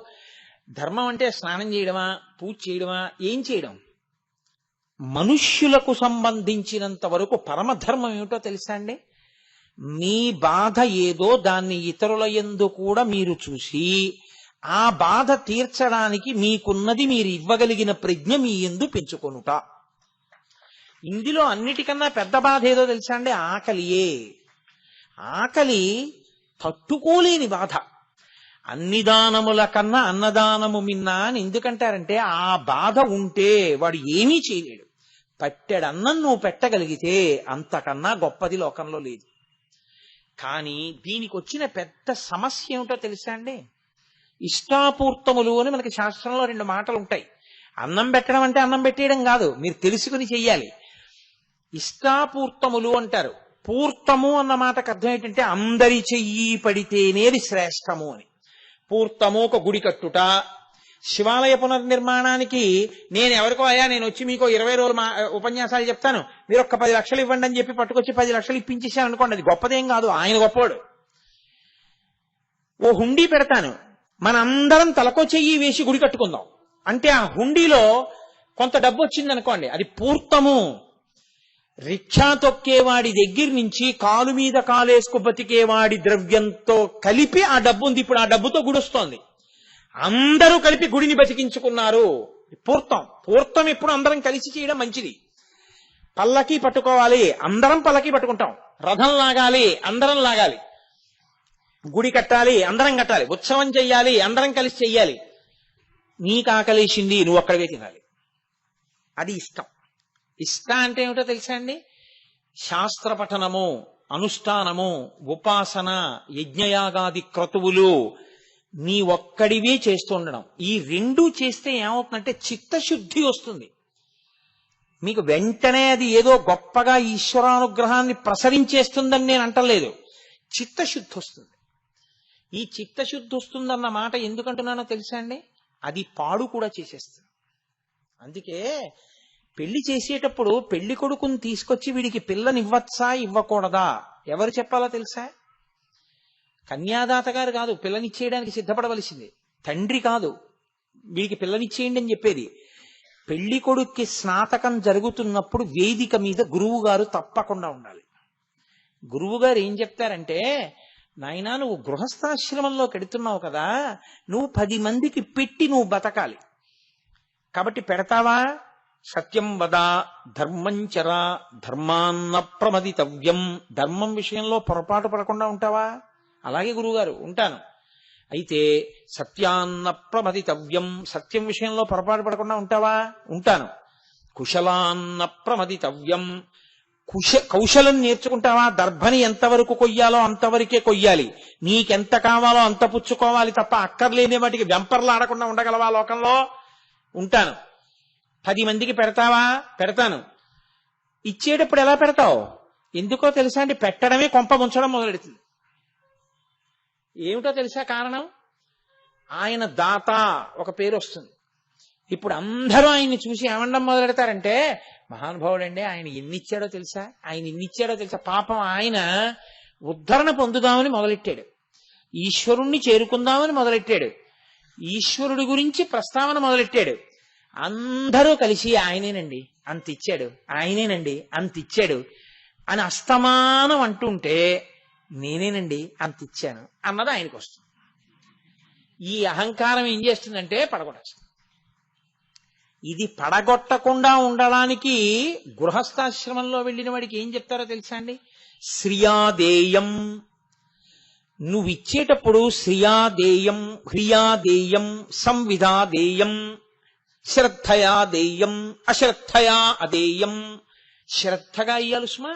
ధర్మం అంటే స్నానం చేయడమా, పూజ చేయడమా, ఏం చేయడం? మనుష్యులకు సంబంధించినంత వరకు పరమధర్మం ఏమిటో తెలుసా అండి? మీ బాధ ఏదో దాన్ని ఇతరుల యందు కూడా మీరు చూసి ఆ బాధ తీర్చడానికి మీకున్నది మీరు ఇవ్వగలిగిన ప్రజ్ఞ మీ యందు పెంచుకొనుట. ఇందులో అన్నిటికన్నా పెద్ద బాధ ఏదో తెలుసా అండి? ఆకలియే. ఆకలి తట్టుకోలేని బాధ. అన్ని దానముల కన్నా అన్నదానము మిన్నా అని ఎందుకంటారంటే ఆ బాధ ఉంటే వాడు ఏమీ చేయలేడు. పట్టెడన్నం నువ్వు పెట్టగలిగితే అంతకన్నా గొప్పది లోకంలో లేదు. కానీ దీనికి వచ్చిన పెద్ద సమస్య ఏమిటో తెలుసా అండి? ఇష్టాపూర్తములు అని మనకి శాస్త్రంలో 2 మాటలు ఉంటాయి. అన్నం పెట్టడం అంటే అన్నం పెట్టేయడం కాదు, మీరు తెలుసుకుని చెయ్యాలి. ఇష్టాపూర్తములు అంటారు. పూర్తము అన్న మాటకు అర్థం ఏంటంటే అందరి చెయ్యి పడితేనేది శ్రేష్టము అని. పూర్తము ఒక గుడి కట్టుట. శివాలయ పునర్నిర్మాణానికి నేను ఎవరికో అయ్యా నేను వచ్చి మీకు 20 రోజులు ఉపన్యాసాలు చెప్తాను, మీరు ఒక్క 10 లక్షలు ఇవ్వండి అని చెప్పి పట్టుకొచ్చి 10 లక్షలు ఇప్పించేసాను అనుకోండి, అది గొప్పదేం కాదు, ఆయన గొప్పవాడు. ఓ హుండీ పెడతాను, మనందరం తలకో చెయ్యి వేసి గుడి కట్టుకుందాం అంటే ఆ హుండీలో కొంత డబ్బు వచ్చింది అనుకోండి, అది పూర్తము. రిక్షా తొక్కేవాడి దగ్గర నుంచి కాలు మీద కాలేసుకు బతికేవాడి ద్రవ్యంతో కలిపి ఆ డబ్బు ఉంది. ఇప్పుడు ఆ డబ్బుతో గుడి వస్తోంది. అందరూ కలిపి గుడిని బతికించుకున్నారు. పూర్తం. పూర్తం ఎప్పుడు అందరం కలిసి చేయడం మంచిది. పల్లకి పట్టుకోవాలి, అందరం పల్లకి పట్టుకుంటాం. రథం లాగాలి, అందరం లాగాలి. గుడి కట్టాలి, అందరం కట్టాలి. ఉత్సవం చెయ్యాలి, అందరం కలిసి చెయ్యాలి. నీకు ఆకలేసింది, నువ్వు ఒక్కడివే తినాలి. అది ఇష్టం. ఇష్ట అంటే ఏమిటో తెలుసా అండి? శాస్త్ర పఠనము, అనుష్ఠానము, ఉపాసన, యజ్ఞయాగాది క్రతువులు నీ ఒక్కడివే చేస్తూ ఉండడం. ఈ 2 చేస్తే ఏమవుతుందంటే చిత్తశుద్ధి వస్తుంది. మీకు వెంటనే అది ఏదో గొప్పగా ఈశ్వరానుగ్రహాన్ని ప్రసరించేస్తుందని నేను అంటలేదు. చిత్తశుద్ధి వస్తుంది. ఈ చిత్తశుద్ధి వస్తుందన్న మాట ఎందుకంటున్నానో తెలుసా అండి? అది పాడు కూడా చేసేస్తుంది. అందుకే పెళ్లి చేసేటప్పుడు పెళ్లి కొడుకుని తీసుకొచ్చి వీడికి పిల్లనివ్వచ్చా ఇవ్వకూడదా ఎవరు చెప్పాలో తెలుసా? కన్యాదాత గారు కాదు పిల్లనిచ్చేయడానికి సిద్ధపడవలసింది. తండ్రి కాదు వీడికి పిల్లనిచ్చేయండి అని చెప్పేది. పెళ్లి కొడుక్కి స్నాతకం జరుగుతున్నప్పుడు వేదిక మీద గురువు గారు తప్పకుండా ఉండాలి. గురువు గారు ఏం చెప్తారంటే, నాయనా నువ్వు గృహస్థాశ్రమంలో పెడుతున్నావు కదా, నువ్వు 10 మందికి పెట్టి నువ్వు బతకాలి. కాబట్టి పెడతావా? సత్యం వద ధర్మంచర ధర్మాన్న ప్రమదితవ్యం. ధర్మం విషయంలో పొరపాటు పడకుండా ఉంటావా? అలాగే గురువుగారు ఉంటాను. అయితే సత్యాన్న ప్రమదితవ్యం. సత్యం విషయంలో పొరపాటు పడకుండా ఉంటావా? ఉంటాను. కుశలాన్న ప్రమదితవ్యం. కౌశలం నేర్చుకుంటావా? దర్భని ఎంతవరకు కొయ్యాలో అంతవరకే కొయ్యాలి. నీకెంత కావాలో అంత పుచ్చుకోవాలి తప్ప అక్కర్లేని వాటికి వెంపర్లు ఆడకుండా ఉండగలవా లోకంలో? ఉంటాను. 10 మందికి పెడతావా? పెడతాను. ఇచ్చేటప్పుడు ఎలా పెడతావు? ఎందుకో తెలుసా అండి? పెట్టడమే కొంప ముంచడం మొదలెడుతుంది. ఏమిటో తెలుసా కారణం? ఆయన దాత ఒక పేరు వస్తుంది. ఇప్పుడు అందరూ ఆయన్ని చూసి ఏమండం మొదలెడతారంటే, మహానుభావుడండి, ఆయన ఎన్నిచ్చాడో తెలుసా, ఆయన ఇన్నిచ్చాడో తెలుసా. పాపం ఆయన ఉద్ధరణ పొందుదామని మొదలెట్టాడు, ఈశ్వరుణ్ణి చేరుకుందామని మొదలెట్టాడు, ఈశ్వరుడి గురించి ప్రస్తావన మొదలెట్టాడు. అందరూ కలిసి ఆయనేనండి అంత ఇచ్చాడు, ఆయనేనండి అంత ఇచ్చాడు అని అస్తమానం అంటుంటే, నేనేనండి అంత ఇచ్చాను అన్నది ఆయనకు వస్తుంది. ఈ అహంకారం ఏం చేస్తుందంటే పడగొట్టేస్తుంది. ఇది పడగొట్టకుండా ఉండడానికి గృహస్థాశ్రమంలో వెళ్ళిన వాడికి ఏం చెప్తారో తెలుసా అండి? శ్రియాదేయం. నువ్విచ్చేటప్పుడు శ్రియాదేయం, హ్రియాదేయం, సంవిధాదేయం, శ్రద్ధయాదేయం, అశ్రద్ధయా అదేయం. శ్రద్ధగా ఇవ్వాలి సుమా,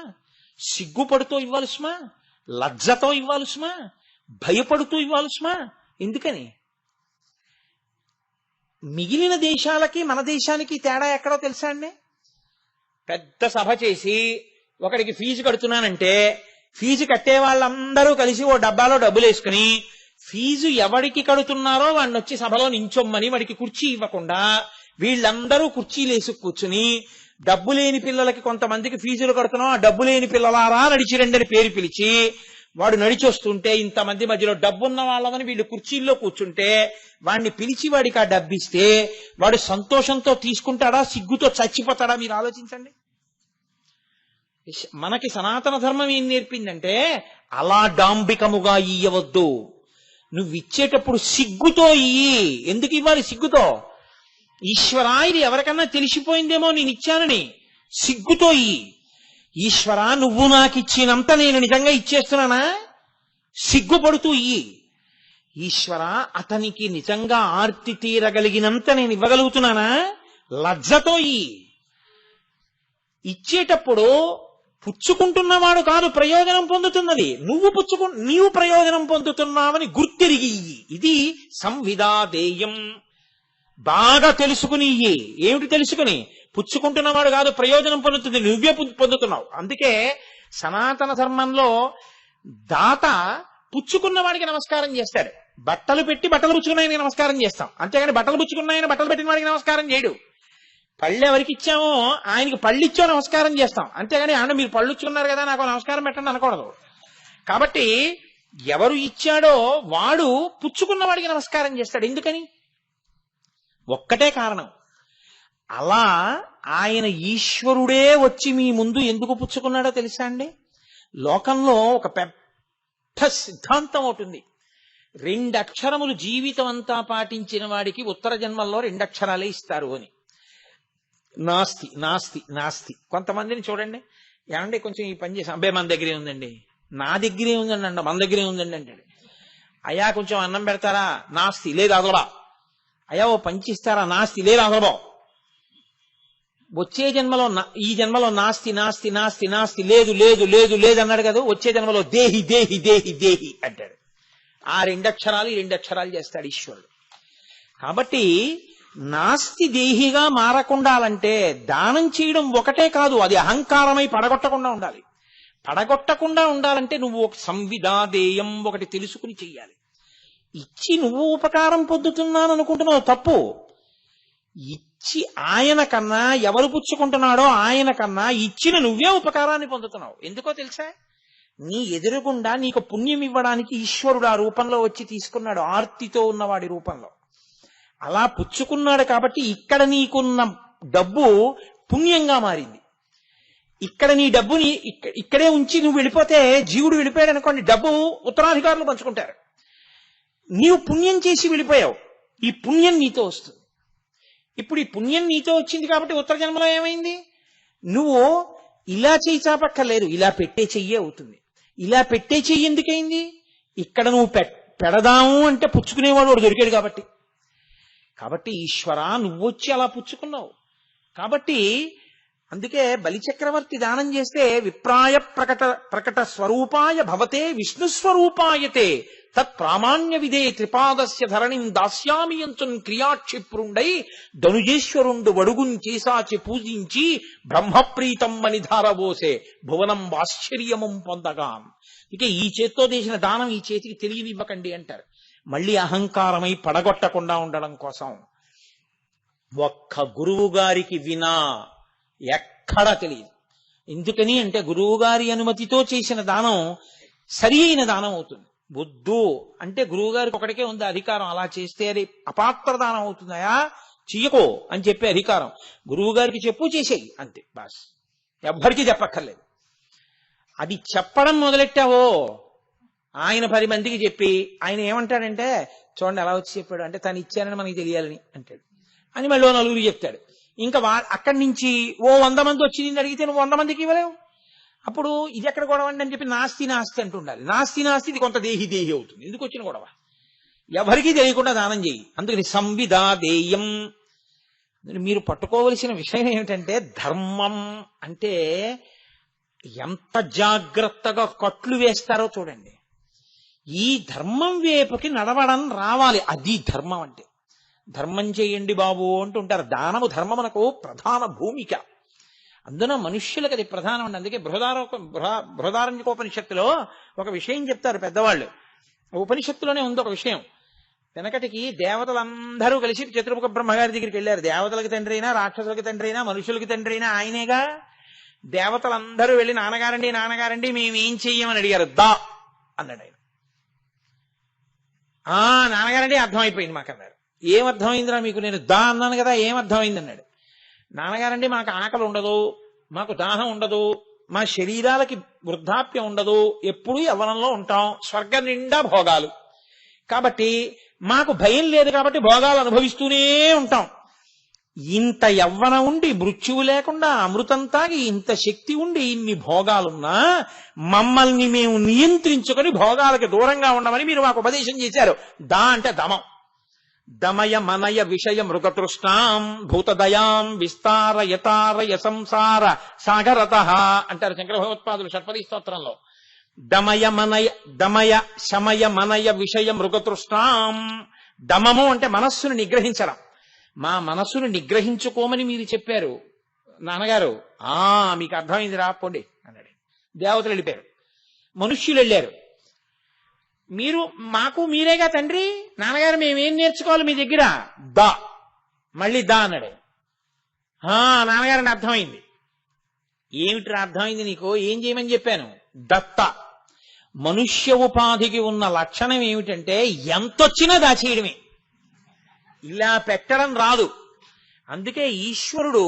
సిగ్గుపడుతూ ఇవ్వాలి సుమా, లజ్జతో ఇవ్వాలి సుమా, భయపడుతూ ఇవ్వాలి సుమా. ఎందుకని? మిగిలిన దేశాలకి మన దేశానికి తేడా ఎక్కడో తెలుసా అండి? పెద్ద సభ చేసి ఒకడికి ఫీజు కడుతున్నానంటే, ఫీజు కట్టే వాళ్ళందరూ కలిసి ఓ డబ్బాలో డబ్బులు వేసుకుని, ఫీజు ఎవడికి కడుతున్నారో వాడిని వచ్చి సభలో నించొమ్మని వాడికి కుర్చీ ఇవ్వకుండా వీళ్ళందరూ కుర్చీలు వేసి కూర్చుని, డబ్బు లేని పిల్లలకి కొంతమందికి ఫీజులు కడుతున్నాం, ఆ డబ్బు లేని పిల్లలారా నడిచిరండని పేరు పిలిచి వాడు నడిచొస్తుంటే, ఇంతమంది మధ్యలో డబ్బున్న వాళ్ళమని వీళ్ళు కుర్చీల్లో కూర్చుంటే వాడిని పిలిచి వాడికి ఆ డబ్బిస్తే వాడు సంతోషంతో తీసుకుంటాడా, సిగ్గుతో చచ్చిపోతాడా? మీరు ఆలోచించండి. మనకి సనాతన ధర్మం ఏం నేర్పిందంటే, అలా డాంబికముగా ఇయ్యవద్దు. నువ్వు ఇచ్చేటప్పుడు సిగ్గుతో ఇయ్యి. ఎందుకు ఇవ్వాలి సిగ్గుతో? ఈశ్వరా, ఇది ఎవరికన్నా తెలిసిపోయిందేమో నేను ఇచ్చానని సిగ్గుతో ఇయ్యి. ఈశ్వరా, నువ్వు నాకు ఇచ్చినంత నేను నిజంగా ఇచ్చేస్తున్నానా? సిగ్గుపడుతూ ఇయ్యి. ఈశ్వరా, అతనికి నిజంగా ఆర్తి తీరగలిగినంత నేను ఇవ్వగలుగుతున్నానా? లజ్జతో ఇయ్యి. ఇచ్చేటప్పుడు పుచ్చుకుంటున్నవాడు కాదు ప్రయోజనం పొందుతున్నది, నీవు ప్రయోజనం పొందుతున్నావని గుర్తిరిగి ఇయ్యి. ఇది సంవిధాదేయం. బాగా తెలుసుకుని ఇయ్యి. ఏమిటి తెలుసుకుని? పుచ్చుకుంటున్నవాడు కాదు ప్రయోజనం పొందుతుంది, నువ్వే పొందుతున్నావు. అందుకే సనాతన ధర్మంలో దాత పుచ్చుకున్న వాడికి నమస్కారం చేస్తాడు. బట్టలు పెట్టి బట్టలు పుచ్చుకున్నాయని నమస్కారం చేస్తాం, అంతేగాని బట్టలు పుచ్చుకున్నాయని బట్టలు పెట్టిన వాడికి నమస్కారం చేయడు. పళ్ళు ఎవరికి ఇచ్చామో ఆయనకి పళ్ళు ఇచ్చో నమస్కారం చేస్తాం, అంతేగాని ఆయన మీరు పళ్ళు ఇచ్చుకున్నారు కదా నాకు నమస్కారం పెట్టండి అనకూడదు. కాబట్టి ఎవరు ఇచ్చాడో వాడు పుచ్చుకున్న వాడికి నమస్కారం చేస్తాడు. ఎందుకని? ఒక్కటే కారణం. అలా ఆయన ఈశ్వరుడే వచ్చి మీ ముందు ఎందుకు పుచ్చుకున్నాడో తెలుసా అండి? లోకంలో ఒక పెద్ద సిద్ధాంతం అవుతుంది. 2 అక్షరములు జీవితం అంతా పాటించిన వాడికి ఉత్తర జన్మల్లో 2 అక్షరాలే ఇస్తారు అని. నాస్తి నాస్తి నాస్తి. కొంతమందిని చూడండి, ఏమండి కొంచెం ఈ పని చేసి, అబ్బాయి మన దగ్గరే ఉందండి, నా దగ్గరే ఉందండి అంట, మన దగ్గరే ఉందండి అంటాడు. అయ్యా కొంచెం అన్నం పెడతారా? నాస్తి, లేదు అదలబా. అయ్యా ఓ పంచిస్తారా? నాస్తి, లేదు అదలబా. వచ్చే జన్మలో ఈ జన్మలో నాస్తి నాస్తి నాస్తి నాస్తి, లేదు లేదు లేదు లేదు అన్నాడు కదా, వచ్చే జన్మలో దేహి దేహి దేహి దేహి అంటాడు. ఆ 2 అక్షరాలు 2 అక్షరాలు చేస్తాడు ఈశ్వరుడు. కాబట్టి నాస్తి దేహిగా మారకుండాలంటే దానం చేయడం ఒకటే కాదు, అది అహంకారమై పడగొట్టకుండా ఉండాలి. పడగొట్టకుండా ఉండాలంటే నువ్వు ఒక సంవిధాదేయం ఒకటి తెలుసుకుని చెయ్యాలి. ఇచ్చి నువ్వు ఉపకారం పొందుతున్నాను అనుకుంటున్నావు, తప్పు. ఇచ్చి ఆయన కన్నా ఎవరు పుచ్చుకుంటున్నాడో ఆయన కన్నా ఇచ్చిన నువ్వే ఉపకారాన్ని పొందుతున్నావు. ఎందుకో తెలుసా? నీ ఎదురుగుండా నీకు పుణ్యం ఇవ్వడానికి ఈశ్వరుడు ఆ రూపంలో వచ్చి తీసుకున్నాడు, ఆర్తితో ఉన్నవాడి రూపంలో. అలా పుచ్చుకున్నాడు కాబట్టి ఇక్కడ నీకున్న డబ్బు పుణ్యంగా మారింది. ఇక్కడ నీ డబ్బుని ఇక్కడే ఉంచి నువ్వు వెళ్ళిపోతే, జీవుడు వెళ్ళిపోయాడు అనుకోండి, డబ్బు ఉత్తరాధికారులు పంచుకుంటారు. నీవు పుణ్యం చేసి వెళ్ళిపోయావు, ఈ పుణ్యం నీతో వస్తుంది. ఇప్పుడు ఈ పుణ్యం నీతో వచ్చింది కాబట్టి ఉత్తర జన్మలో ఏమైంది? నువ్వు ఇలా చేయి చాపక్కర్లేదు, ఇలా పెట్టే చెయ్యే అవుతుంది. ఇలా పెట్టే చెయ్యి ఎందుకైంది? ఇక్కడ నువ్వు పెడదాము అంటే పుచ్చుకునేవాడు వాడు దొరికాడు కాబట్టి. కాబట్టి ఈశ్వరా నువ్వొచ్చి అలా పుచ్చుకున్నావు. కాబట్టి అందుకే బలిచక్రవర్తి దానం చేస్తే, విప్రాయ ప్రకట స్వరూపాయ భవతే విష్ణు స్వరూపాయతే తత్ ప్రామాణ్య విదే త్రిపాదస్య ధరణిం దాస్యామి అంచున్ క్రియాక్షిప్రుండై ధనుజేశ్వరుండు వడుగున్ చేసాచి పూజించి బ్రహ్మప్రీతం అని ధారబోసే భువనం ఆశ్చర్యమం పొందగా. ఇక ఈ చేత్తో చేసిన దానం ఈ చేతికి తెలియనివ్వకండి అంటారు. మళ్ళీ అహంకారమై పడగొట్టకుండా ఉండడం కోసం ఒక్క గురువు గారికి వినా ఎక్కడా తెలియదు. ఎందుకని అంటే గురువు గారి అనుమతితో చేసిన దానం సరి అయిన దానం అవుతుంది. వద్దు అంటే గురువు గారికి ఒకటికే ఉంది అధికారం, అలా చేస్తే అది అపాత్ర దానం అవుతుందయా చెయ్యకో అని చెప్పే అధికారం. గురువు గారికి చెప్పు, చేసేయి, అంతే బాస్, ఎవ్వరికీ చెప్పక్కర్లేదు. అది చెప్పడం మొదలెట్టావో ఆయన 10 మందికి చెప్పి ఆయన ఏమంటాడంటే చూడండి ఎలా వచ్చి చెప్పాడు అంటే తను ఇచ్చానని మనకి తెలియాలని అంటాడు అని మళ్ళీ 4 చెప్తాడు. ఇంకా అక్కడి నుంచి 100 మంది వచ్చి నిన్ను అడిగితే నువ్వు 100 మందికి ఇవ్వలేవు. అప్పుడు ఇది ఎక్కడ గొడవ అని చెప్పి నాస్తి నాస్తి అంటుండాలి. నాస్తి నాస్తి ఇది కొంత దేహి దేహి అవుతుంది. ఎందుకు వచ్చిన గొడవ? ఎవరికీ తెలియకుండా దానం చేయి. అందుకని సంవిదా దేయం. మీరు పట్టుకోవలసిన విషయం ఏమిటంటే ధర్మం అంటే ఎంత జాగ్రత్తగా కట్లు వేస్తారో చూడండి. ఈ ధర్మం వైపుకి నడవడం రావాలి. అది ధర్మం అంటే. ధర్మం చేయండి బాబు అంటుంటారు. దానము ధర్మమునకు ప్రధాన భూమిక. అందున మనుష్యులకు అది ప్రధానం అండి. అందుకే బృహదారణ్యకోపనిషత్తులో ఒక విషయం చెప్తారు పెద్దవాళ్ళు. ఉపనిషత్తులోనే ఉంది ఒక విషయం. వెనకటికి దేవతలందరూ కలిసి చతుర్ముఖ బ్రహ్మగారి దగ్గరికి వెళ్ళారు. దేవతలకు తండ్రి అయినా, రాక్షసులకి తండ్రి అయినా, మనుషులకి తండ్రి అయినా ఆయనేగా. దేవతలందరూ వెళ్ళి నాన్నగారండి నాన్నగారండి మేమేం చెయ్యమని అడిగారు. దా అన్నాడు ఆయన. నాన్నగారండి అర్థమైపోయింది మాకన్నారు. ఏమర్థమైందిరా మీకు? నేను దా అన్నాను కదా, ఏమర్థమైంది అన్నాడు. నాన్నగారండి మాకు ఆకలి ఉండదు, మాకు దాహం ఉండదు, మా శరీరాలకి వృద్ధాప్యం ఉండదు, ఎప్పుడూ యవ్వనంలో ఉంటాం, స్వర్గం నిండా భోగాలు, కాబట్టి మాకు భయం లేదు, కాబట్టి భోగాలు అనుభవిస్తూనే ఉంటాం. ఇంత యవ్వనం ఉండి మృత్యువు లేకుండా అమృతం తాగి ఇంత శక్తి ఉండి ఇన్ని భోగాలున్నా మమ్మల్ని మేము నియంత్రించుకొని భోగాలకి దూరంగా ఉండమని మీరు మాకు ఉపదేశం చేశారు. దా అంటే దమం. దమయ మనయ విషయ మృగతృష్ణాం భూతదయాం విస్తారయతారయ సంసార సాగరత అంటారు శంకర భగవత్పాదులు షట్పదీ స్తోత్రంలో. దమయ శమయ మనయ విషయ మృగతృష్ణాం. దమము అంటే మనస్సును నిగ్రహించడం. మా మనస్సును నిగ్రహించుకోమని మీరు చెప్పారు నాన్నగారు. మీకు అర్థమైంది రాపోండి అన్నాడు. దేవతలు వెళ్ళిపోయారు, మనుష్యులు వెళ్ళారు. మీరు మాకు మీరేగా తండ్రి, నాన్నగారు మేమేం నేర్చుకోవాలి మీ దగ్గర? దా మళ్ళీ దా అన్నాడు. నాన్నగారని అర్థమైంది. ఏమిటి అర్థమైంది నీకు? ఏం చేయమని చెప్పాను? దత్త. మనుష్య ఉపాధికి ఉన్న లక్షణం ఏమిటంటే ఎంతొచ్చినా దాచేయడమే, ఇలా పెట్టడం రాదు. అందుకే ఈశ్వరుడు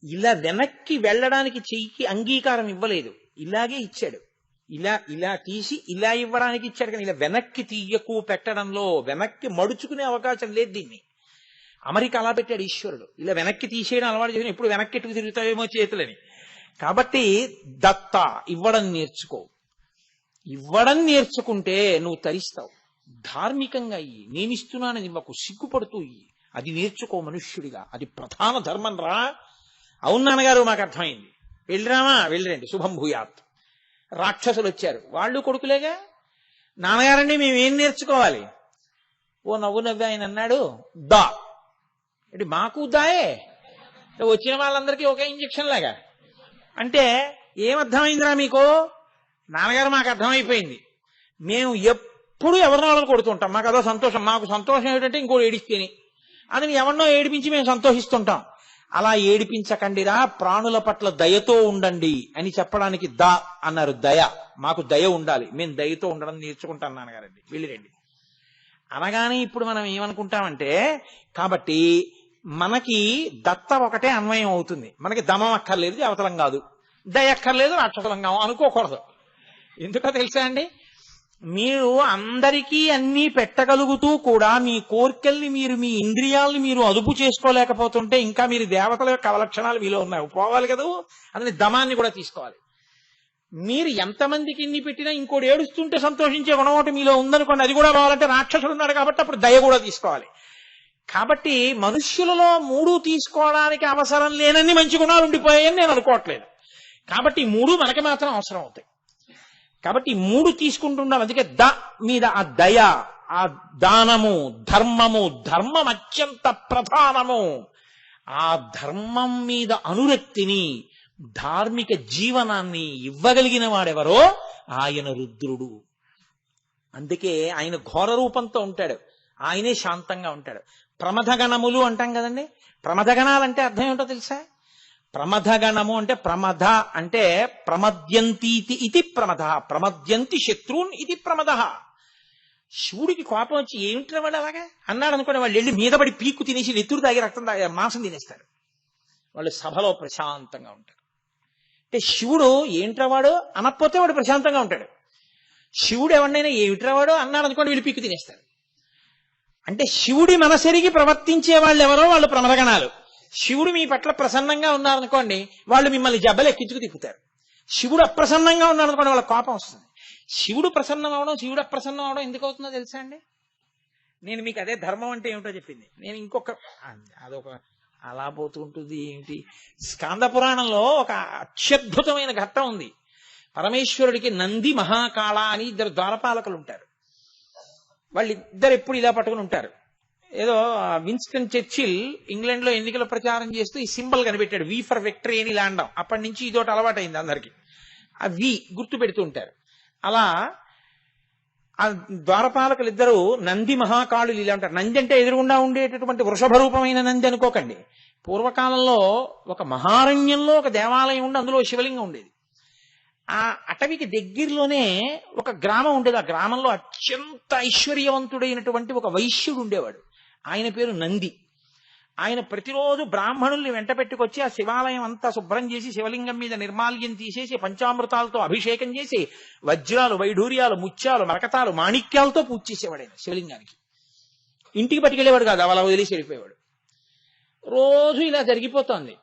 ఇలా వెనక్కి వెళ్ళడానికి చెయ్యికి అంగీకారం ఇవ్వలేదు, ఇలాగే ఇచ్చాడు. ఇలా తీసి ఇలా ఇవ్వడానికి ఇచ్చాడు, కానీ ఇలా వెనక్కి తీయకు పెట్టడంలో వెనక్కి మడుచుకునే అవకాశం లేదు. దీన్ని అమెరికా అలా పెట్టాడు ఈశ్వరుడు. ఇలా వెనక్కి తీసేయడం అలవాటు చేసిన ఎప్పుడు వెనక్కి ఎట్టుకు తిరుగుతావేమో చేతులని. కాబట్టి దత్త ఇవ్వడం నేర్చుకో. ఇవ్వడం నేర్చుకుంటే నువ్వు తరిస్తావు. ధార్మికంగా ఇయ్యి, నేనిస్తున్నానని ఇవ్వకు, సిగ్గుపడుతూ ఇయ్యి. అది నేర్చుకో మనుష్యుడిగా. అది ప్రధాన ధర్మం రా. అవును నాన్నగారు మాకు అర్థమైంది, వెళ్ళిరామా? వెళ్ళిరండి, శుభం భూయాత్. రాక్షసులు వచ్చారు, వాళ్ళు కొడుకులేగా. నాన్నగారండి మేమేం నేర్చుకోవాలి? నవ్వు నవ్వి ఆయన అన్నాడు, దా. అంటే మాకు దాయే, వచ్చిన వాళ్ళందరికీ ఒకే ఇంజక్షన్ లాగా. అంటే ఏమర్థమైందిరా మీకు? నాన్నగారు మాకు అర్థమైపోయింది, మేము ఎప్పుడు ఎవరినో వాళ్ళని కొడుతుంటాం, మాకు అదో సంతోషం. మాకు సంతోషం ఏమిటంటే ఇంకోటి ఏడిస్తేనే, అది ఎవరినో ఏడిపించి మేము సంతోషిస్తుంటాం. అలా ఏడిపించకండిరా, ప్రాణుల పట్ల దయతో ఉండండి అని చెప్పడానికి దా అన్నారు. దయ, మాకు దయ ఉండాలి, మేము దయతో ఉండడం నేర్చుకుంటాం నాన్నగారండి, వెళ్ళిరండి అనగానే ఇప్పుడు మనం ఏమనుకుంటామంటే, కాబట్టి మనకి దత్త ఒకటే అన్వయం అవుతుంది. మనకి దమం అక్కర్లేదు, దేవతలం కాదు, దయ అక్కర్లేదు, రాక్షసులం కావు అనుకోకూడదు. ఎందుకో తెలుసా అండి, మీరు అందరికీ అన్నీ పెట్టగలుగుతూ కూడా మీ కోరికల్ని మీరు, మీ ఇంద్రియాలని మీరు అదుపు చేసుకోలేకపోతుంటే ఇంకా మీరు దేవతల యొక్క అవలక్షణాలు మీలో ఉన్నాయి, పోవాలి కదా. అందుకని దమాన్ని కూడా తీసుకోవాలి. మీరు ఎంతమందికి ఇన్ని పెట్టినా ఇంకోటి ఏడుస్తుంటే సంతోషించే గుణం ఒకటి మీలో ఉందనుకోండి, అది కూడా కావాలంటే రాక్షసుడు ఉన్నాడు కాబట్టి అప్పుడు దయ కూడా తీసుకోవాలి. కాబట్టి మనుష్యులలో 3 తీసుకోవడానికి అవసరం లేనన్ని మంచి గుణాలు ఉండిపోయాయని నేను అనుకోవట్లేదు. కాబట్టి 3 మనకి మాత్రం అవసరం అవుతాయి. కాబట్టి 3 తీసుకుంటున్నాం. అందుకే ద మీద ఆ దయ, ఆ దానము, ధర్మము. ధర్మం అత్యంత ప్రధానము. ఆ ధర్మం మీద అనురక్తిని, ధార్మిక జీవనాన్ని ఇవ్వగలిగిన వాడెవరో ఆయన రుద్రుడు. అందుకే ఆయన ఘోర రూపంతో ఉంటాడు. ఆయనే శాంతంగా ఉంటాడు. ప్రమథగణములు అంటాం కదండి. ప్రమథగణాలంటే అర్థం ఏమిటో తెలుసా? ప్రమథగణము అంటే ప్రమథ అంటే ప్రమద్యంతీతి ఇది ప్రమథ, ప్రమద్యంతి శత్రూన్ ఇది ప్రమద. శివుడికి కోపం వచ్చి ఏమిటి వాడు అలాగా అన్నాడు అనుకోండి, వాళ్ళు వెళ్ళి మీద పడి పీక్కు తినేసి నెత్తురు తాగి రక్తం తాగి మాంసం తినేస్తారు. వాళ్ళు సభలో ప్రశాంతంగా ఉంటారు. అంటే శివుడు ఏంట్రా వాడు అనకపోతే వాడు ప్రశాంతంగా ఉంటాడు. శివుడు ఎవరినైనా ఏమిట్రా వాడు అన్నాడు అనుకోండి, వీళ్ళు పీక్కు తినేస్తారు. అంటే శివుడి మనసెరిగి ప్రవర్తించే వాళ్ళు ఎవరో వాళ్ళు ప్రమథగణాలు. శివుడు మీ పట్ల ప్రసన్నంగా ఉన్నారనుకోండి, వాళ్ళు మిమ్మల్ని జబ్బలు ఎక్కించుకు తిప్పుతారు. శివుడు అప్రసన్నంగా ఉన్నారనుకోండి, వాళ్ళ కోపం వస్తుంది. శివుడు ప్రసన్నం అవడం, శివుడు అప్రసన్నం అవడం ఎందుకు అవుతుందో తెలుసా అండి? నేను మీకు అదే ధర్మం అంటే ఏమిటో చెప్పింది. నేను ఇంకొక అదొక అలా పోతుంటుంది ఏమిటి, స్కాంద పురాణంలో ఒక అత్యద్భుతమైన ఘట్టం ఉంది. పరమేశ్వరుడికి నంది మహాకాళ అని ఇద్దరు ద్వారపాలకులు ఉంటారు. వాళ్ళిద్దరు ఎప్పుడు ఇలా పట్టుకుని ఉంటారు. ఏదో విన్స్టన్ చర్చిల్ ఇంగ్లాండ్ లో ఎన్నికల ప్రచారం చేస్తూ ఈ సింబల్ కనిపెట్టాడు, వి ఫర్ విక్టరీ అని లాండం. అప్పటి నుంచి ఇదోటి అలవాటు అయింది అందరికి, ఆ వి గుర్తు పెడుతూ ఉంటారు. అలా ఆ ద్వారపాలకులు ఇద్దరు నంది మహాకాళులు ఇలా ఉంటారు. నంది అంటే ఎదురుగుండా ఉండేటటువంటి వృషభ రూపమైన నంది అనుకోకండి. పూర్వకాలంలో ఒక మహారణ్యంలో ఒక దేవాలయం ఉండి అందులో శివలింగం ఉండేది. ఆ అటవికి దగ్గరలోనే ఒక గ్రామం ఉండేది. ఆ గ్రామంలో అత్యంత ఐశ్వర్యవంతుడైనటువంటి ఒక వైశ్యుడు ఉండేవాడు. ఆయన పేరు నంది. ఆయన ప్రతిరోజు బ్రాహ్మణుల్ని వెంట పెట్టుకొచ్చి ఆ శివాలయం అంతా శుభ్రం చేసి శివలింగం మీద నిర్మాల్యం తీసేసి పంచామృతాలతో అభిషేకం చేసి వజ్రాలు, వైఢూర్యాలు, ముత్యాలు, మరకతాలు, మాణిక్యాలతో పూజ చేసేవాడు ఆయన శివలింగానికి. ఇంటికి పట్టుకెళ్ళేవాడు కాదు, అలా వదిలేసి వెళ్ళిపోయేవాడు. రోజు ఇలా జరిగిపోతోంది.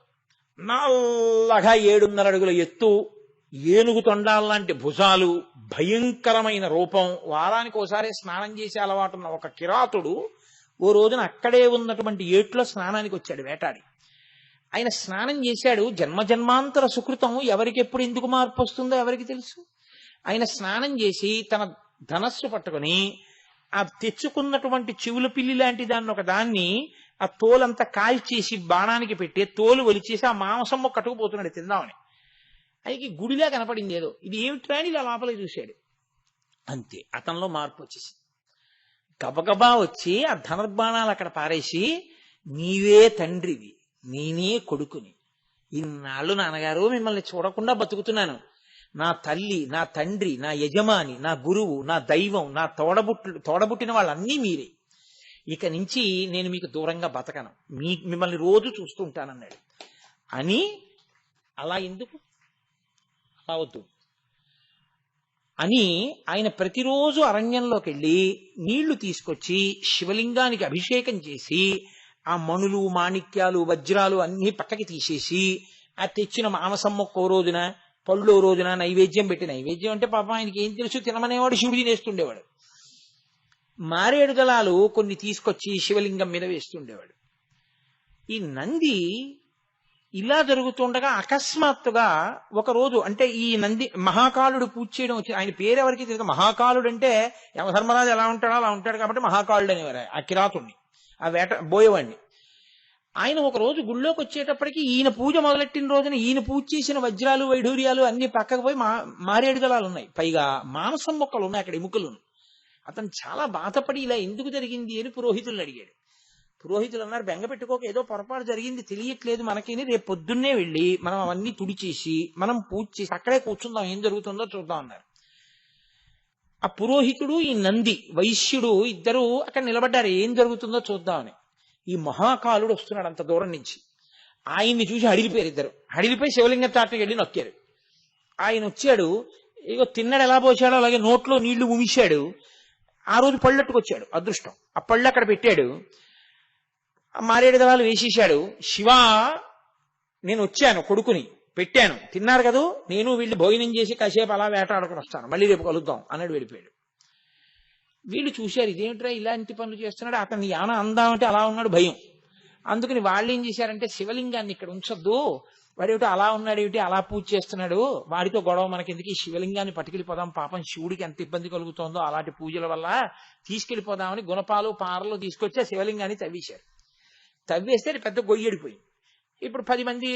నల్లగా 7.5 అడుగుల ఎత్తు, ఏనుగు తొండాల్లాంటి భుజాలు, భయంకరమైన రూపం, వారానికి ఒకసారి స్నానం చేసే అలవాటున్న ఒక కిరాతుడు ఓ రోజున అక్కడే ఉన్నటువంటి ఏట్లో స్నానానికి వచ్చాడు వేటాడి. ఆయన స్నానం చేశాడు. జన్మజన్మాంతర సుకృతం ఎవరికెప్పుడు ఎందుకు మార్పు వస్తుందో ఎవరికి తెలుసు. ఆయన స్నానం చేసి తన ధనస్సు పట్టుకుని ఆ తెచ్చుకున్నటువంటి చెవుల పిల్లి లాంటి దాన్ని ఒక దాన్ని ఆ తోలంతా కాల్చేసి బాణానికి పెట్టి తోలు ఒలిచేసి ఆ మాంసం కట్టుకుపోతున్నాడు తిందామని. ఆయనకి గుడిలా కనపడింది ఏదో, ఇది ఏమిట్రా అని ఇలా లోపలికి చూశాడు. అంతే, అతనిలో మార్పు వచ్చేసింది. గబగబా వచ్చి ఆ ధనుర్బాణాలు అక్కడ పారేసి, నీవే తండ్రివి, నేనే కొడుకుని, ఇన్నాళ్ళు నాన్నగారు మిమ్మల్ని చూడకుండా బతుకుతున్నాను. నా తల్లి, నా తండ్రి, నా యజమాని, నా గురువు, నా దైవం, నా తోడబుట్టిన వాళ్ళన్నీ మీరే. ఇక నుంచి నేను మీకు దూరంగా బతకను, మిమ్మల్ని రోజు చూస్తూ ఉంటానన్నాడు. అని అలా ఎందుకు అవద్దు అని ఆయన ప్రతిరోజు అరణ్యంలోకి వెళ్ళి నీళ్లు తీసుకొచ్చి శివలింగానికి అభిషేకం చేసి ఆ మణులు, మాణిక్యాలు, వజ్రాలు అన్ని పక్కకి తీసేసి ఆ తెచ్చిన మాంసం మొక్క ఓ రోజున, పళ్ళు ఓ రోజున నైవేద్యం పెట్టి, నైవేద్యం అంటే పాపం ఆయనకి ఏం తెలుసు, తినమనేవాడు శివుడు తినేస్తుండేవాడు. మారేడు దళాలు కొన్ని తీసుకొచ్చి శివలింగం మీద వేస్తుండేవాడు. ఈ నంది ఇలా జరుగుతుండగా అకస్మాత్తుగా ఒక రోజు, అంటే ఈ నంది మహాకాళుడు పూజ చేయడం వచ్చి, ఆయన పేరు ఎవరికి తెలియదు. మహాకాళుడు అంటే యమధర్మరాజు ఎలా ఉంటాడో అలా ఉంటాడు కాబట్టి మహాకాళుడు అనేవారు ఆ కిరాతుణ్ణి, ఆ బోయేవాడిని. ఆయన ఒక రోజు గుళ్ళోకి వచ్చేటప్పటికి ఈయన పూజ మొదలెట్టిన రోజున ఈయన పూజ చేసిన వజ్రాలు, వైఢూర్యాలు అన్ని పక్కకు పోయి మారేడు దళాలు ఉన్నాయి, పైగా మాంసం మొక్కలు ఉన్నాయి అక్కడ, ఎముకలు. అతను చాలా బాధపడి ఇలా ఎందుకు జరిగింది అని పురోహితులను అడిగాడు. పురోహితులు అన్నారు, బెంగ పెట్టుకోక, ఏదో పొరపాటు జరిగింది, తెలియట్లేదు మనకి, రేపు పొద్దున్నే వెళ్ళి మనం అవన్నీ తుడిచేసి మనం పూజ చేసి అక్కడే కూర్చుందాం, ఏం జరుగుతుందో చూద్దాం అన్నారు. ఆ పురోహితుడు, ఈ నంది వైశ్యుడు ఇద్దరు అక్కడ నిలబడ్డారు, ఏం జరుగుతుందో చూద్దామని. ఈ మహాకాలుడు వస్తున్నాడు అంత దూరం నుంచి. ఆయన్ని చూసి హడిలిపోయారు ఇద్దరు. హడిలిపోయి శివలింగం తాటకి వెళ్ళి నొక్కారు. ఆయన వచ్చాడు, ఇగో తిన్నాడు, ఎలా పోసాడో అలాగే నోట్లో నీళ్లు ఉమిశాడు. ఆ రోజు పళ్ళట్టుకొచ్చాడు, అదృష్టం. ఆ పళ్ళు అక్కడ పెట్టాడు, మారేడు దళాలు వేసేశాడు. శివ, నేను వచ్చాను, కొడుకుని పెట్టాను, తిన్నారు కదా, నేను వీళ్ళు భోజనం చేసి కాసేపు అలా వేటాడుకుని వస్తాను, మళ్ళీ రేపు కలుద్దాం అన్నాడు, వెళ్ళిపోయాడు. వీళ్ళు చూశారు, ఇదేంట్రా ఇలాంటి పనులు చేస్తున్నాడు, అతన్ని యాన అందామంటే అలా ఉన్నాడు, భయం. అందుకని వాళ్ళు ఏం చేశారంటే, శివలింగాన్ని ఇక్కడ ఉంచొద్దు, వాడేమిటో అలా ఉన్నాడు, ఏమిటి అలా పూజ చేస్తున్నాడు, వాడితో గొడవ మనకెందుకు, ఈ శివలింగాన్ని పట్టుకెళ్ళిపోదాం, పాపం శివుడికి ఎంత ఇబ్బంది కలుగుతోందో అలాంటి పూజల వల్ల, తీసుకెళ్లిపోదామని గుణపాలు పారలు తీసుకొచ్చి ఆ శివలింగాన్ని తవ్వేశారు. తవ్వేస్తే పెద్ద గొయ్యడిపోయింది. ఇప్పుడు 10 మంది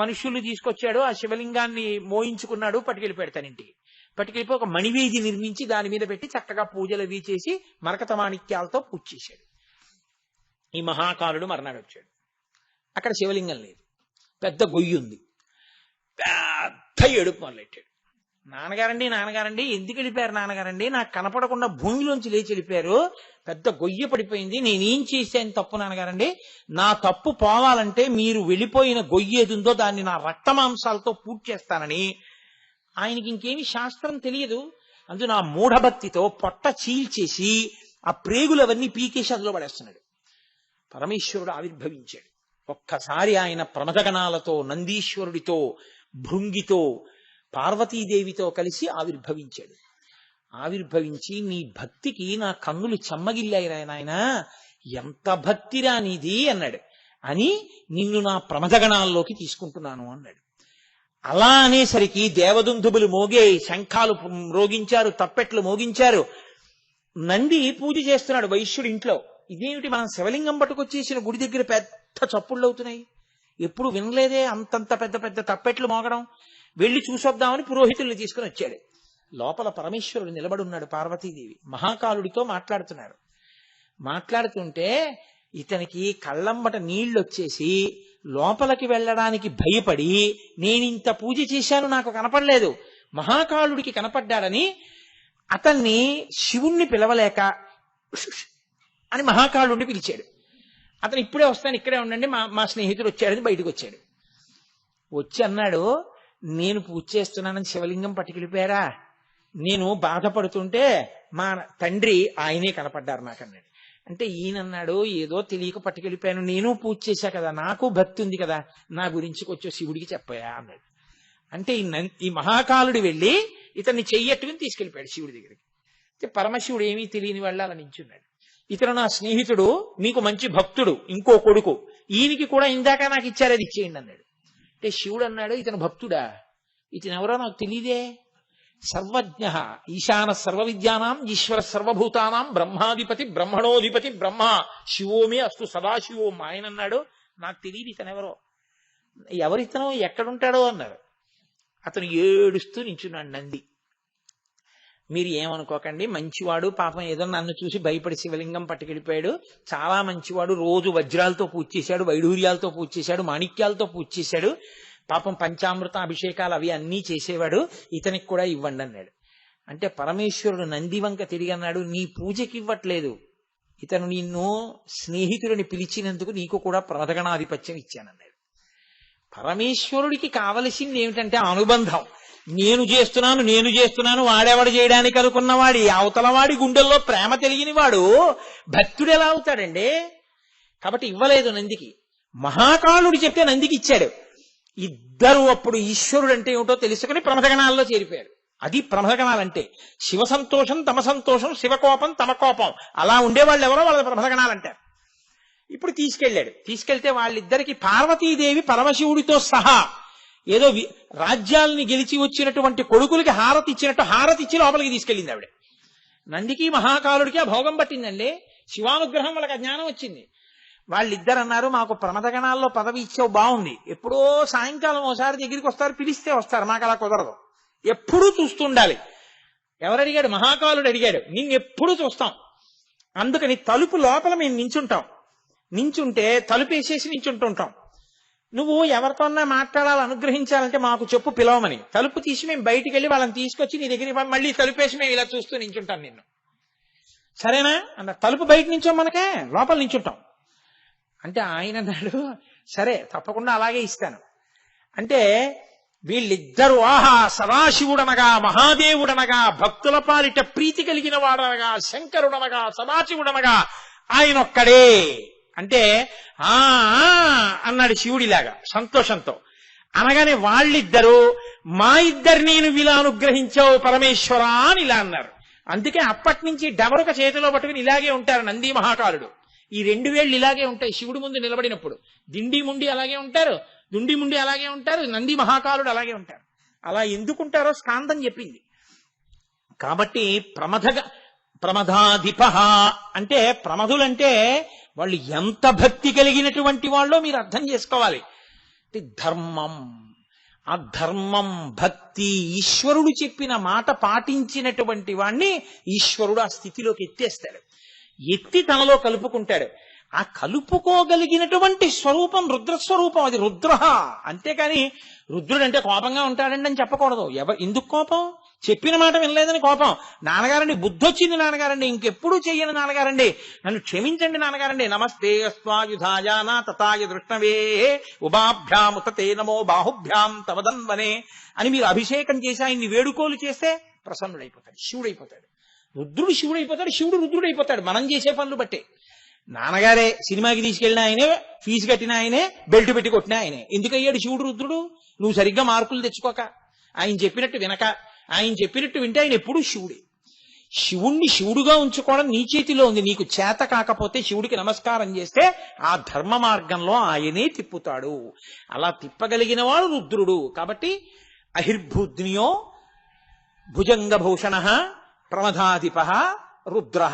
మనుషుల్ని తీసుకొచ్చాడు, ఆ శివలింగాన్ని మోయించుకున్నాడు, పట్టుకెళ్ళిపోయాడు తన ఇంటికి. పట్టుకెళ్ళిపోయి ఒక మణివేది నిర్మించి దాని మీద పెట్టి చక్కగా పూజలు అవి చేసి మరకత మాణిక్యాలతో పూజ చేశాడు. ఈ మహాకాలుడు మర్నాడు వచ్చాడు. అక్కడ శివలింగం లేదు, పెద్ద గొయ్యి ఉంది. పెద్ద ఏడుపు మొదలెట్టాడు. నాన్నగారండి ఎందుకు వెళ్ళిపోయారు నాన్నగారండి? నాకు కనపడకుండా భూమిలోంచి లేచి వెళ్ళిపోయారు, పెద్ద గొయ్యి పడిపోయింది, నేనేం చేశాను తప్పు నాన్నగారండి? నా తప్పు పోవాలంటే మీరు వెళ్ళిపోయిన గొయ్యి ఏదుందో దాన్ని నా రక్తమాంసాలతో పూర్తి చేస్తానని. ఆయనకి ఇంకేమి శాస్త్రం తెలియదు. అందులో నా మూఢభక్తితో పొట్ట చీల్చేసి ఆ ప్రేగులు అవన్నీ పీకేసి అందులో పడేస్తున్నాడు. పరమేశ్వరుడు ఆవిర్భవించాడు. ఒక్కసారి ఆయన ప్రమదగణాలతో, నందీశ్వరుడితో, భృంగితో, పార్వతీదేవితో కలిసి ఆవిర్భవించాడు. ఆవిర్భవించి నీ భక్తికి నా కన్నులు చెమ్మగిల్లాయి నాయనా, ఎంత భక్తిరా నీది అన్నాడు. అని నిన్ను నా ప్రమదగణాల్లోకి తీసుకుంటున్నాను అన్నాడు. అలా అనేసరికి దేవదుందుబులు మోగే, శంఖాలు మ్రోగించారు, తప్పెట్లు మోగించారు. నంది పూజ చేస్తున్నాడు వైశ్యుడి ఇంట్లో. ఇదేమిటి, మనం శివలింగం పట్టుకొచ్చేసిన గుడి దగ్గర పెద్ద చప్పుళ్ళు అవుతున్నాయి, ఎప్పుడు వినలేదే అంతంత పెద్ద పెద్ద తప్పెట్లు మోగడం. వెళ్లి చూసొద్దామని పురోహితుల్ని తీసుకుని వచ్చాడు. లోపల పరమేశ్వరుడు నిలబడున్నాడు. పార్వతీదేవి మహాకాలుడితో మాట్లాడుతున్నారు. మాట్లాడుతుంటే ఇతనికి కళ్ళంబట నీళ్లు వచ్చేసి లోపలికి వెళ్ళడానికి భయపడి, నేనింత పూజ చేశాను నాకు కనపడలేదు, మహాకాలుడికి కనపడ్డాడని అతన్ని శివుణ్ణి పిలవలేక అని మహాకాలుడిని పిలిచాడు. అతను ఇప్పుడే వస్తాను, ఇక్కడే ఉండండి, మా స్నేహితుడు వచ్చాడని బయటకు వచ్చాడు. వచ్చి అన్నాడు, నేను పూజ చేస్తున్నానని శివలింగం పట్టుకెళ్ళిపోయారా? నేను బాధపడుతుంటే మా తండ్రి ఆయనే కనపడ్డారు నాకు అన్నాడు. అంటే ఈయనన్నాడు, ఏదో తెలియక పట్టుకెళ్ళిపోయాను, నేను పూజ చేశా కదా, నాకు భక్తి ఉంది కదా, నా గురించి కొంచెం శివుడికి చెప్పాయా అన్నాడు. అంటే ఈ మహాకాలుడు వెళ్ళి ఇతన్ని చెయ్యట్టుకుని తీసుకెళ్ళిపోయాడు శివుడి దగ్గరికి. పరమశివుడు ఏమీ తెలియని వాళ్ళు అలా నించున్నాడు. ఇతను నా స్నేహితుడు, నీకు మంచి భక్తుడు, ఇంకో కొడుకు, ఈయనకి కూడా ఇందాక నాకు ఇచ్చారు, అది ఇచ్చేయండి అన్నాడు. అంటే శివుడు అన్నాడు, ఇతను భక్తుడా? ఇతను ఎవరో నాకు తెలియదే. సర్వజ్ఞ ఈశాన సర్వ విద్యానాం ఈశ్వర సర్వభూతానాం బ్రహ్మాధిపతి బ్రహ్మణోధిపతి బ్రహ్మ శివోమే అస్తు సదాశివోం. ఆయన అన్నాడు, నాకు తెలియదు ఇతనెవరో. ఎవరితనో, ఎక్కడుంటాడో అన్నారు. అతను ఏడుస్తూ నించున్నాడు. నంది, మీరు ఏమనుకోకండి, మంచివాడు, పాపం ఏదో నన్ను చూసి భయపడి శివలింగం పట్టుకెళ్ళిపోయాడు, చాలా మంచివాడు, రోజు వజ్రాలతో పూజ చేశాడు, వైఢూర్యాలతో పూజ చేశాడు, మాణిక్యాలతో పూజ చేశాడు, పాపం పంచామృత అభిషేకాలు అవి అన్నీ చేసేవాడు, ఇతనికి కూడా ఇవ్వండి అన్నాడు. అంటే పరమేశ్వరుడు నంది వంక తిరిగి అన్నాడు, నీ పూజకి ఇవ్వట్లేదు, ఇతను నిన్ను స్నేహితుడిని పిలిచినందుకు నీకు కూడా ప్రమదగణాధిపత్యం ఇచ్చానన్నాడు. పరమేశ్వరుడికి కావలసింది ఏమిటంటే అనుబంధం. నేను చేస్తున్నాను వాడెవడు చేయడానికి అనుకున్నవాడి అవతలవాడి గుండెల్లో ప్రేమ తెలియని వాడు భక్తుడు ఎలా అవుతాడండి? కాబట్టి ఇవ్వలేదు నందికి. మహాకాలుడు చెప్తే నందికి ఇచ్చాడు. ఇద్దరు అప్పుడు ఈశ్వరుడు అంటే ఏమిటో తెలుసుకుని ప్రమదగణాల్లో చేరిపోయారు. అది ప్రమదగణాలంటే. శివ సంతోషం తమ సంతోషం, శివకోపం తమ కోపం, అలా ఉండేవాళ్ళు ఎవరో వాళ్ళ ప్రమదగణాలంటారు. ఇప్పుడు తీసుకెళ్తే వాళ్ళిద్దరికి పార్వతీదేవి పరమశివుడితో సహా ఏదో రాజ్యాలని గెలిచి వచ్చినటువంటి కొడుకులకి హారతి ఇచ్చినట్టు హారతి ఇచ్చి లోపలికి తీసుకెళ్ళింది ఆవిడ. నందికి మహాకాలుడికి ఆ భోగం పట్టిందండి. శివానుగ్రహం వాళ్ళకి జ్ఞానం వచ్చింది. వాళ్ళిద్దరు అన్నారు, మాకు ప్రమదగణాల్లో పదవి ఇచ్చావు బాగుంది, ఎప్పుడో సాయంకాలం ఒకసారి దగ్గరికి వస్తారు, పిలిస్తే వస్తారు, మాకు అలా కుదరదు, ఎప్పుడూ చూస్తుండాలి. ఎవరు అడిగాడు? మహాకాలుడు అడిగాడు. నిన్నెప్పుడూ చూస్తాం, అందుకని తలుపు లోపల మేము నించుంటే తలుపేసేసి నించుంటుంటాం, నువ్వు ఎవరితోన్నా మాట్లాడాలి, అనుగ్రహించాలంటే మాకు చెప్పు, పిలవమని. తలుపు తీసి మేము బయటికి వెళ్ళి వాళ్ళని తీసుకొచ్చి నీ దగ్గర మళ్ళీ తలుపేసి మేము ఇలా చూస్తూ నించుంటాం నిన్ను, సరేనా అన్న. తలుపు బయట నించో, మనకే లోపల నించుంటాం. అంటే ఆయన అన్నాడు, సరే తప్పకుండా అలాగే ఇస్తాను. అంటే వీళ్ళిద్దరూ ఆహా సదాశివుడనగా, మహాదేవుడనగా, భక్తుల పాలిట ప్రీతి కలిగిన వాడనగా, శంకరుడనగా, సదాశివుడనగా ఆయన ఒక్కడే అంటే ఆ అన్నాడు శివుడిలాగా సంతోషంతో. అనగానే వాళ్ళిద్దరూ మా ఇద్దరిని నువ్వు ఇలా అనుగ్రహించావు పరమేశ్వరా అని ఇలా అన్నారు. అందుకే అప్పటి నుంచి డమరుక చేతిలో పట్టుకుని ఇలాగే ఉంటారు నంది మహాకాలుడు. ఈ 2 వేళ్ళు ఇలాగే ఉంటాయి శివుడి ముందు నిలబడినప్పుడు. దిండి ముండి అలాగే ఉంటారు, దుండి ముండి అలాగే ఉంటారు, నంది మహాకాలుడు అలాగే ఉంటారు. అలా ఎందుకుంటారో స్కాందం చెప్పింది. కాబట్టి ప్రమదాధిప అంటే ప్రమదులంటే వాళ్ళు ఎంత భక్తి కలిగినటువంటి వాళ్ళో మీరు అర్థం చేసుకోవాలి. ధర్మం ఆ ధర్మం, భక్తి, ఈశ్వరుడు చెప్పిన మాట పాటించినటువంటి వాణ్ణి ఈశ్వరుడు ఆ స్థితిలోకి ఎత్తేస్తాడు. ఎత్తి తనలో కలుపుకుంటాడు. ఆ కలుపుకోగలిగినటువంటి స్వరూపం రుద్రస్వరూపం, అది రుద్ర. అంతేకాని రుద్రుడు అంటే కోపంగా ఉంటాడండి అని చెప్పకూడదు. ఎందుకు కోపం? చెప్పిన మాట వినలేదని కోపం. నాన్నగారండి, బుద్ధి వచ్చింది నాన్నగారండి, ఇంకెప్పుడు చెయ్యను నాన్నగారండి, నన్ను క్షమించండి నాన్నగారండి, నమస్తే అస్వాయుధాయానా తథాయ దృష్ణవే ఉభాభ్యాముతే నమో బాహుభ్యాం తవదన్వనే అని మీరు అభిషేకం చేసి ఆయన్ని వేడుకోలు చేస్తే ప్రసన్నుడైపోతాడు, శివుడైపోతాడు. రుద్రుడు శివుడైపోతాడు, శివుడు రుద్రుడైపోతాడు మనం చేసే పనులు బట్టే. నాన్నగారే సినిమాకి తీసుకెళ్ళిన ఆయనే, ఫీజు కట్టిన ఆయనే, బెల్ట్ పెట్టి కొట్టిన ఆయనే. ఎందుకయ్యాడు శివుడు రుద్రుడు? నువ్వు సరిగ్గా మార్కులు తెచ్చుకోక, ఆయన చెప్పినట్టు వినక, ఆయన చెప్పినట్టు వింటే ఆయన ఎప్పుడూ శివుడే. శివుణ్ణి శివుడుగా ఉంచుకోవడం నీ చేతిలో ఉంది. నీకు చేత కాకపోతే శివుడికి నమస్కారం చేస్తే ఆ ధర్మ మార్గంలో ఆయనే తిప్పుతాడు. అలా తిప్పగలిగిన వాడు రుద్రుడు. కాబట్టి అహిర్భూద్నియో భుజంగభూషణ ప్రమదాధిప రుద్ర.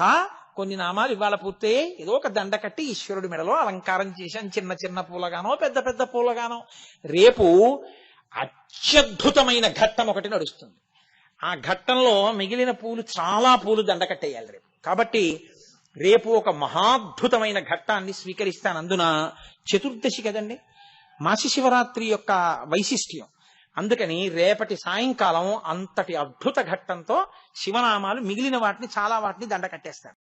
కొన్ని నామాలు ఇవాళ పూర్తయ్యే, ఏదో ఒక దండ కట్టి ఈశ్వరుడి మెడలో అలంకారం చేశాను, చిన్న చిన్న పూలగానో పెద్ద పెద్ద పూలగానో. రేపు అత్యద్భుతమైన ఘట్టం ఒకటి నడుస్తుంది. ఆ ఘట్టంలో మిగిలిన పూలు, చాలా పూలు దండ కట్టేయాలి రేపు. కాబట్టి రేపు ఒక మహాద్భుతమైన ఘట్టాన్ని స్వీకరిస్తాను. అందున చతుర్దశి కదండి, మాసి శివరాత్రి యొక్క వైశిష్ట్యం. అందుకని రేపటి సాయంకాలం అంతటి అద్భుత ఘట్టంతో శివనామాలు మిగిలిన వాటిని, చాలా వాటిని దండ కట్టేస్తాను.